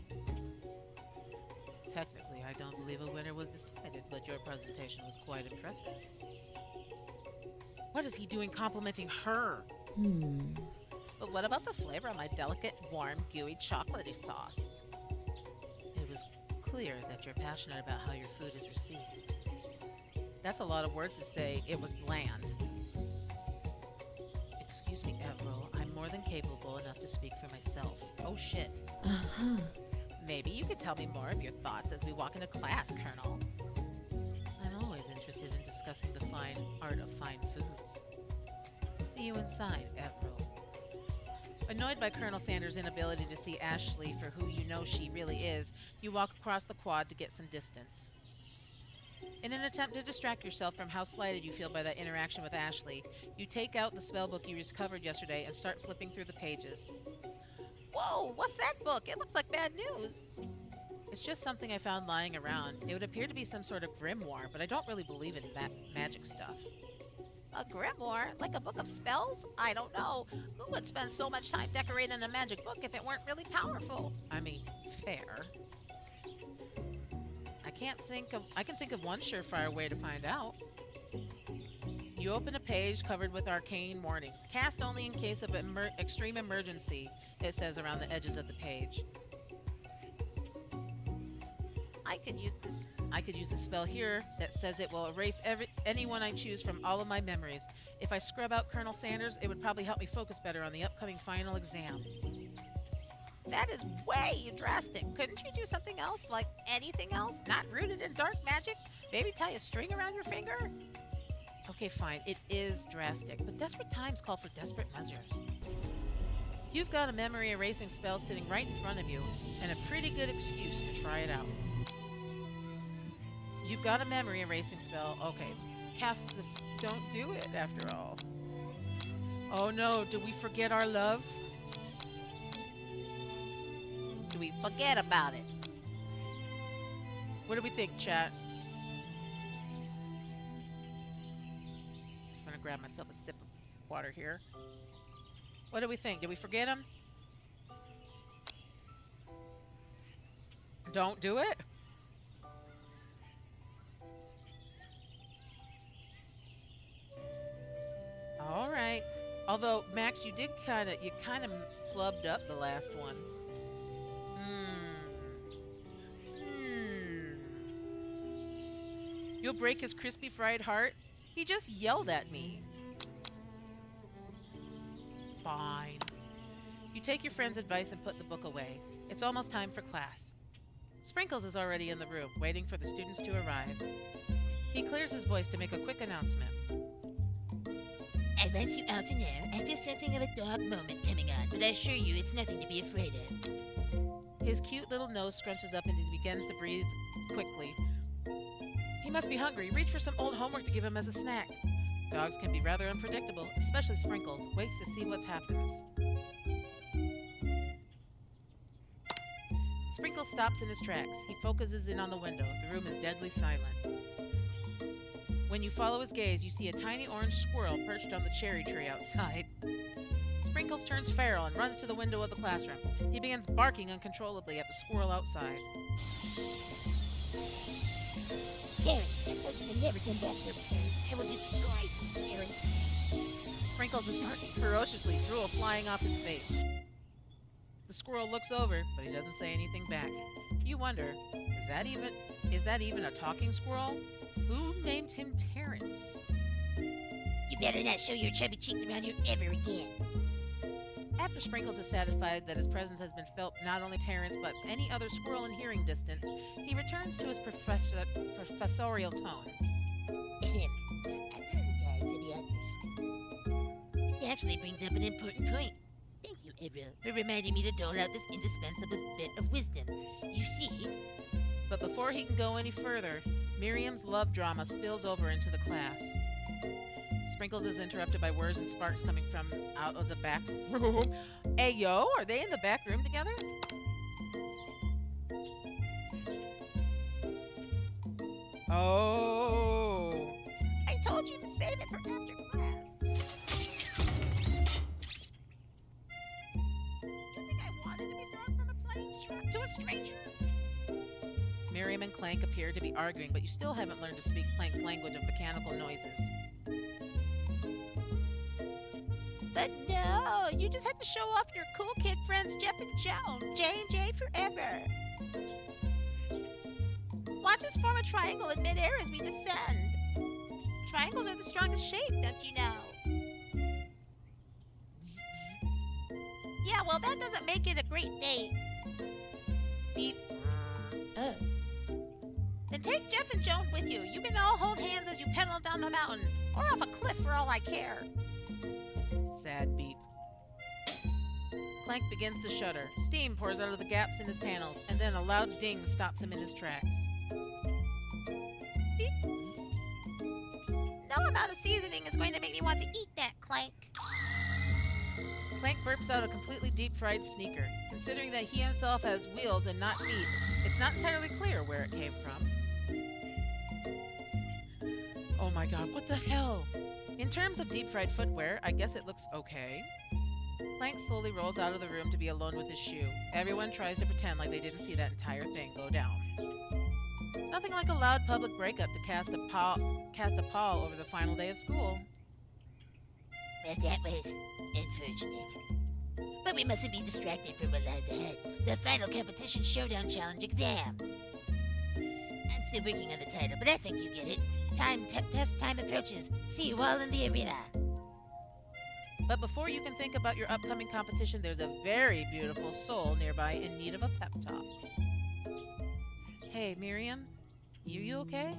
Technically, I don't believe a winner was decided, but your presentation was quite impressive. What is he doing complimenting her? But what about the flavor of my delicate, warm, gooey, chocolatey sauce? It was clear that you're passionate about how your food is received. That's a lot of words to say it was bland. Excuse me, Avril. I'm more than capable enough to speak for myself. Oh, shit. Maybe you could tell me more of your thoughts as we walk into class, Colonel. I'm always interested in discussing the fine art of fine foods. See you inside, Avril. Annoyed by Colonel Sanders' inability to see Ashley for who you know she really is, you walk across the quad to get some distance. In an attempt to distract yourself from how slighted you feel by that interaction with Ashley, you take out the spellbook you recovered yesterday and start flipping through the pages. Whoa, what's that book? It looks like bad news. It's just something I found lying around. It would appear to be some sort of grimoire, but I don't really believe in that magic stuff. A grimoire? Like a book of spells? I don't know. Who would spend so much time decorating a magic book if it weren't really powerful? I mean, fair. I can think of one surefire way to find out. You open a page covered with arcane warnings. Cast only in case of extreme emergency, it says around the edges of the page. I could use this spell here that says it will erase anyone I choose from all of my memories. If I scrub out Colonel Sanders, it would probably help me focus better on the upcoming final exam. That is way drastic. Couldn't you do something else, like anything else? Not rooted in dark magic? Maybe tie a string around your finger? Okay, fine. It is drastic, but desperate times call for desperate measures. You've got a memory erasing spell sitting right in front of you, and a pretty good excuse to try it out. You've got a memory erasing spell. Okay, don't do it after all. Oh no, did we forget our love? Do we forget about it? What do we think, chat? I'm gonna grab myself a sip of water here. What do we think? Did we forget him? Don't do it? All right. Although, Max, you kind of flubbed up the last one. You'll break his crispy fried heart? He just yelled at me. Fine. You take your friend's advice and put the book away. It's almost time for class. Sprinkles is already in the room, waiting for the students to arrive. He clears his voice to make a quick announcement. I want you all to know I feel something of a dark moment coming on, but I assure you it's nothing to be afraid of. His cute little nose scrunches up and he begins to breathe quickly. He must be hungry. Reach for some old homework to give him as a snack. Dogs can be rather unpredictable, especially Sprinkles. Waits to see what happens. Sprinkles stops in his tracks. He focuses in on the window. The room is deadly silent. When you follow his gaze, you see a tiny orange squirrel perched on the cherry tree outside. Sprinkles turns feral and runs to the window of the classroom. He begins barking uncontrollably at the squirrel outside. Karen, that person will never come back here, parents. I will destroy you, Karen. Sprinkles is barking ferociously, drool flying off his face. The squirrel looks over, but he doesn't say anything back. You wonder, is that even a talking squirrel? Who named him Terrence? You better not show your chubby cheeks around here ever again. After Sprinkles is satisfied that his presence has been felt not only Terrence but any other squirrel in hearing distance, he returns to his professorial tone. I apologize for the outburst. This actually brings up an important point. Thank you, Avril, for reminding me to dole out this indispensable bit of wisdom. You see... But before he can go any further, Miriam's love drama spills over into the class. Sprinkles is interrupted by words and sparks coming from out of the back room. Hey, yo, are they in the back room together? Oh. I told you to save it for after class. You think I wanted to be thrown from a plane strapped to a stranger? Miriam and Clank appear to be arguing, but you still haven't learned to speak Clank's language of mechanical noises. But no, you just had to show off your cool kid friends Jeff and Joan. J&J forever. Watch us form a triangle in midair as we descend. Triangles are the strongest shape, don't you know? Yeah, well, that doesn't make it a great date. Beep. Then take Jeff and Joan with you. You can all hold hands as you pedal down the mountain, or off a cliff for all I care. Sad beep. Clank begins to shudder. Steam pours out of the gaps in his panels, and then a loud ding stops him in his tracks. Beep. No amount of seasoning is going to make me want to eat that, Clank. Clank burps out a completely deep-fried sneaker. Considering that he himself has wheels and not feet, it's not entirely clear where it came from. Oh my god, what the hell? In terms of deep-fried footwear, I guess it looks okay. Clank slowly rolls out of the room to be alone with his shoe. Everyone tries to pretend like they didn't see that entire thing go down. Nothing like a loud public breakup to cast a pall over the final day of school. Well, that was unfortunate. But we mustn't be distracted from what lies ahead. The final competition showdown challenge exam. I'm still working on the title, but I think you get it. Test time approaches. See you all in the arena. But before you can think about your upcoming competition, there's a very beautiful soul nearby in need of a pep talk. Hey, Miriam, you okay?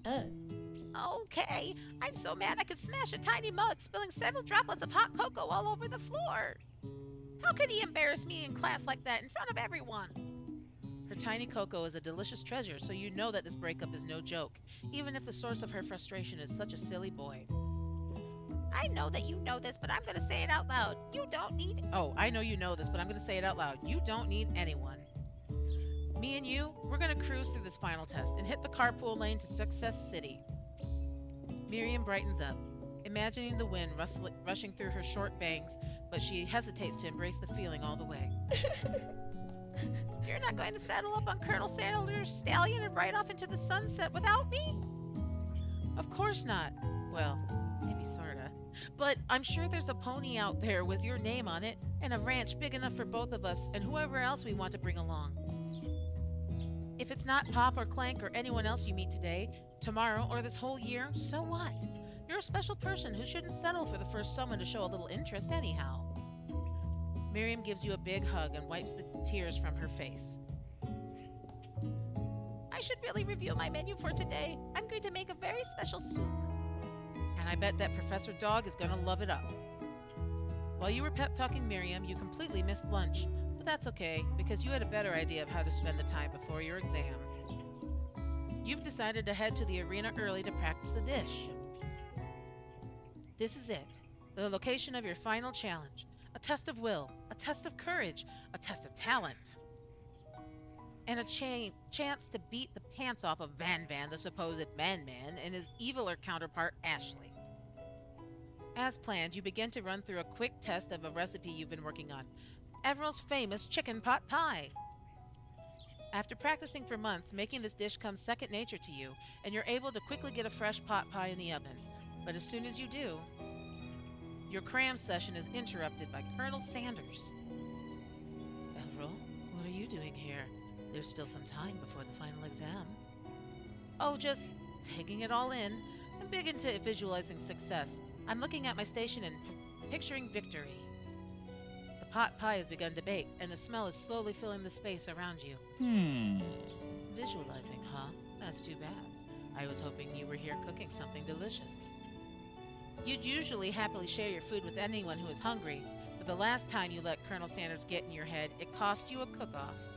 Okay. I'm so mad I could smash a tiny mug, spilling several droplets of hot cocoa all over the floor. How could he embarrass me in class like that in front of everyone? Her tiny cocoa is a delicious treasure, so you know that this breakup is no joke, even if the source of her frustration is such a silly boy. I know that you know this, but I'm going to say it out loud. You don't need... Oh, I know you know this, but I'm going to say it out loud. You don't need anyone. Me and you, we're going to cruise through this final test and hit the carpool lane to Success City. Miriam brightens up, imagining the wind rushing through her short bangs, but she hesitates to embrace the feeling all the way. You're not going to saddle up on Colonel Sandler's stallion and ride off into the sunset without me? Of course not. Well, maybe sorta. But I'm sure there's a pony out there with your name on it, and a ranch big enough for both of us and whoever else we want to bring along. If it's not Pop or Clank or anyone else you meet today, tomorrow, or this whole year, so what? You're a special person who shouldn't settle for the first someone to show a little interest anyhow. Miriam gives you a big hug and wipes the tears from her face. I should really review my menu for today. I'm going to make a very special soup. And I bet that Professor Dog is going to love it up. While you were pep-talking Miriam, you completely missed lunch. But that's okay, because you had a better idea of how to spend the time before your exam. You've decided to head to the arena early to practice a dish. This is it, the location of your final challenge. A test of will, a test of courage, a test of talent, and a chance to beat the pants off of Van Van, the supposed man-man, and his eviler counterpart, Ashley. As planned, you begin to run through a quick test of a recipe you've been working on, Everill's famous chicken pot pie. After practicing for months, making this dish comes second nature to you, and you're able to quickly get a fresh pot pie in the oven. But as soon as you do, your cram session is interrupted by Colonel Sanders. Everil, what are you doing here? There's still some time before the final exam. Oh, just taking it all in. I'm big into visualizing success. I'm looking at my station and picturing victory. The pot pie has begun to bake, and the smell is slowly filling the space around you. Visualizing, huh? That's too bad. I was hoping you were here cooking something delicious. You'd usually happily share your food with anyone who is hungry, but the last time you let Colonel Sanders get in your head, it cost you a cook-off.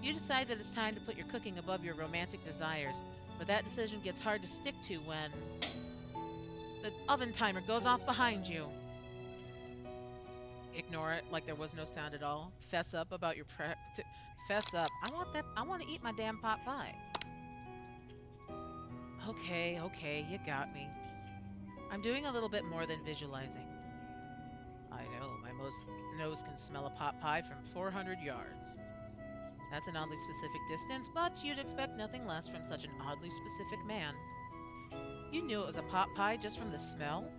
You decide that it's time to put your cooking above your romantic desires, but that decision gets hard to stick to when the oven timer goes off behind you. Ignore it like there was no sound at all. Fess up about your fess up. I want to eat my damn pot pie. Okay, you got me. I'm doing a little bit more than visualizing. I know, my nose can smell a pot pie from 400 yards. That's an oddly specific distance, but you'd expect nothing less from such an oddly specific man. You knew it was a pot pie just from the smell.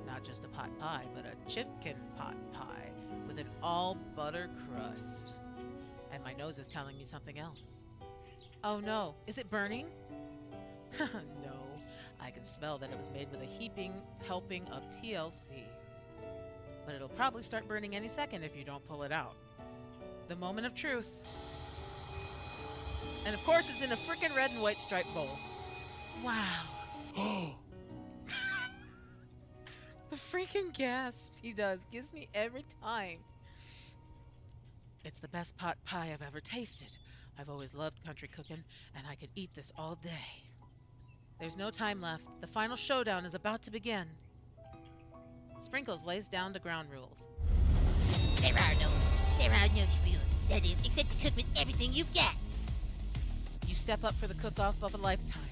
Not just a pot pie, but a chicken pot pie with an all-butter crust. And my nose is telling me something else. Oh no, is it burning? No, I can smell that it was made with a heaping helping of TLC. But it'll probably start burning any second if you don't pull it out. The moment of truth. And of course it's in a frickin' red and white striped bowl. Wow. The freaking gas he does gives me every time. It's the best pot pie I've ever tasted. I've always loved country cooking, and I could eat this all day. There's no time left. The final showdown is about to begin. Sprinkles lays down the ground rules. There are no rules. That is, except to cook with everything you've got. You step up for the cook-off of a lifetime.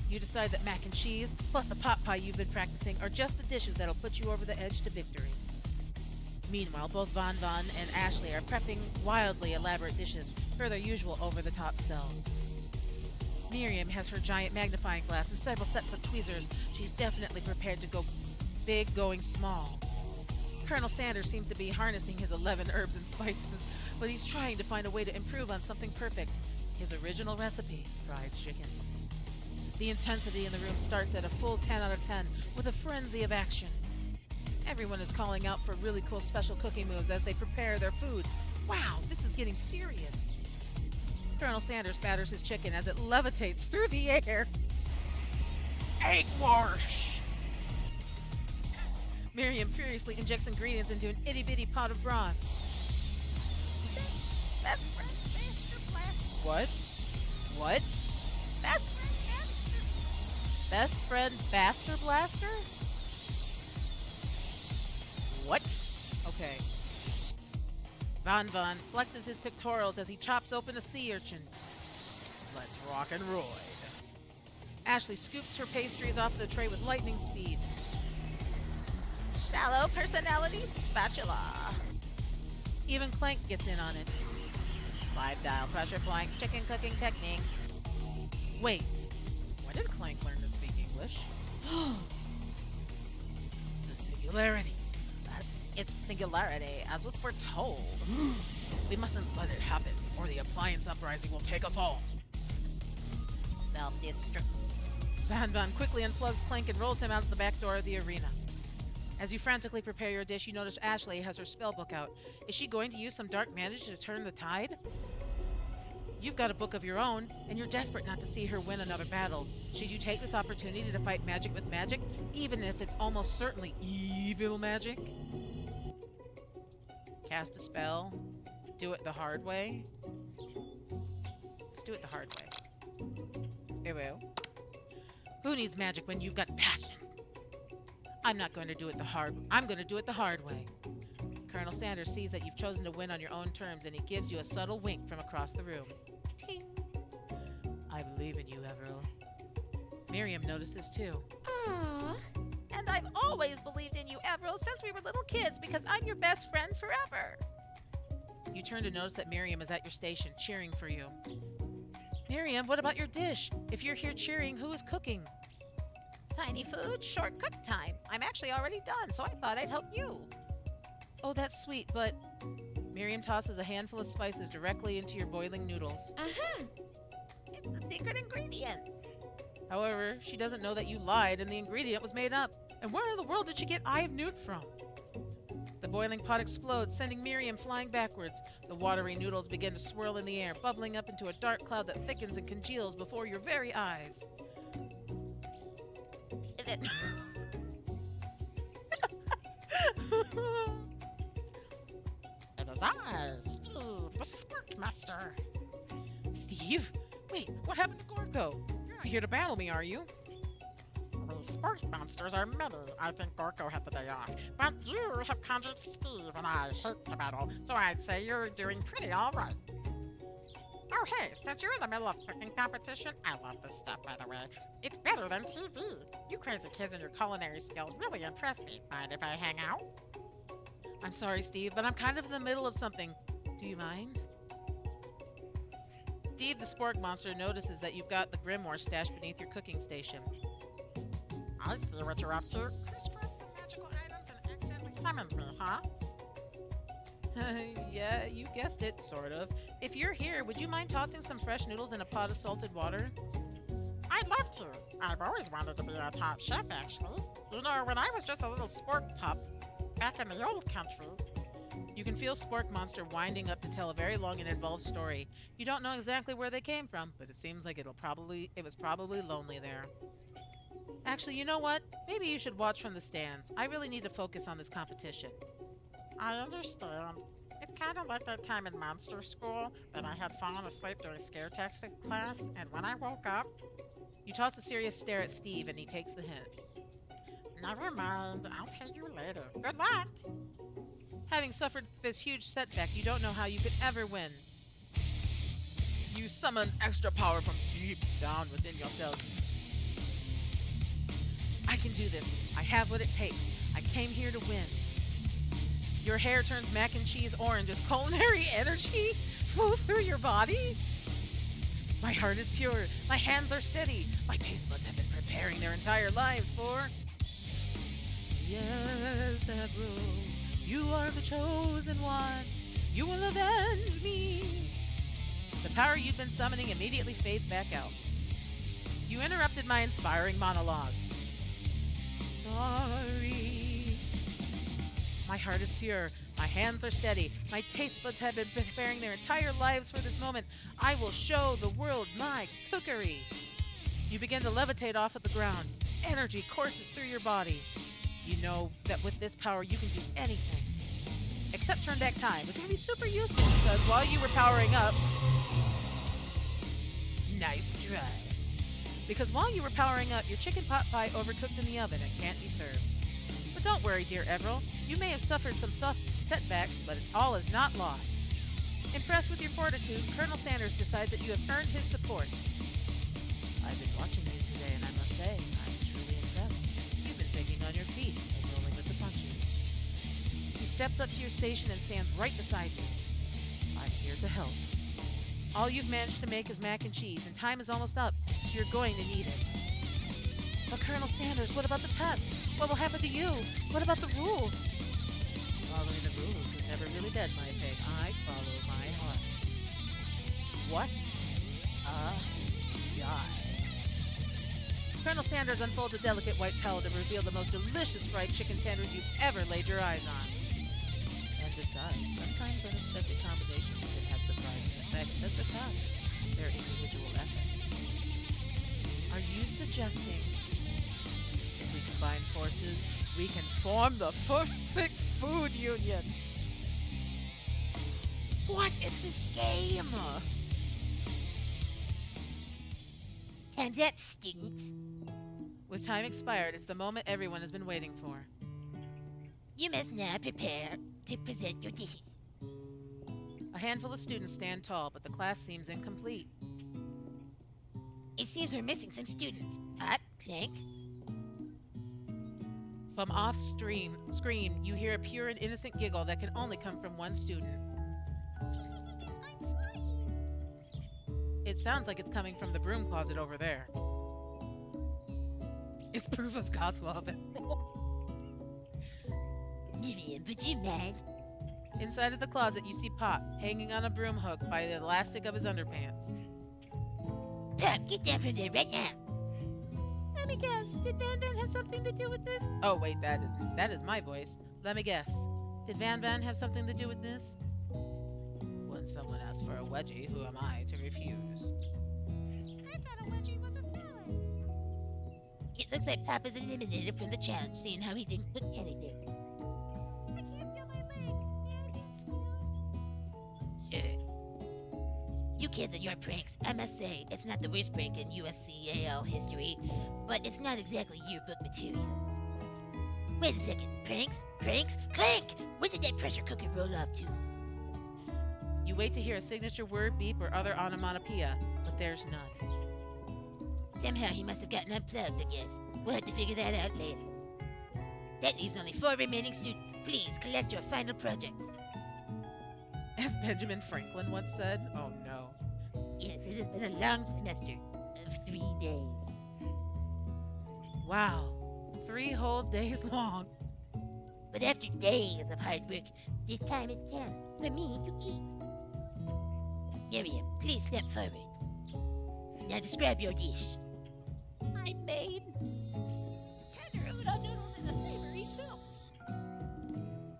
You decide that mac and cheese, plus the pot pie you've been practicing, are just the dishes that'll put you over the edge to victory. Meanwhile, both Van Van and Ashley are prepping wildly elaborate dishes for their usual over-the-top selves. Miriam has her giant magnifying glass and several sets of tweezers. She's definitely prepared to go big going small. Colonel Sanders seems to be harnessing his 11 herbs and spices, but he's trying to find a way to improve on something perfect. His original recipe, fried chicken. The intensity in the room starts at a full 10 out of 10 with a frenzy of action. Everyone is calling out for really cool special cooking moves as they prepare their food. Wow, this is getting serious. Colonel Sanders batters his chicken as it levitates through the air. Egg wash! Miriam furiously injects ingredients into an itty-bitty pot of broth. Best friend's Master Blaster. What? Best friend Master. Best friend Baster Blaster? What? Okay. Van Van flexes his pectorals as he chops open a sea urchin. Let's rock and roll. Ashley scoops her pastries off the tray with lightning speed. Shallow personality spatula. Even Clank gets in on it. 5-dial pressure flying chicken cooking technique. Wait, when did Clank learn to speak English? The singularity. It's the singularity, as was foretold. We mustn't let it happen, or the appliance uprising will take us all. Self-destruct. Van Van quickly unplugs Clank and rolls him out the back door of the arena. As you frantically prepare your dish, you notice Ashley has her spellbook out. Is she going to use some dark magic to turn the tide? You've got a book of your own, and you're desperate not to see her win another battle. Should you take this opportunity to fight magic with magic, even if it's almost certainly evil magic? cast a spell, do it the hard way. Let's do it the hard way. Here we go. Who needs magic when you've got passion? I'm not going to do it the hard. I'm going to do it the hard way. Colonel Sanders sees that you've chosen to win on your own terms, and he gives you a subtle wink from across the room. Ting. I believe in you, Everil. Miriam notices too. Aww. And I've always believed in you, Avril, since we were little kids, because I'm your best friend forever. You turn to notice that Miriam is at your station, cheering for you. Miriam, what about your dish? If you're here cheering, who is cooking? Tiny food, short cook time. I'm actually already done, so I thought I'd help you. Oh, that's sweet, but... Miriam tosses a handful of spices directly into your boiling noodles. Aha. It's the secret ingredient. However, she doesn't know that you lied and the ingredient was made up. And where in the world did she get Eye of Newt from? The boiling pot explodes, sending Miriam flying backwards. The watery noodles begin to swirl in the air, bubbling up into a dark cloud that thickens and congeals before your very eyes. It is I, Steve, the Spark Master. Steve? Wait, what happened to Gorko? You're not here to battle me, are you? We Spark Monsters are many. I think Gorko had the day off. But you have conjured Steve, and I hate to battle, so I'd say you're doing pretty alright. Oh hey, since you're in the middle of cooking competition, I love this stuff, by the way. It's better than TV. You crazy kids and your culinary skills really impress me. Mind if I hang out? I'm sorry, Steve, but I'm kind of in the middle of something. Do you mind? Steve the Spork Monster notices that you've got the grimoire stashed beneath your cooking station. I see what you're up to. Crisscross some magical items and accidentally summoned me, huh? Yeah, you guessed it, sort of. If you're here, would you mind tossing some fresh noodles in a pot of salted water? I'd love to. I've always wanted to be a top chef, actually. You know, when I was just a little spork pup, back in the old country. You can feel Spork Monster winding up to tell a very long and involved story. You don't know exactly where they came from, but it seems like it was probably lonely there. Actually, you know what? Maybe you should watch from the stands. I really need to focus on this competition. I understand. It's kind of like that time in monster school that I had fallen asleep during scare tactic class, and when I woke up... You toss a serious stare at Steve, and he takes the hint. Never mind, I'll tell you later. Good luck! Having suffered this huge setback, you don't know how you could ever win. You summon extra power from deep down within yourself. I can do this. I have what it takes. I came here to win. Your hair turns mac and cheese orange as culinary energy flows through your body. My heart is pure. My hands are steady. My taste buds have been preparing their entire lives for... Yes, Avril, you are the chosen one. You will avenge me. The power you've been summoning immediately fades back out. You interrupted my inspiring monologue. Sorry. My heart is pure. My hands are steady. My taste buds have been preparing their entire lives for this moment. I will show the world my cookery. You begin to levitate off at the ground. Energy courses through your body. You know that with this power you can do anything. Except turn back time, which would be super useful because while you were powering up... Nice try. Because while you were powering up, your chicken pot pie overcooked in the oven and can't be served. But don't worry, dear Everil. You may have suffered some setbacks, but all is not lost. Impressed with your fortitude, Colonel Sanders decides that you have earned his support. I've been watching you today, and I must say, I'm truly impressed. You've been thinking on your feet and rolling with the punches. He steps up to your station and stands right beside you. I'm here to help. All you've managed to make is mac and cheese, and time is almost up, so you're going to need it. But Colonel Sanders, what about the test? What will happen to you? What about the rules? Following the rules has never really been my thing. I follow my heart. What? Guy. Colonel Sanders unfolds a delicate white towel to reveal the most delicious fried chicken tenders you've ever laid your eyes on. And besides, sometimes unexpected combinations can have surprising effects that surpass their individual efforts. Are you suggesting if we combine forces, we can form the perfect food union? What is this game? Time's up, students. With time expired, it's the moment everyone has been waiting for. You must now prepare to present your dishes. A handful of students stand tall, but the class seems incomplete. It seems we're missing some students. Hop, clank. From off screen, you hear a pure and innocent giggle that can only come from one student. I'm sorry. It sounds like it's coming from the broom closet over there. It's proof of God's love. Miriam, would you mind? Inside of the closet, you see Pop hanging on a broom hook by the elastic of his underpants. Pop, get down from there right now. Let me guess. Did Van Van have something to do with this? Oh wait, that is my voice. Let me guess. Did Van Van have something to do with this? When someone asks for a wedgie, who am I to refuse? I thought a wedgie was a salad. It looks like Pop is eliminated from the challenge, seeing how he didn't cook anything. I can't feel my legs. May I be excused? Sure. You kids and your pranks. I must say, it's not the worst prank in USCAL history, but it's not exactly yearbook material. Wait a second. Pranks? Pranks? Clank! Where did that pressure cooker roll off to? You wait to hear a signature word, beep, or other onomatopoeia, but there's none. Somehow he must have gotten unplugged, I guess. We'll have to figure that out later. That leaves only 4 remaining students. Please collect your final projects. As Benjamin Franklin once said, oh no. Yes, it has been a long semester of 3 days. Wow, 3 whole days long. But after days of hard work, this time has come for me to eat. Miriam, please step forward. Now describe your dish. I made tender udon noodles in a savory soup.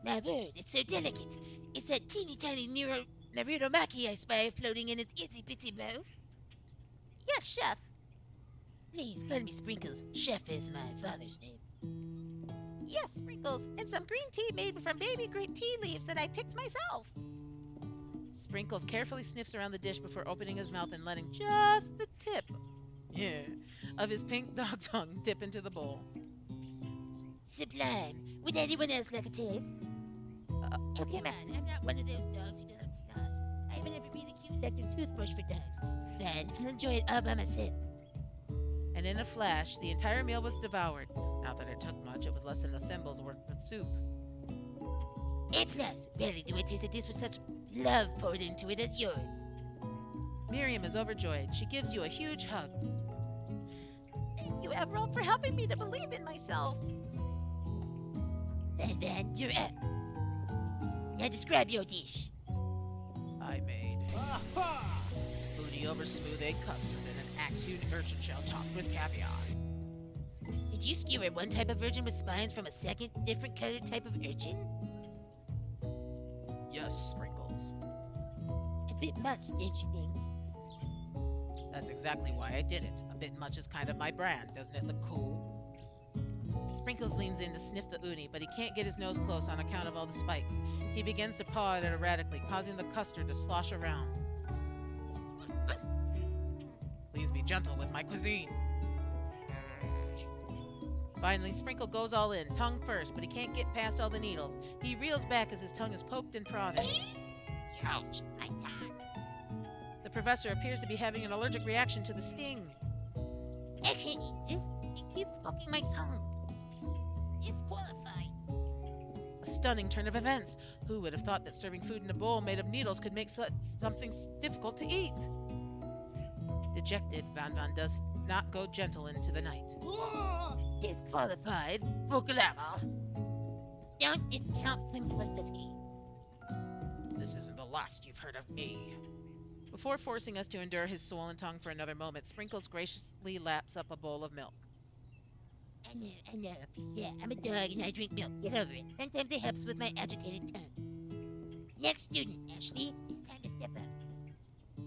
My word, it's so delicate. It's that teeny tiny Naruto Maki I spy floating in its itsy bitsy bowl. Yes, chef. Please call me Sprinkles. Chef is my father's name. Yes, Sprinkles, and some green tea made from baby green tea leaves that I picked myself. Sprinkles carefully sniffs around the dish before opening his mouth and letting just the tip of his pink dog tongue dip into the bowl. Sublime. Would anyone else like a taste? Oh, come on. I'm not one of those dogs who doesn't floss. I even have a really cute electric toothbrush for dogs. Fine. I'll enjoy it all by myself. And in a flash, the entire meal was devoured. Not that it took much, it was less than a thimble's worth of soup. A+. Rarely do I taste a dish with such love poured into it as yours. Miriam is overjoyed. She gives you a huge hug. Thank you, Everald, for helping me to believe in myself. And then you're up. Now describe your dish. I made booty over smooth egg custard and an axe-hewn urchin shell topped with caviar. Did you skewer one type of virgin with spines from a second, different colored type of urchin? Yes, Sprinkles. A bit much, don't you think? That's exactly why I did it. A bit much is kind of my brand, doesn't it look cool? Sprinkles leans in to sniff the uni, but he can't get his nose close on account of all the spikes. He begins to paw at it erratically, causing the custard to slosh around. Please be gentle with my cuisine. Finally, Sprinkle goes all in, tongue first, but he can't get past all the needles. He reels back as his tongue is poked and prodded. Ouch, my tongue. The professor appears to be having an allergic reaction to the sting. I can't eat this. It keeps poking my tongue. Disqualified. A stunning turn of events. Who would have thought that serving food in a bowl made of needles could make something difficult to eat? Dejected, Van Van does not go gentle into the night. Disqualified for glamour. Don't discount simplicity. This isn't the last you've heard of me. Before forcing us to endure his swollen tongue for another moment, Sprinkles graciously laps up a bowl of milk. I know. Yeah, I'm a dog and I drink milk. Get over it. Sometimes it helps with my agitated tongue. Next student, Ashley. It's time to step up.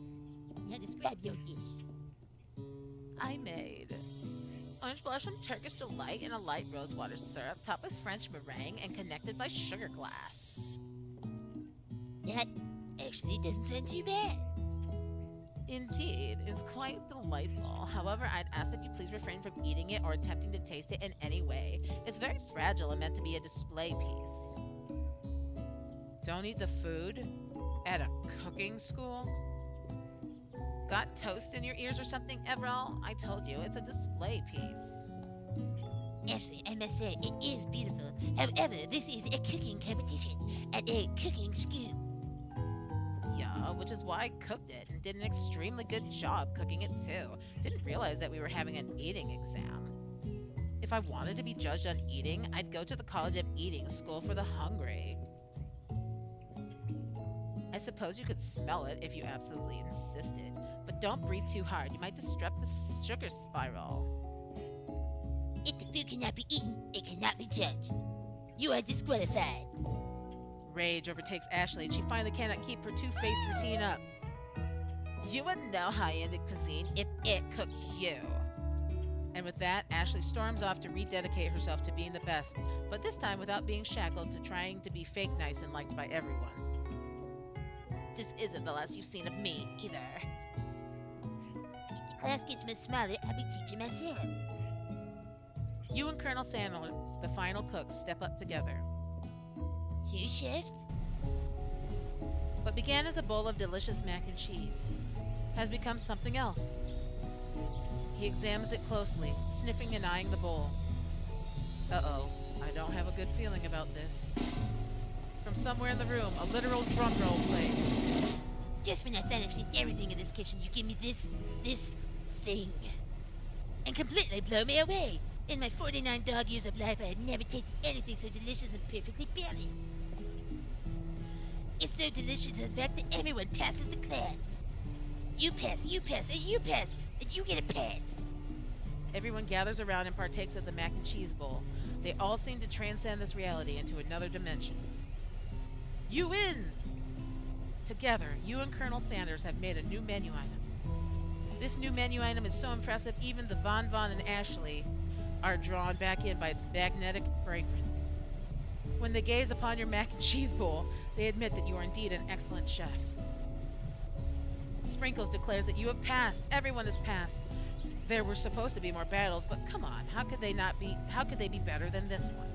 Now describe your dish. I made orange blossom Turkish delight in a light rosewater syrup topped with French meringue and connected by sugar glass. That Actually, it doesn't sound too bad. Indeed, it's quite delightful. However, I'd ask that you please refrain from eating it or attempting to taste it in any way. It's very fragile and meant to be a display piece. Don't eat the food? At a cooking school? Got toast in your ears or something, Everall? I told you, it's a display piece. Ashley, I must say, it is beautiful. However, this is a cooking competition at a cooking school. Yeah, which is why I cooked it and did an extremely good job cooking it too. Didn't realize that we were having an eating exam. If I wanted to be judged on eating, I'd go to the College of Eating School for the Hungry. I suppose you could smell it if you absolutely insisted, but don't breathe too hard. You might disrupt the sugar spiral. If the food cannot be eaten, it cannot be judged. You are disqualified. Rage overtakes Ashley, and she finally cannot keep her two-faced routine up. You wouldn't know high-ended cuisine if it cooked you. And with that, Ashley storms off to rededicate herself to being the best, but this time without being shackled to trying to be fake nice and liked by everyone. This isn't the last you've seen of me, either. If the class gets much smaller, I'll be teaching myself. You and Colonel Sanders, the final cooks, step up together. Two chefs? What began as a bowl of delicious mac and cheese has become something else. He examines it closely, sniffing and eyeing the bowl. Uh-oh, I don't have a good feeling about this. From somewhere in the room, a literal drum roll plays. Just when I thought I've seen everything in this kitchen, you give me this thing. And completely blow me away. In my 49 dog years of life, I have never tasted anything so delicious and perfectly balanced. It's so delicious in fact that everyone passes the class. You pass, and you pass, and you get a pass. Everyone gathers around and partakes of the mac and cheese bowl. They all seem to transcend this reality into another dimension. You win! Together, you and Colonel Sanders have made a new menu item. This new menu item is so impressive, even the Von and Ashley are drawn back in by its magnetic fragrance. When they gaze upon your mac and cheese bowl, they admit that you are indeed an excellent chef. Sprinkles declares that you have passed. Everyone has passed. There were supposed to be more battles, but come on, how could they be better than this one?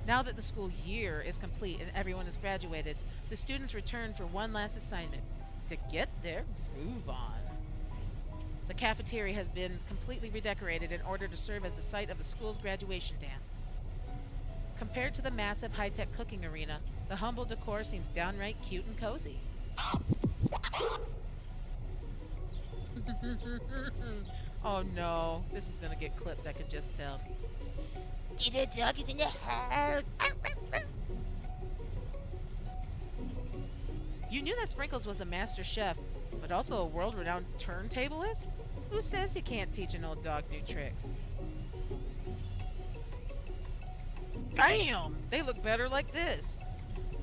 Now that the school year is complete and everyone has graduated, the students return for one last assignment: to get their groove on. The cafeteria has been completely redecorated in order to serve as the site of the school's graduation dance. Compared to the massive high-tech cooking arena, the humble decor seems downright cute and cozy. Oh no, this is gonna get clipped, I can just tell. Dinner dog is in the house. You knew that Sprinkles was a master chef, but also a world-renowned turntablist? Who says you can't teach an old dog new tricks? Damn! They look better like this.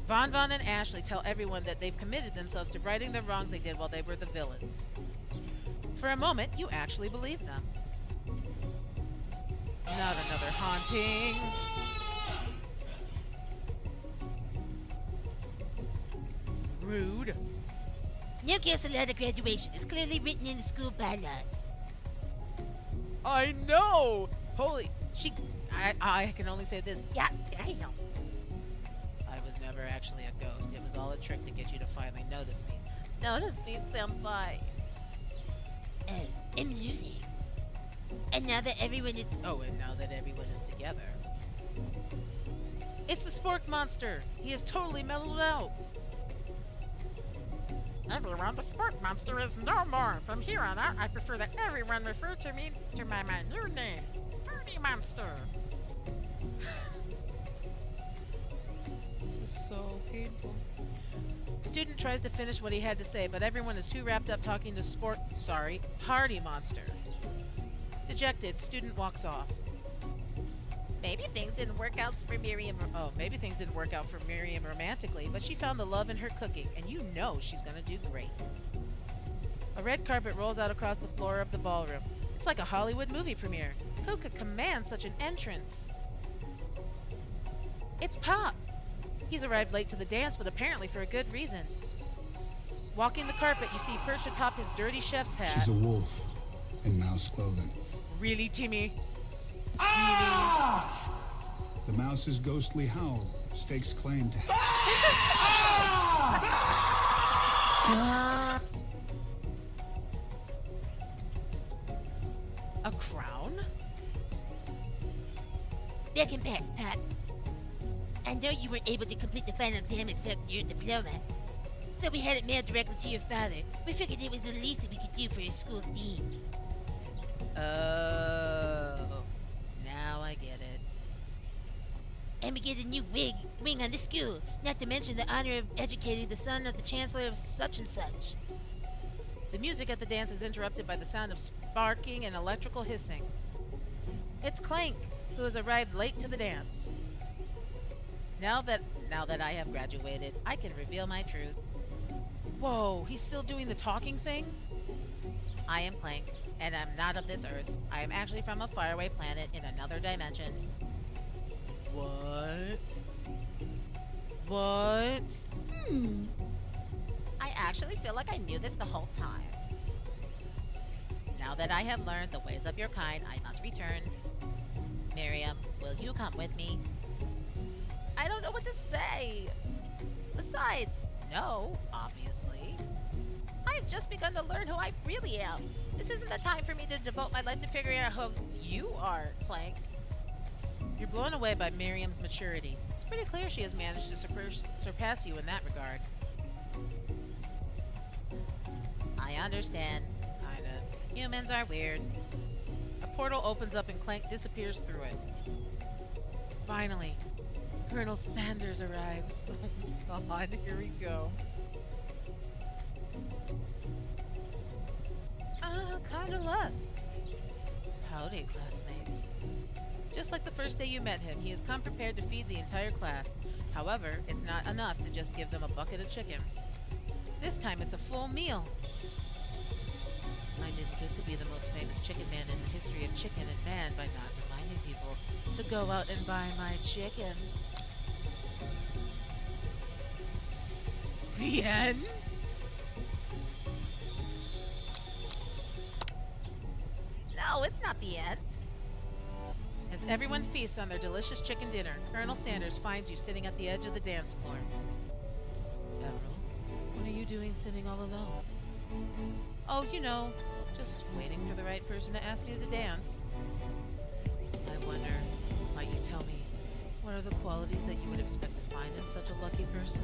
Von and Ashley tell everyone that they've committed themselves to righting the wrongs they did while they were the villains. For a moment, you actually believe them. Not another haunting. Rude. No girls allowed at graduation. It's clearly written in the school bylaws. I know! Holy... I can only say this. Yeah, damn. I was never actually a ghost. It was all a trick to get you to finally notice me. Notice me, senpai. Oh, amusing. And now that everyone is... Oh, and now that everyone is together. It's the Spork Monster! He is totally mellowed out! Everyone, the Spork Monster is no more. From here on out, I prefer that everyone refer to me to my new name, Party Monster. This is so painful. Student tries to finish what he had to say, but everyone is too wrapped up talking to Party Monster. Dejected, student walks off. Maybe things didn't work out for Miriam. Maybe things didn't work out for Miriam romantically, but she found the love in her cooking, and you know she's gonna do great. A red carpet rolls out across the floor of the ballroom. It's like a Hollywood movie premiere. Who could command such an entrance? It's Pop. He's arrived late to the dance, but apparently for a good reason. Walking the carpet, you see perched atop his dirty chef's hat. She's a wolf in mouse clothing. Really, Timmy? The mouse's ghostly howl stakes claim to A crown? Welcome back, Pop. I know you weren't able to complete the final exam except your diploma. So we had it mailed directly to your father. We figured it was the least that we could do for your school's dean. Oh, now I get it. And we get a new wing on the school, not to mention the honor of educating the son of the chancellor of such and such. The music at the dance is interrupted by the sound of sparking and electrical hissing. It's Clank, who has arrived late to the dance. Now that I have graduated, I can reveal my truth. Whoa, he's still doing the talking thing? I am Clank, and I'm not of this earth. I am actually from a faraway planet in another dimension. What? What? I actually feel like I knew this the whole time. Now that I have learned the ways of your kind, I must return. Miriam, will you come with me? I don't know what to say. Besides, no, obviously. I've just begun to learn who I really am. This isn't the time for me to devote my life to figuring out who you are, Clank. You're blown away by Miriam's maturity. It's pretty clear she has managed to surpass you in that regard. I understand, kind of. Humans are weird. A portal opens up and Clank disappears through it. Finally, Colonel Sanders arrives. Oh my God, here we go. Kinda less. Howdy, classmates. Just like the first day you met him, he has come prepared to feed the entire class. However, it's not enough to just give them a bucket of chicken. This time it's a full meal. I didn't get to be the most famous chicken man in the history of chicken and man by not reminding people to go out and buy my chicken. The end? No, it's not the end. As everyone feasts on their delicious chicken dinner, Colonel Sanders finds you sitting at the edge of the dance floor. Avril, what are you doing sitting all alone? Oh, you know, just waiting for the right person to ask me to dance. I wonder, might you tell me, what are the qualities that you would expect to find in such a lucky person?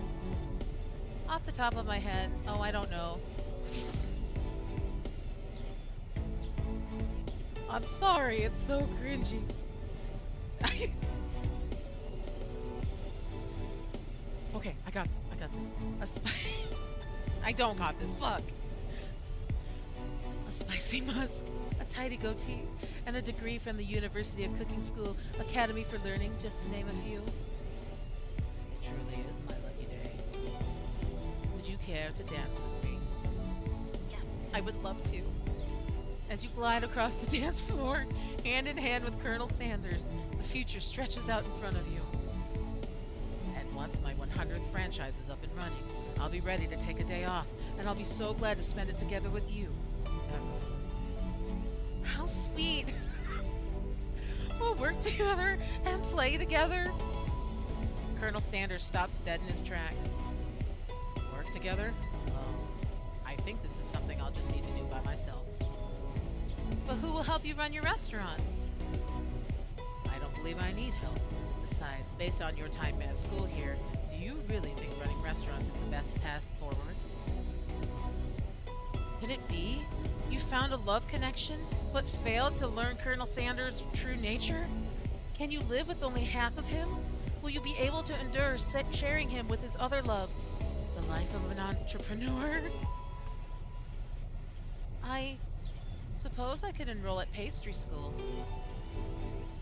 Off the top of my head, oh, I don't know. I'm sorry, it's so cringy. Okay, I got this. I don't got this, fuck. A spicy musk, a tidy goatee, and a degree from the University of Cooking School Academy for Learning, just to name a few. It truly is my lucky day. Would you care to dance with me? Yes, I would love to. As you glide across the dance floor, hand in hand with Colonel Sanders, the future stretches out in front of you. And once my 100th franchise is up and running, I'll be ready to take a day off, and I'll be so glad to spend it together with you. Ever. How sweet! We'll work together and play together. Colonel Sanders stops dead in his tracks. Work together? Oh, I think this is something I'll just need to do by myself. But who will help you run your restaurants? I don't believe I need help. Besides, based on your time at school here, do you really think running restaurants is the best path forward? Could it be you found a love connection, but failed to learn Colonel Sanders' true nature? Can you live with only half of him? Will you be able to endure sharing him with his other love, the life of an entrepreneur? I suppose I could enroll at pastry school.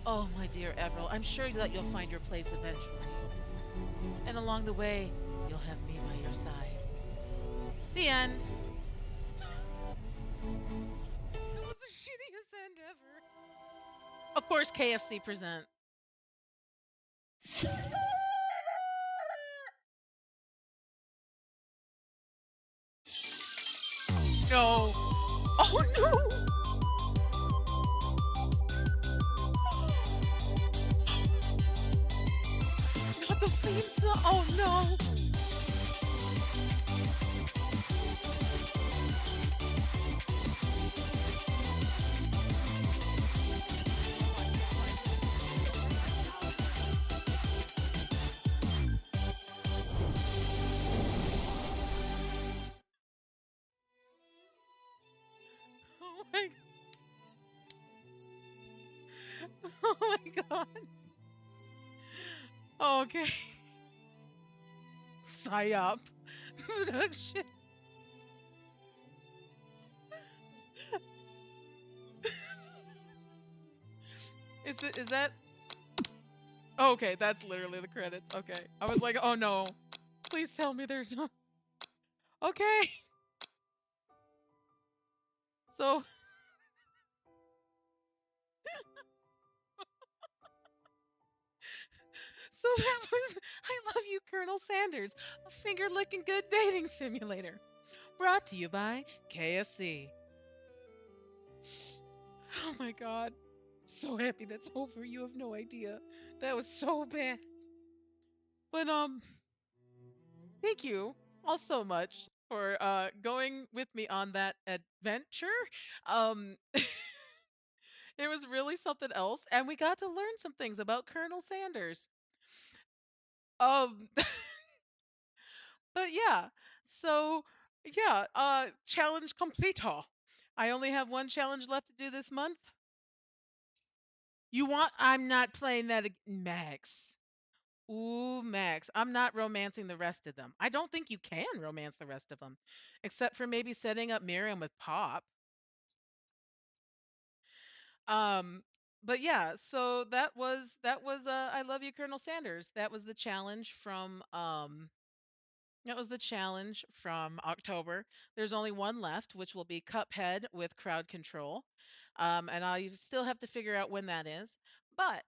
Oh, my dear Everil, I'm sure that you'll find your place eventually. And along the way, you'll have me by your side. The end. That was the shittiest end ever. Of course, KFC present. Oh no! Not the theme song. Oh no! Oh my god. Oh my god. Okay. Psyop production. Is that okay, that's literally the credits. Okay. I was like, "Oh no. Please tell me there's no." Okay. So so that was I Love You Colonel Sanders, a finger licking good dating simulator. Brought to you by KFC. Oh my god. So happy that's over. You have no idea. That was so bad. But thank you all so much for going with me on that adventure. Um it was really something else and we got to learn some things about Colonel Sanders. Um but yeah. So yeah, challenge completo. I only have one challenge left to do this month. You want I'm not playing that Max. Ooh, Max. I'm not romancing the rest of them. I don't think you can romance the rest of them, except for maybe setting up Miriam with Pop. Um, but yeah, so that was I Love You, Colonel Sanders. That was the challenge from October. There's only one left, which will be Cuphead with crowd control. And I still have to figure out when that is. But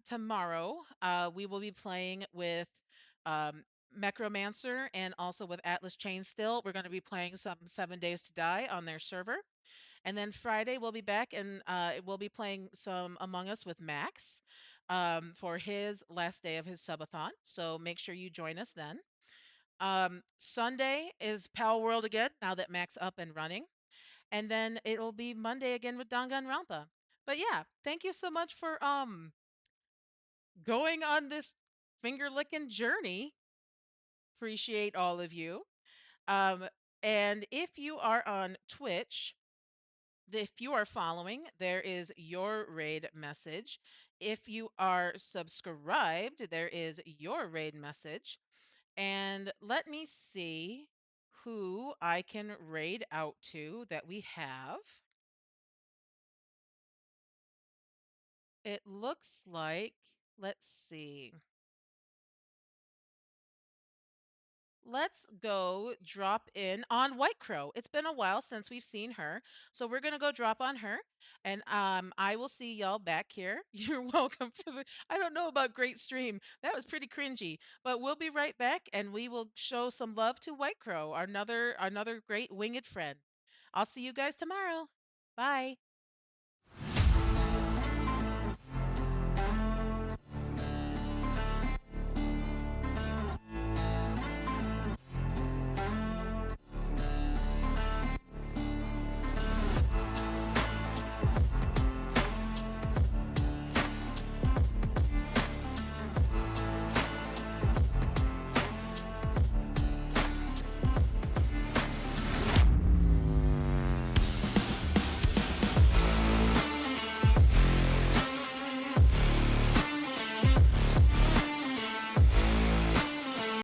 tomorrow, we will be playing with Necromancer and also with Atlas Chain Still. We're going to be playing some 7 Days to Die on their server. And then Friday, we'll be back and we'll be playing some Among Us with Max for his last day of his subathon. So make sure you join us then. Sunday is Pal World again, now that Mac's up and running. And then it'll be Monday again with Danganronpa. But yeah, thank you so much for going on this finger licking journey. Appreciate all of you. Um, and if you are on Twitch, if you are following, there is your raid message. If you are subscribed, there is your raid message. And let me see who I can raid out to that we have. It looks like, let's see. Let's go drop in on White Crow. It's been a while since we've seen her. So we're going to go drop on her and I will see y'all back here. You're welcome for the I don't know about great stream. That was pretty cringy, but we'll be right back and we will show some love to White Crow, another great winged friend. I'll see you guys tomorrow. Bye.